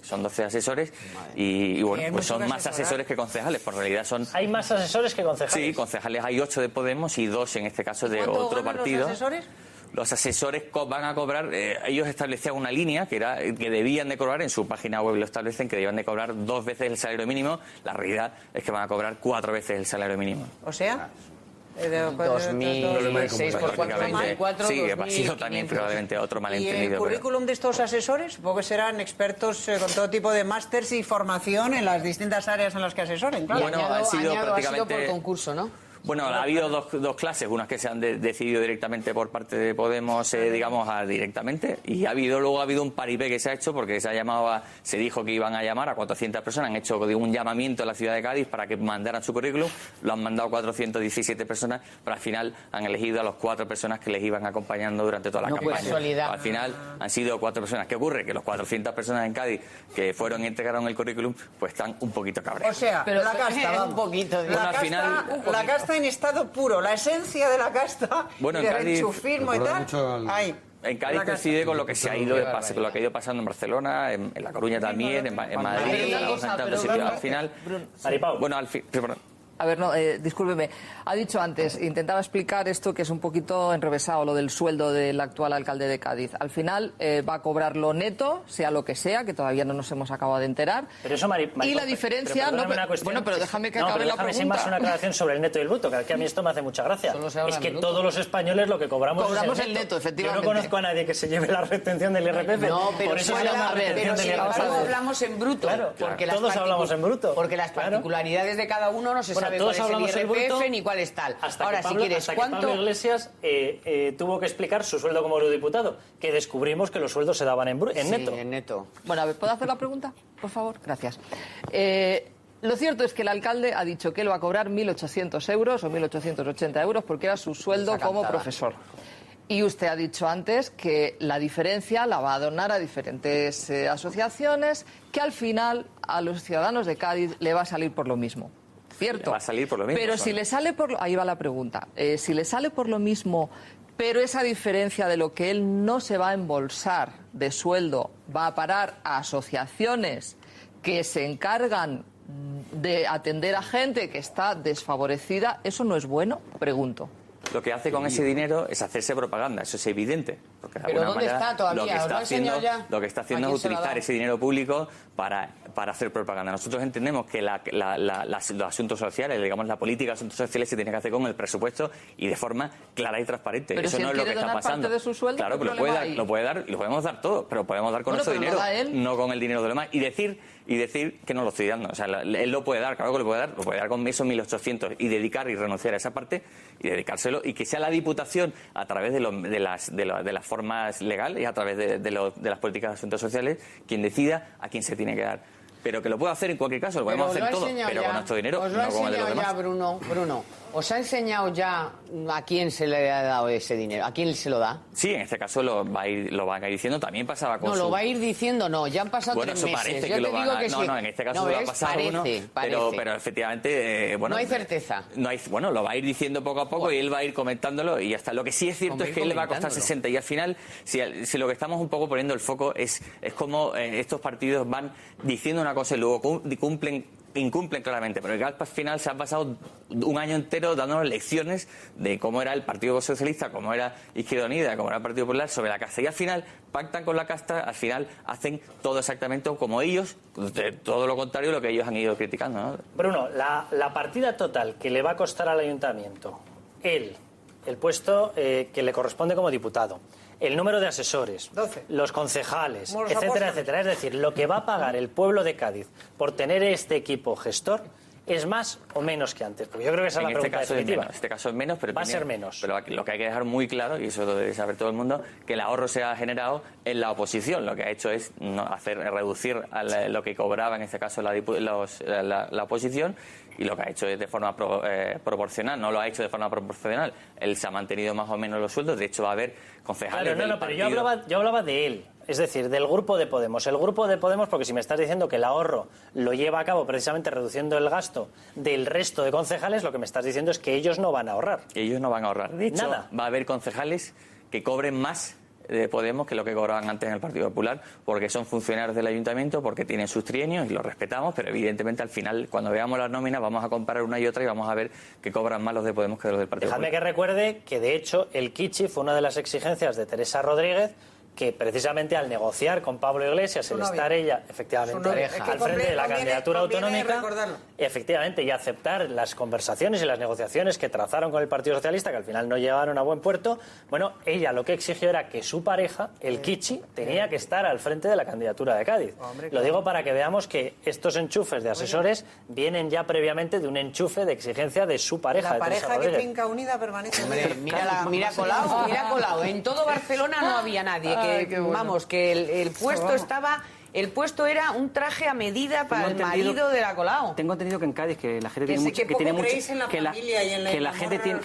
Speaker 10: Son 12 asesores, y bueno,
Speaker 1: hay
Speaker 10: pues son
Speaker 1: mucho que
Speaker 10: más
Speaker 1: asesorar.
Speaker 10: asesores que concejales, por realidad son...
Speaker 1: Hay más asesores que concejales.
Speaker 10: Sí, concejales hay 8 de Podemos y 2 en este caso de
Speaker 6: ¿Cuánto
Speaker 10: otro
Speaker 6: ganan
Speaker 10: partido.
Speaker 6: los asesores?
Speaker 10: Los asesores van a cobrar, ellos establecían una línea que era que debían de cobrar, en su página web lo establecen, que debían de cobrar 2 veces el salario mínimo. La realidad es que van a cobrar 4 veces el salario mínimo.
Speaker 6: O sea...
Speaker 3: 2.006 por 4.004,
Speaker 10: Sí, que ha sido también
Speaker 3: 2.500.
Speaker 10: probablemente otro
Speaker 6: ¿Y
Speaker 10: malentendido.
Speaker 6: el
Speaker 10: pero-
Speaker 6: currículum de estos asesores? Supongo que serán expertos con todo tipo de másters y formación en las distintas áreas en las que asesoren, claro.
Speaker 10: Bueno, han sido prácticamente...
Speaker 3: por concurso, ¿no?
Speaker 10: Bueno, ha habido dos clases, unas que se han decidido directamente por parte de Podemos, digamos, directamente, y luego ha habido un paripé que se ha hecho porque se dijo que iban a llamar a 400 personas, han hecho un llamamiento a la ciudad de Cádiz para que mandaran su currículum, lo han mandado 417 personas, pero al final han elegido a las 4 personas que les iban acompañando durante toda la
Speaker 3: No,
Speaker 10: campaña.
Speaker 3: pues, casualidad.
Speaker 10: Al final han sido 4 personas. ¿Qué ocurre? Que los 400 personas en Cádiz que fueron y entregaron el currículum, pues están un poquito cabreados.
Speaker 6: O sea,
Speaker 3: Pero
Speaker 6: la casta, vamos.
Speaker 3: un poquito.
Speaker 10: Bueno, al final-
Speaker 6: la casta en estado puro, la esencia de la casta,
Speaker 10: Bueno,
Speaker 6: y
Speaker 10: en
Speaker 6: del
Speaker 10: Cádiz-
Speaker 6: enchufismo y
Speaker 4: Recuerda
Speaker 6: tal.
Speaker 4: mucho al-
Speaker 6: Ahí.
Speaker 10: En Cádiz
Speaker 6: La casta.
Speaker 10: coincide con lo que se ha ido con lo que ha ido pasando en Barcelona, en La Coruña también, en Madrid,
Speaker 7: Pero una cosa,
Speaker 10: en tantos
Speaker 7: pero
Speaker 10: sitios.
Speaker 7: Bruno-
Speaker 10: Al final,
Speaker 1: Maripau.
Speaker 10: bueno, al fin, sí, perdón.
Speaker 7: A ver, no, discúlpeme. Ha dicho antes, intentaba explicar esto que es un poquito enrevesado, lo del sueldo del actual alcalde de Cádiz. Al final va a cobrar lo neto, sea lo que sea, que todavía no nos hemos acabado de enterar.
Speaker 1: Pero eso,
Speaker 7: Y la diferencia...
Speaker 1: perdóname una cuestión.
Speaker 7: Bueno, pero déjame que
Speaker 1: No,
Speaker 7: acabe
Speaker 1: pero
Speaker 7: la
Speaker 1: déjame sin
Speaker 7: pregunta.
Speaker 1: más una aclaración sobre el neto y el bruto, que a mí esto me hace mucha gracia.
Speaker 3: Solo se habla
Speaker 1: Es que
Speaker 3: del bruto.
Speaker 1: todos los españoles lo que cobramos
Speaker 7: Cobramos
Speaker 1: es
Speaker 7: el neto, efectivamente.
Speaker 1: Yo no conozco a nadie que se lleve la retención del IRPF.
Speaker 3: No, pero
Speaker 1: por eso se llama retención del
Speaker 3: sin embargo
Speaker 1: IRPF.
Speaker 3: hablamos en bruto.
Speaker 1: Claro,
Speaker 3: porque
Speaker 1: claro. Todos hablamos en bruto.
Speaker 3: Porque las
Speaker 1: Claro.
Speaker 3: particularidades de cada uno no se
Speaker 1: Bueno,
Speaker 3: sabe
Speaker 1: todos
Speaker 3: cuál es
Speaker 1: hablamos
Speaker 3: el
Speaker 1: en bruto
Speaker 3: IRPF ni cuál es tal. Ahora, si quieres,
Speaker 1: hasta que
Speaker 3: ¿cuánto...?
Speaker 1: Pablo Iglesias tuvo que explicar su sueldo como eurodiputado, que descubrimos que los sueldos se daban en neto.
Speaker 3: Sí, en neto.
Speaker 7: Bueno, a ver, ¿puedo hacer la pregunta? Por favor, gracias. Lo cierto es que el alcalde ha dicho que él va a cobrar 1.800 euros o 1.880 euros porque era su sueldo
Speaker 3: Esa
Speaker 7: como
Speaker 3: cantada.
Speaker 7: profesor. Y usted ha dicho antes que la diferencia la va a donar a diferentes asociaciones, que al final a los ciudadanos de Cádiz le va a salir por lo mismo. ¿Cierto?
Speaker 10: Le va a salir por lo mismo,
Speaker 7: Pero
Speaker 10: son.
Speaker 7: si le sale por lo... Ahí va la pregunta. Si le sale por lo mismo, pero esa diferencia de lo que él no se va a embolsar de sueldo va a parar a asociaciones que se encargan de atender a gente que está desfavorecida, ¿eso no es bueno? Pregunto.
Speaker 10: Lo que hace con ese dinero es hacerse propaganda, eso es evidente. Porque de
Speaker 3: ¿Pero
Speaker 10: alguna
Speaker 3: dónde
Speaker 10: manera
Speaker 3: está todavía?
Speaker 10: Lo que
Speaker 3: ¿Os lo
Speaker 10: está
Speaker 3: ha enseñado
Speaker 10: haciendo,
Speaker 3: ya?
Speaker 10: lo que está haciendo
Speaker 3: ¿A
Speaker 10: es
Speaker 3: quién se lo ha
Speaker 10: utilizar
Speaker 3: dado?
Speaker 10: ese dinero público para hacer propaganda. Nosotros entendemos que los asuntos sociales, digamos la política de asuntos sociales se tiene que hacer con el presupuesto y de forma clara y transparente.
Speaker 7: Pero
Speaker 10: eso
Speaker 7: si
Speaker 10: no
Speaker 7: él
Speaker 10: es lo que
Speaker 7: quiere
Speaker 10: está
Speaker 7: donar
Speaker 10: pasando.
Speaker 7: parte de su sueldo,
Speaker 10: claro,
Speaker 7: ¿qué
Speaker 10: pero
Speaker 7: problema hay?
Speaker 10: lo puede dar, lo podemos dar todo, pero podemos dar con
Speaker 7: Bueno,
Speaker 10: nuestro
Speaker 7: pero lo
Speaker 10: dinero,
Speaker 7: da él.
Speaker 10: no con el dinero de los demás. Y decir que no lo estoy dando. O sea, él lo puede dar, claro que lo puede dar con esos 1.800 y dedicar y renunciar a esa parte y dedicárselo y que sea la Diputación a través de las formas legales y a través de las políticas de asuntos sociales quien decida a quién se tiene que dar. Pero que lo pueda hacer en cualquier caso, lo podemos hacer todo, pero con nuestro dinero,
Speaker 3: Os lo ha
Speaker 10: no con el de los
Speaker 3: enseñado
Speaker 10: demás.
Speaker 3: ya, Bruno. ¿Os ha enseñado ya a quién se le ha dado ese dinero? ¿A quién se lo da?
Speaker 10: Sí, en este caso lo van a ir diciendo. También pasaba con
Speaker 3: No, lo va a ir diciendo, no. Ya han pasado
Speaker 10: Bueno,
Speaker 3: 3
Speaker 10: eso
Speaker 3: meses.
Speaker 10: parece
Speaker 3: Yo
Speaker 10: que lo
Speaker 3: te
Speaker 10: van
Speaker 3: digo
Speaker 10: a...
Speaker 3: que
Speaker 10: No,
Speaker 3: sí.
Speaker 10: no, en este caso
Speaker 3: No,
Speaker 10: lo ha
Speaker 3: ¿ves?
Speaker 10: pasado uno,
Speaker 3: Parece.
Speaker 10: pero efectivamente... bueno,
Speaker 3: No hay certeza.
Speaker 10: No hay, bueno, lo va a ir diciendo poco a poco y él va a ir comentándolo y ya está. Lo que sí es cierto
Speaker 3: Hombre,
Speaker 10: es que él le va a costar
Speaker 3: comentándolo.
Speaker 10: 60 y al final, si lo que estamos un poco poniendo el foco es como estos partidos van diciendo una cosa y luego incumplen claramente, pero al final se han pasado un año entero dándonos lecciones de cómo era el Partido Socialista, cómo era Izquierda Unida, cómo era el Partido Popular sobre la casta. Y al final pactan con la casta, al final hacen todo exactamente como ellos, de todo lo contrario a lo que ellos han ido criticando, ¿no?
Speaker 1: Bruno, la partida total que le va a costar al ayuntamiento, el puesto que le corresponde como diputado, el número de asesores,
Speaker 6: 12.
Speaker 1: los concejales,
Speaker 6: Como los
Speaker 1: etcétera,
Speaker 6: apóstoles.
Speaker 1: etcétera. Es decir, lo que va a pagar el pueblo de Cádiz por tener este equipo gestor ¿Es más o menos que antes? Porque yo creo que esa es la pregunta definitiva.
Speaker 10: En este caso es menos, pero
Speaker 1: va a ser menos.
Speaker 10: Pero lo que hay que dejar muy claro, y eso lo debe saber todo el mundo, que el ahorro se ha generado en la oposición. Lo que ha hecho es reducir lo que cobraba en este caso la oposición, y lo que ha hecho es de forma proporcional. No lo ha hecho de forma proporcional. Él se ha mantenido más o menos los sueldos. De hecho, va a haber concejales del partido.
Speaker 1: Pero yo hablaba de él. Es decir, del grupo de Podemos. El grupo de Podemos, porque si me estás diciendo que el ahorro lo lleva a cabo precisamente reduciendo el gasto del resto de concejales, lo que me estás diciendo es que ellos no van a ahorrar.
Speaker 10: Ellos no van a ahorrar. De hecho,
Speaker 1: nada.
Speaker 10: Va a haber concejales que cobren más de Podemos que lo que cobraban antes en el Partido Popular, porque son funcionarios del Ayuntamiento, porque tienen sus trienios y los respetamos, pero evidentemente al final, cuando veamos las nóminas, vamos a comparar una y otra y vamos a ver que cobran más los de Podemos que los del Partido Popular.
Speaker 1: Dejadme que recuerde que, de hecho, el Kichi fue una de las exigencias de Teresa Rodríguez, que precisamente al negociar con Pablo Iglesias, el estar ella, efectivamente, al frente de la candidatura autonómica, efectivamente, y aceptar las conversaciones y las negociaciones que trazaron con el Partido Socialista, que al final no llegaron a buen puerto, bueno, ella lo que exigió era que su pareja, el Kichi, tenía que estar al frente de la candidatura de Cádiz. Lo digo para que veamos que estos enchufes de asesores vienen ya previamente de un enchufe de exigencia de su pareja.
Speaker 6: La pareja que trinca unida permanece.
Speaker 3: Mira Colau. En todo Barcelona no había nadie que el puesto estaba... El puesto era un traje a medida para el marido de la Colau.
Speaker 15: Tengo entendido que en Cádiz, que la gente tiene mucho...
Speaker 6: Que tiene mucho que la gente tiene...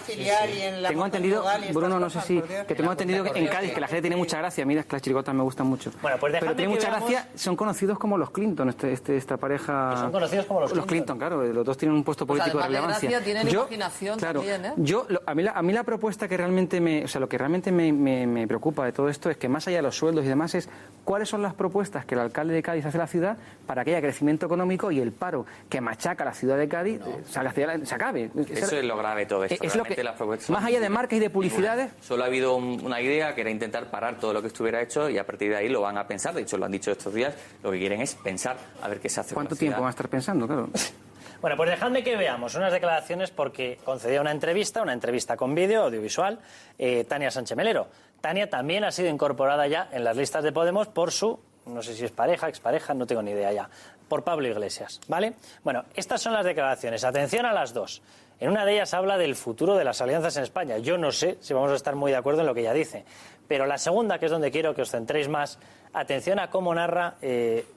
Speaker 15: Tengo entendido, Bruno, no sé si... Que tengo entendido que en Cádiz, que la gente tiene mucha gracia. Mira, es que las chirigotas me gustan mucho.
Speaker 1: Bueno, pues
Speaker 15: pero tiene mucha gracia. Son conocidos como los Clinton, esta pareja...
Speaker 1: Que son conocidos como los Clinton,
Speaker 15: claro. Los dos tienen un puesto político de relevancia.
Speaker 7: Gracia, tienen imaginación también, ¿eh?
Speaker 15: A mí la propuesta que realmente lo que realmente me preocupa de todo esto es que, más allá de los sueldos y demás, es cuáles son las propuestas que el alcalde de Cádiz hace a la ciudad para que haya crecimiento económico y el paro que machaca la ciudad de Cádiz se acabe.
Speaker 10: Eso es lo grave de todo esto.
Speaker 15: Es lo que, más allá de marcas y de publicidades...
Speaker 10: Solo ha habido una idea que era intentar parar todo lo que estuviera hecho, y a partir de ahí lo van a pensar. De hecho, lo han dicho estos días. Lo que quieren es pensar a ver qué se hace.
Speaker 15: ¿Cuánto tiempo van a estar pensando? Claro.
Speaker 1: Bueno, pues dejadme que veamos unas declaraciones, porque concedía una entrevista con vídeo, audiovisual, Tania Sánchez Melero. Tania también ha sido incorporada ya en las listas de Podemos por su... no sé si es pareja, expareja, no tengo ni idea ya, por Pablo Iglesias, ¿vale? Bueno, estas son las declaraciones. Atención a las dos. En una de ellas habla del futuro de las alianzas en España. Yo no sé si vamos a estar muy de acuerdo en lo que ella dice. Pero la segunda, que es donde quiero que os centréis más, atención a cómo narra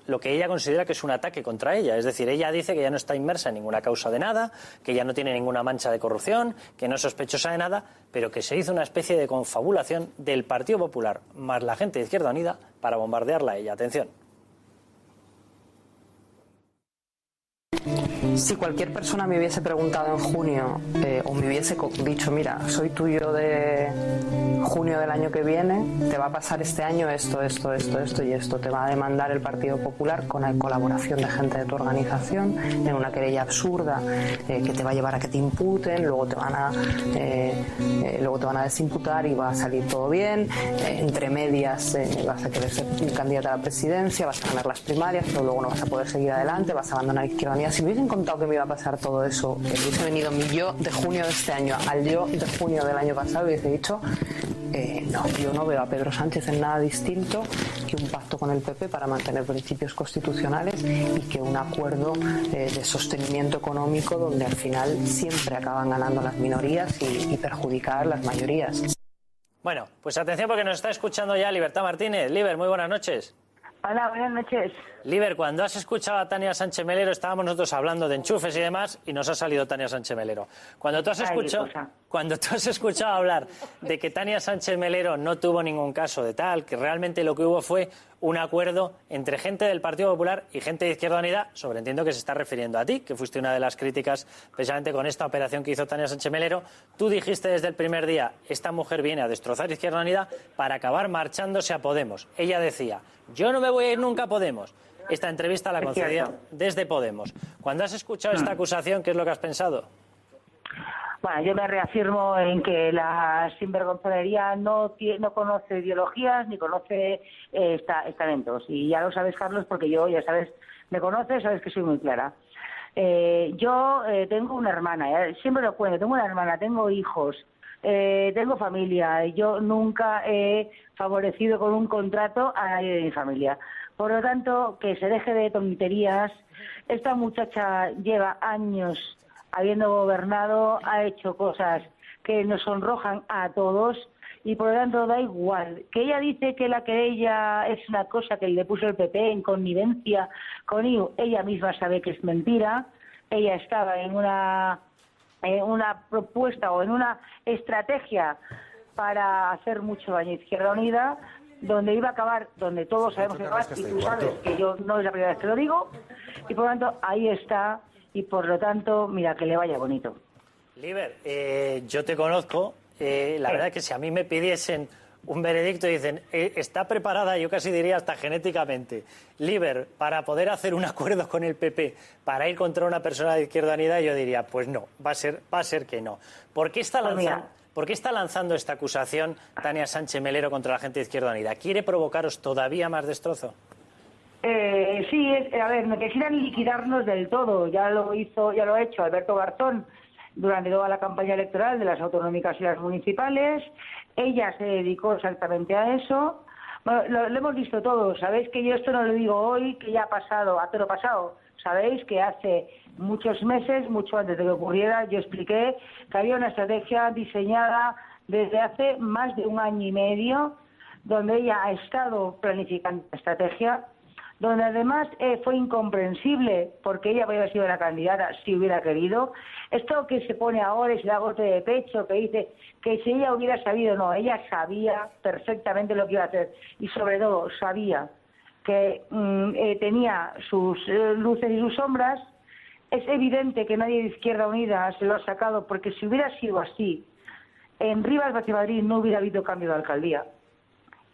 Speaker 1: lo que ella considera que es un ataque contra ella. Es decir, ella dice que ya no está inmersa en ninguna causa de nada, que ya no tiene ninguna mancha de corrupción, que no es sospechosa de nada, pero que se hizo una especie de confabulación del Partido Popular más la gente de Izquierda Unida para bombardearla a ella. Atención.
Speaker 8: Si cualquier persona me hubiese preguntado en junio o me hubiese dicho, mira, soy tuyo de junio del año que viene, te va a pasar este año esto y esto, te va a demandar el Partido Popular con la colaboración de gente de tu organización en una querella absurda que te va a llevar a que te imputen, luego te van a desimputar y va a salir todo bien, entre medias vas a querer ser candidata a la presidencia, vas a ganar las primarias, pero luego no vas a poder seguir adelante, vas a abandonar Izquierda Unida. Si me hubiesen contado que me iba a pasar todo eso, que hubiese venido mi yo de junio de este año al yo de junio del año pasado, hubiese dicho, no, yo no veo a Pedro Sánchez en nada distinto que un pacto con el PP para mantener principios constitucionales y que un acuerdo de sostenimiento económico donde al final siempre acaban ganando las minorías y perjudicar las mayorías.
Speaker 1: Bueno, pues atención, porque nos está escuchando ya Libertad Martínez. Liber, muy buenas noches.
Speaker 14: Hola, buenas noches.
Speaker 1: Liber, cuando has escuchado a Tania Sánchez Melero, estábamos nosotros hablando de enchufes y demás, y nos ha salido Tania Sánchez Melero. Cuando tú has escuchado hablar de que Tania Sánchez Melero no tuvo ningún caso de tal, que realmente lo que hubo fue un acuerdo entre gente del Partido Popular y gente de Izquierda Unida, sobreentiendo que se está refiriendo a ti, que fuiste una de las críticas precisamente con esta operación que hizo Tania Sánchez Melero. Tú dijiste desde el primer día, esta mujer viene a destrozar Izquierda Unida para acabar marchándose a Podemos. Ella decía, yo no me voy a ir nunca a Podemos. Esta entrevista la concedía desde Podemos. Cuando has escuchado esta acusación, ¿qué es lo que has pensado?
Speaker 14: Bueno, yo me reafirmo en que la sinvergonzonería no conoce ideologías ni conoce estamentos. Y ya lo sabes, Carlos, porque yo, ya sabes, me conoces, sabes que soy muy clara. Yo tengo una hermana, siempre lo cuento, tengo una hermana, tengo hijos, tengo familia, yo nunca he favorecido con un contrato a nadie de mi familia. Por lo tanto, que se deje de tonterías. Esta muchacha lleva años habiendo gobernado, ha hecho cosas que nos sonrojan a todos y por lo tanto da igual. Que ella dice que la querella es una cosa que le puso el PP en connivencia con ello, ella misma sabe que es mentira. Ella estaba en una propuesta o en una estrategia para hacer mucho daño a Izquierda Unida, donde iba a acabar, donde todos sabemos que va, y tú sabes que yo no es la primera vez que lo digo, y por lo tanto ahí está, y por lo tanto, mira, que le vaya bonito.
Speaker 1: Liber, yo te conozco, la verdad es que si a mí me pidiesen un veredicto y dicen, está preparada, yo casi diría hasta genéticamente, Liber, para poder hacer un acuerdo con el PP, para ir contra una persona de Izquierda Unida, yo diría, pues no, va a ser que no. ¿Por qué está lanzando esta acusación Tania Sánchez Melero contra la gente de Izquierda Unida? ¿Quiere provocaros todavía más destrozo?
Speaker 14: Sí, a ver, no quisieran liquidarnos del todo, ya lo ha hecho Alberto Garzón durante toda la campaña electoral de las autonómicas y las municipales. Ella se dedicó exactamente a eso. Bueno, lo hemos visto todos. Sabéis que yo esto no lo digo hoy, que ya ha pasado, a todo pasado. Sabéis que hace muchos meses, mucho antes de que ocurriera, yo expliqué que había una estrategia diseñada desde hace más de 1 año y medio, donde ella ha estado planificando la estrategia, donde además fue incomprensible, porque ella podría haber sido la candidata si hubiera querido. Esto que se pone ahora y se da golpe de pecho, que dice que si ella hubiera sabido, no, ella sabía perfectamente lo que iba a hacer, y sobre todo sabía que tenía sus luces y sus sombras. Es evidente que nadie de Izquierda Unida se lo ha sacado, porque si hubiera sido así, en Rivas Vaciamadrid no hubiera habido cambio de alcaldía.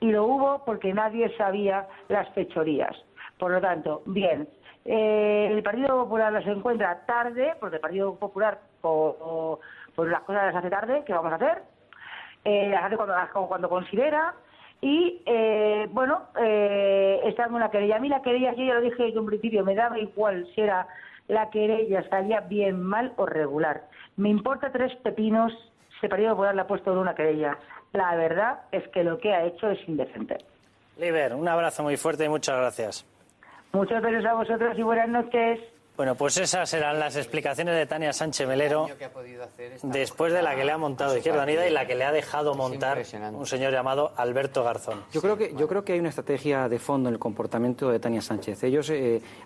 Speaker 14: Y lo hubo porque nadie sabía las fechorías. Por lo tanto, bien, el Partido Popular las encuentra tarde, porque el Partido Popular, por las cosas las hace tarde, ¿qué vamos a hacer? Las hace cuando considera. Y, está en una querella. A mí la querella, yo ya lo dije desde un principio, me daba igual si era la querella, salía bien, mal o regular. Me importa 3 pepinos si el Partido Popular le ha puesto en una querella. La verdad es que lo que ha hecho es indecente.
Speaker 1: Liber, un abrazo muy fuerte y muchas gracias.
Speaker 14: Muchos besos a vosotros y buenas noches.
Speaker 1: Bueno, pues esas eran las explicaciones de Tania Sánchez Melero después de la que le ha montado Izquierda Unida y la que le ha dejado montar un señor llamado Alberto Garzón.
Speaker 15: Yo creo que hay una estrategia de fondo en el comportamiento de Tania Sánchez. Ellos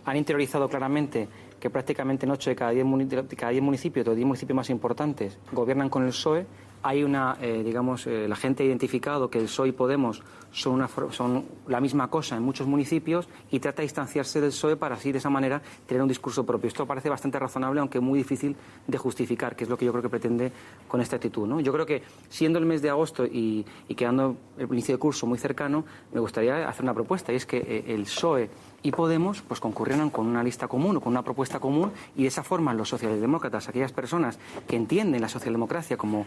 Speaker 15: han interiorizado claramente que prácticamente en 8 de cada 10 municipios, de los 10 municipios más importantes, gobiernan con el PSOE. Hay la gente ha identificado que el PSOE y Podemos son la misma cosa en muchos municipios y trata de distanciarse del PSOE para así de esa manera tener un discurso propio. Esto parece bastante razonable, aunque muy difícil de justificar, que es lo que yo creo que pretende con esta actitud, ¿no? Yo creo que siendo el mes de agosto y quedando el inicio de curso muy cercano, me gustaría hacer una propuesta, y es que el PSOE y Podemos pues concurrieran con una lista común o con una propuesta común, y de esa forma los socialdemócratas, aquellas personas que entienden la socialdemocracia como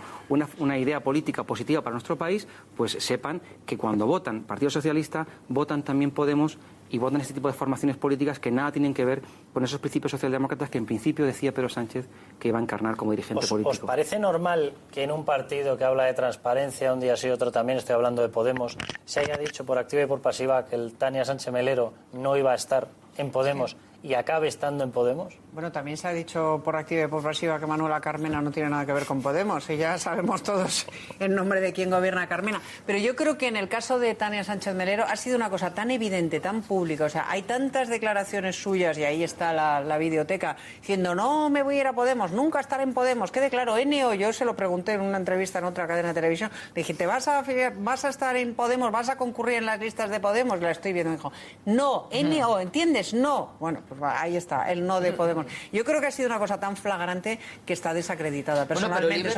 Speaker 15: una idea política positiva para nuestro país, pues sepan que cuando votan Partido Socialista, votan también Podemos y votan este tipo de formaciones políticas que nada tienen que ver con esos principios socialdemócratas que en principio decía Pedro Sánchez que iba a encarnar como dirigente político.
Speaker 1: ¿Os parece normal que en un partido que habla de transparencia un día sí otro también, estoy hablando de Podemos, se haya dicho por activa y por pasiva que el Tania Sánchez Melero no iba a estar en Podemos y acabe estando en Podemos?
Speaker 6: Bueno, también se ha dicho por activa y por pasiva que Manuela Carmena no tiene nada que ver con Podemos, y ya sabemos todos en nombre de quién gobierna Carmena. Pero yo creo que en el caso de Tania Sánchez Melero ha sido una cosa tan evidente, tan pública, o sea, hay tantas declaraciones suyas, y ahí está la videoteca, diciendo, no me voy a ir a Podemos, nunca estaré en Podemos, quede claro, NO, yo se lo pregunté en una entrevista en otra cadena de televisión, le dije, vas a estar en Podemos, vas a concurrir en las listas de Podemos? La estoy viendo, me dijo, no, NO, ¿entiendes? No. Bueno, pues ahí está, el no de Podemos. Yo creo que ha sido una cosa tan flagrante que está desacreditada personalmente.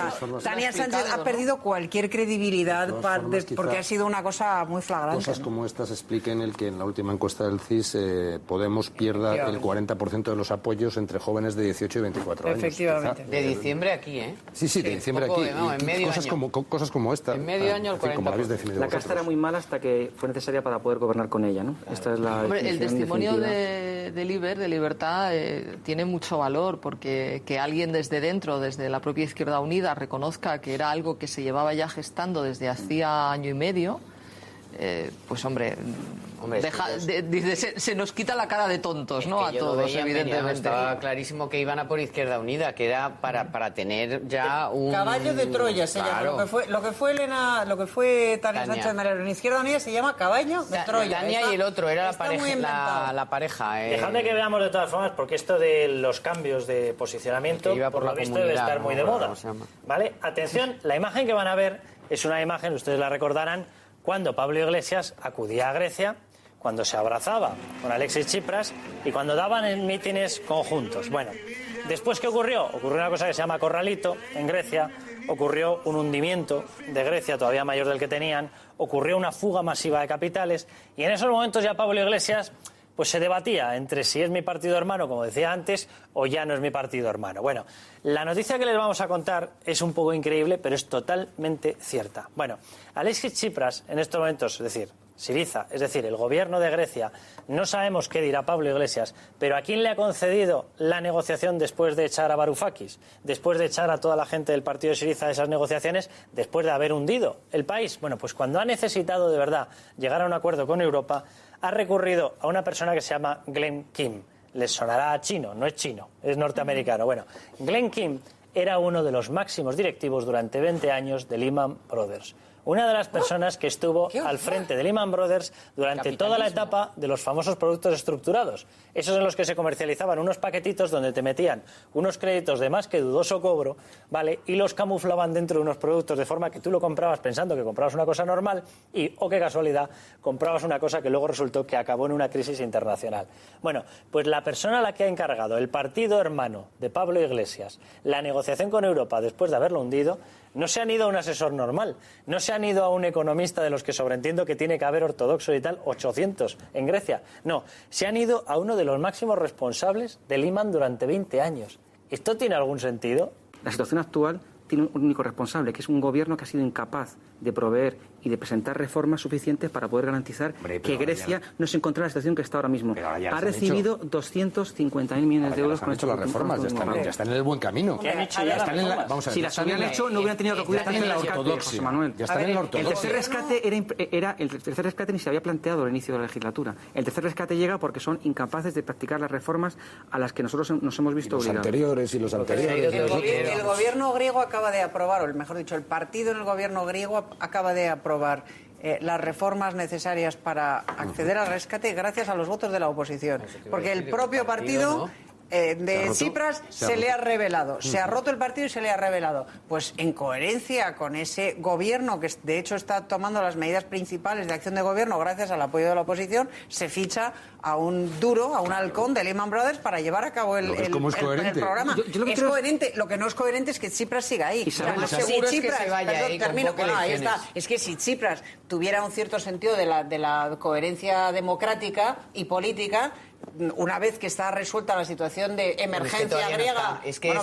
Speaker 6: Tania Sánchez ha perdido cualquier credibilidad porque ha sido una cosa muy flagrante.
Speaker 4: Cosas como estas expliquen el que en la última encuesta del CIS Podemos pierda el 40% de los apoyos entre jóvenes de 18 y 24 años.
Speaker 3: Efectivamente. De diciembre aquí, ¿eh?
Speaker 4: Sí, de diciembre aquí.
Speaker 3: En medio año.
Speaker 4: Cosas como esta.
Speaker 3: En medio año el 40%.
Speaker 15: La casta era muy mala hasta que fue necesaria para poder gobernar con ella, ¿no? Esta es la
Speaker 7: el testimonio de Liber, de Libertad, tiene mucho valor, porque que alguien desde dentro, desde la propia Izquierda Unida, reconozca que era algo que se llevaba ya gestando desde hacía año y medio, pues hombre, se nos quita la cara de tontos, ¿no? A todos, evidentemente.
Speaker 3: Estaba clarísimo que iban a por Izquierda Unida, que era para tener ya un
Speaker 6: caballo de Troya se llama. Lo que fue Elena, lo que fue Tania Sánchez María en Izquierda Unida se llama caballo de Troya.
Speaker 3: Tania y el otro era la pareja.
Speaker 1: Dejadme que veamos de todas formas, porque esto de los cambios de posicionamiento, por lo visto, debe estar muy de moda. ¿Vale? Atención, la imagen que van a ver es una imagen, ustedes la recordarán, cuando Pablo Iglesias acudía a Grecia, cuando se abrazaba con Alexis Tsipras y cuando daban mítines conjuntos. Bueno, después, ¿qué ocurrió? Ocurrió una cosa que se llama corralito en Grecia, ocurrió un hundimiento de Grecia todavía mayor del que tenían, ocurrió una fuga masiva de capitales y en esos momentos ya Pablo Iglesias pues se debatía entre si es mi partido hermano, como decía antes, o ya no es mi partido hermano. Bueno, la noticia que les vamos a contar es un poco increíble, pero es totalmente cierta. Bueno, Alexis Tsipras en estos momentos, es decir, Syriza, es decir, el gobierno de Grecia, no sabemos qué dirá Pablo Iglesias, pero ¿a quién le ha concedido la negociación después de echar a Varoufakis, después de echar a toda la gente del partido de Syriza de esas negociaciones, después de haber hundido el país? Bueno, pues cuando ha necesitado de verdad llegar a un acuerdo con Europa, ha recurrido a una persona que se llama Glenn Kim. Les sonará a chino, no es chino, es norteamericano. Bueno, Glenn Kim era uno de los máximos directivos durante 20 años de Lehman Brothers. Una de las personas que estuvo al frente de Lehman Brothers durante toda la etapa de los famosos productos estructurados. Esos en los que se comercializaban unos paquetitos donde te metían unos créditos de más que dudoso cobro, ¿vale? Y los camuflaban dentro de unos productos de forma que tú lo comprabas pensando que comprabas una cosa normal y, oh qué casualidad, comprabas una cosa que luego resultó que acabó en una crisis internacional. Bueno, pues la persona a la que ha encargado el partido hermano de Pablo Iglesias la negociación con Europa después de haberlo hundido, no se han ido a un asesor normal, no se han ido a un economista de los que sobreentiendo que tiene que haber ortodoxo y tal, 800 en Grecia. No, se han ido a uno de los máximos responsables de Lehman durante 20 años. ¿Esto tiene algún sentido?
Speaker 15: La situación actual tiene un único responsable, que es un gobierno que ha sido incapaz de proveer y de presentar reformas suficientes para poder garantizar que Grecia no se encontrara en la situación que está ahora mismo. Ha recibido 250.000 millones de euros con
Speaker 4: estas reformas. Ya están en el buen camino.
Speaker 15: ¿Qué han hecho ya? Vamos a ver, si las hubieran hecho, no hubieran tenido que acudir a la ortodoxia, Manuel.
Speaker 4: Ya están en la ortodoxia.
Speaker 15: El tercer rescate ni se había planteado al inicio de la legislatura. El tercer rescate llega porque son incapaces de practicar las reformas a las que nosotros nos hemos visto obligados.
Speaker 4: Los anteriores.
Speaker 6: El gobierno griego acaba de aprobar, o mejor dicho, el partido en el gobierno griego acaba de aprobar las reformas necesarias para acceder al rescate gracias a los votos de la oposición. Porque el propio partido de Tsipras se le ha revelado. Se ha roto el partido y se le ha revelado. Pues en coherencia con ese gobierno que de hecho está tomando las medidas principales de acción de gobierno gracias al apoyo de la oposición, se ficha a un duro, a un halcón de Lehman Brothers para llevar a cabo el programa. Es coherente. Lo que no es coherente es que Tsipras siga ahí. Es que si Tsipras tuviera un cierto sentido de la coherencia democrática y política, una vez que está resuelta la situación de emergencia griega,
Speaker 3: es que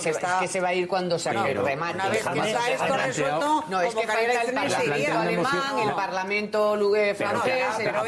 Speaker 3: se va a ir cuando se remate.
Speaker 6: Una vez que está esto resuelto,
Speaker 3: no, es que falta el Parlamento alemán, el Parlamento francés,
Speaker 6: pero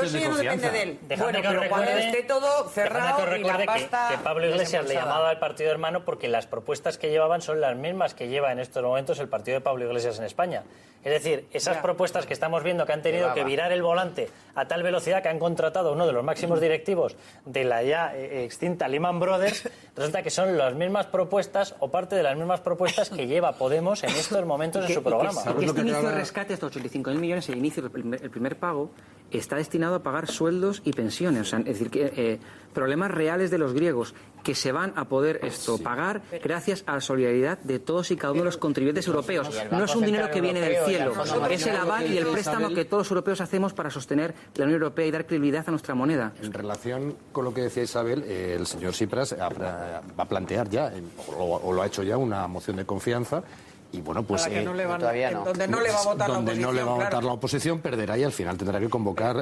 Speaker 6: eso ya no depende de él.
Speaker 1: Bueno, pero cuando esté todo cerrado y la pasta... Que Pablo Iglesias le llamaba al partido hermano porque las propuestas que llevaban son las mismas que lleva en estos momentos el partido de Pablo Iglesias en España. Es decir, esas propuestas que estamos viendo que han tenido que virar el volante a tal velocidad que han contratado a uno de los máximos directivos de la ya extinta Lehman Brothers, resulta que son las mismas propuestas o parte de las mismas propuestas que lleva Podemos en estos momentos en su programa.
Speaker 15: Este inicio de rescate, estos 85.000 millones, el inicio, el primer pago, está destinado a pagar sueldos y pensiones. O sea, es decir, que problemas reales de los griegos que se van a poder pagar gracias a la solidaridad de todos y cada uno de los contribuyentes europeos. No es un dinero que viene del cielo, es el aval y el préstamo que todos los europeos hacemos para sostener la Unión Europea y dar credibilidad a nuestra moneda.
Speaker 4: En relación con lo que decía Isabel, el señor Tsipras va a plantear ya, o lo ha hecho ya, una moción de confianza y bueno, pues
Speaker 6: donde no le va a votar la oposición,
Speaker 4: donde no le va a votar
Speaker 6: claro.
Speaker 4: la oposición perderá y al final tendrá que convocar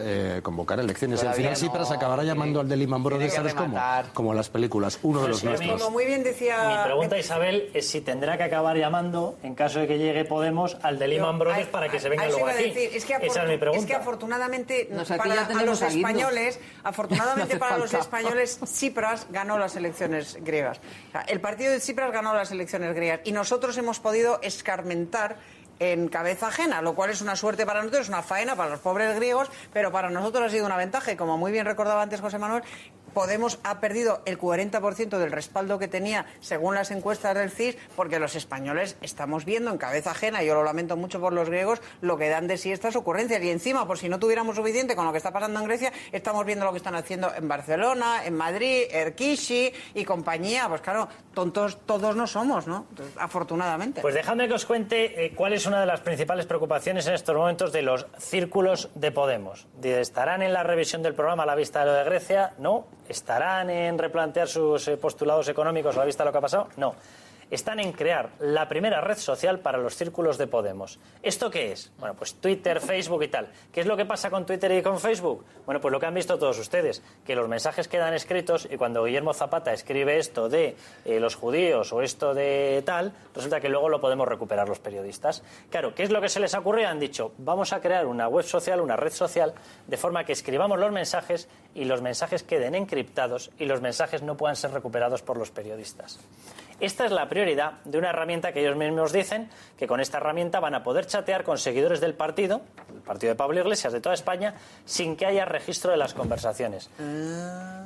Speaker 4: elecciones.
Speaker 3: Todavía
Speaker 4: Al final Tsipras acabará llamando al de Lehman Brothers, ¿sabes cómo? Como en las películas, uno de los nuestros.
Speaker 6: Como muy bien decía...
Speaker 1: Mi pregunta, Isabel, es si tendrá que acabar llamando, en caso de que llegue Podemos, al de Lehman Brothers para que se venga luego aquí. Esa es mi pregunta.
Speaker 6: Es que afortunadamente
Speaker 7: ya
Speaker 6: para los españoles,
Speaker 7: No hace falta.
Speaker 6: españoles, Tsipras ganó las elecciones griegas. O sea, el partido de Tsipras ganó las elecciones griegas y nosotros hemos podido escarmentar en cabeza ajena, lo cual es una suerte para nosotros, es una faena para los pobres griegos, pero para nosotros ha sido una ventaja y como muy bien recordaba antes José Manuel, Podemos ha perdido el 40% del respaldo que tenía según las encuestas del CIS, porque los españoles estamos viendo en cabeza ajena, y yo lo lamento mucho por los griegos, lo que dan de sí estas ocurrencias. Y encima, por si no tuviéramos suficiente con lo que está pasando en Grecia, estamos viendo lo que están haciendo en Barcelona, en Madrid, Erkishi y compañía. Pues claro, tontos todos no somos, ¿no? Entonces, afortunadamente.
Speaker 1: Pues dejadme que os cuente cuál es una de las principales preocupaciones en estos momentos de los círculos de Podemos. ¿Estarán en la revisión del programa a la vista de lo de Grecia? No. ¿Estarán en replantear sus postulados económicos a la vista de lo que ha pasado? No. Están en crear la primera red social para los círculos de Podemos. ¿Esto qué es? Bueno, pues Twitter, Facebook y tal. ¿Qué es lo que pasa con Twitter y con Facebook? Bueno, pues lo que han visto todos ustedes, que los mensajes quedan escritos y cuando Guillermo Zapata escribe esto de los judíos o esto de tal, resulta que luego lo podemos recuperar los periodistas. Claro, ¿qué es lo que se les ocurrió? Han dicho, vamos a crear una web social, una red social, de forma que escribamos los mensajes y los mensajes queden encriptados y los mensajes no puedan ser recuperados por los periodistas. Esta es la prioridad de una herramienta que ellos mismos dicen que con esta herramienta van a poder chatear con seguidores del partido, el partido de Pablo Iglesias de toda España, sin que haya registro de las conversaciones.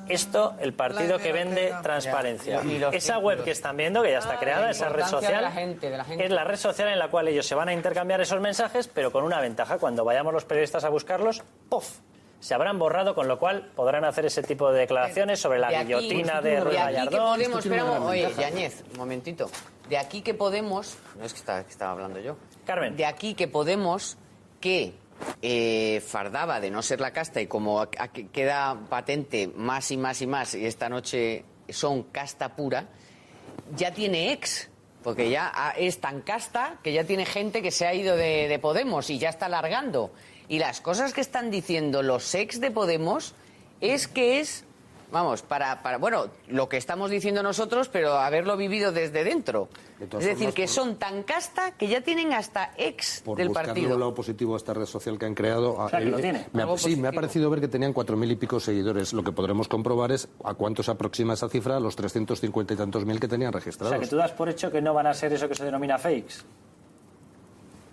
Speaker 1: Esto, el partido que vende transparencia. Esa web que están viendo, que ya está creada, esa red social, es la red social en la cual ellos se van a intercambiar esos mensajes, pero con una ventaja. Cuando vayamos los periodistas a buscarlos, ¡puf!, se habrán borrado, con lo cual podrán hacer ese tipo de declaraciones sobre la guillotina de Ruiz Gallardón.
Speaker 3: Oye, Yáñez, un momentito. De aquí que Podemos... No es que estaba hablando yo.
Speaker 1: Carmen.
Speaker 3: De aquí que Podemos, que fardaba de no ser la casta y como queda patente más y más y más, y esta noche son casta pura, ya tiene ex. Porque ya es tan casta que ya tiene gente que se ha ido de Podemos y ya está largando. Y las cosas que están diciendo los ex de Podemos es que es, vamos, bueno, lo que estamos diciendo nosotros, pero haberlo vivido desde dentro. Es decir, que son tan casta que ya tienen hasta ex del partido.
Speaker 4: Por buscarle un lado positivo a esta red social que han creado.
Speaker 1: O sea, que lo tiene.
Speaker 4: Me ha parecido ver que tenían 4.000 y pico seguidores. Lo que podremos comprobar es a cuánto se aproxima esa cifra a los 350 y tantos mil que tenían registrados.
Speaker 1: O sea, que tú das por hecho que no van a ser eso que se denomina fakes.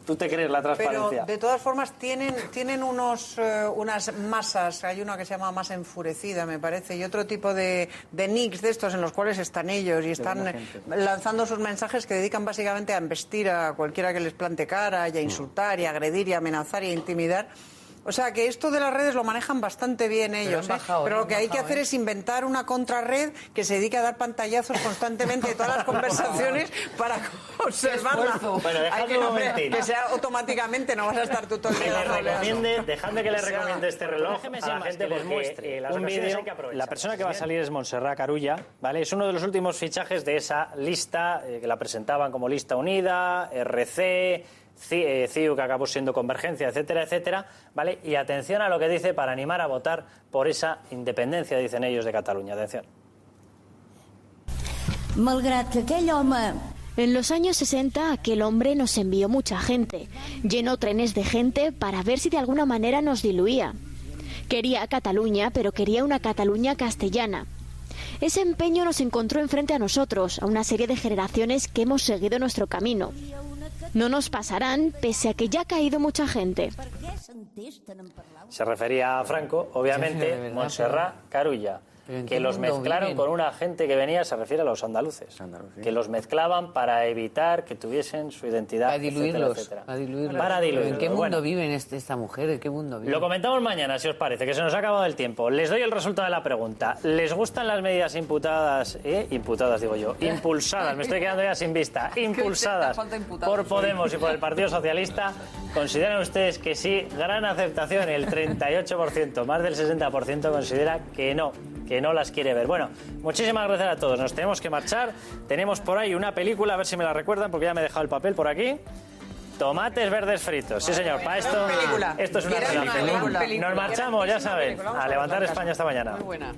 Speaker 1: ¿Tú te crees la transparencia?
Speaker 6: Pero de todas formas tienen unas masas, hay una que se llama masa enfurecida, me parece, y otro tipo de nicks de estos en los cuales están ellos y están lanzando sus mensajes que dedican básicamente a embestir a cualquiera que les plante cara y a insultar y a agredir y a amenazar y a intimidar. O sea, que esto de las redes lo manejan bastante bien ellos, pero lo que hay que hacer es inventar una contrarred que se dedique a dar pantallazos constantemente de todas las conversaciones para observarla.
Speaker 1: Bueno, dejadme un momentito.
Speaker 6: Que sea automáticamente, no vas a estar tú todo el día.
Speaker 1: Dejadme que le recomiende este reloj a la gente, les muestre un vídeo. La persona que va a salir es Montserrat Carulla, ¿vale? Es uno de los últimos fichajes de esa lista que la presentaban como Lista Unida, RC... CIU, que acabó siendo Convergencia, etcétera, etcétera, ¿vale? Y atención a lo que dice para animar a votar por esa independencia, dicen ellos, de Cataluña. Atención.
Speaker 11: Malgrat que aquell home... En los años 60 aquel hombre nos envió mucha gente. Llenó trenes de gente para ver si de alguna manera nos diluía. Quería a Cataluña, pero quería una Cataluña castellana. Ese empeño nos encontró enfrente a nosotros, a una serie de generaciones que hemos seguido nuestro camino. No nos pasarán, pese a que ya ha caído mucha gente.
Speaker 1: Se refería a Franco, obviamente, Montserrat Carulla. Que los mezclaron con una gente que venía, se refiere a los andaluces, que los mezclaban para evitar que tuviesen su identidad,
Speaker 3: para diluirlos,
Speaker 1: etcétera.
Speaker 3: Para diluirlos. ¿En qué mundo viven esta mujer? ¿En qué mundo viven?
Speaker 1: Lo comentamos mañana, si os parece, que se nos ha acabado el tiempo. Les doy el resultado de la pregunta. ¿Les gustan las medidas imputadas, impulsadas, me estoy quedando ya sin vista, impulsadas por Podemos y por el Partido Socialista? ¿Consideran ustedes que sí? Gran aceptación, el 38%, más del 60% considera que no, que no las quiere ver. Bueno, muchísimas gracias a todos. Nos tenemos que marchar. Tenemos por ahí una película, a ver si me la recuerdan, porque ya me he dejado el papel por aquí. Tomates verdes fritos. Sí, señor. Para esto es una película. Nos marchamos, ya saben. A levantar España esta mañana.
Speaker 3: Muy buena.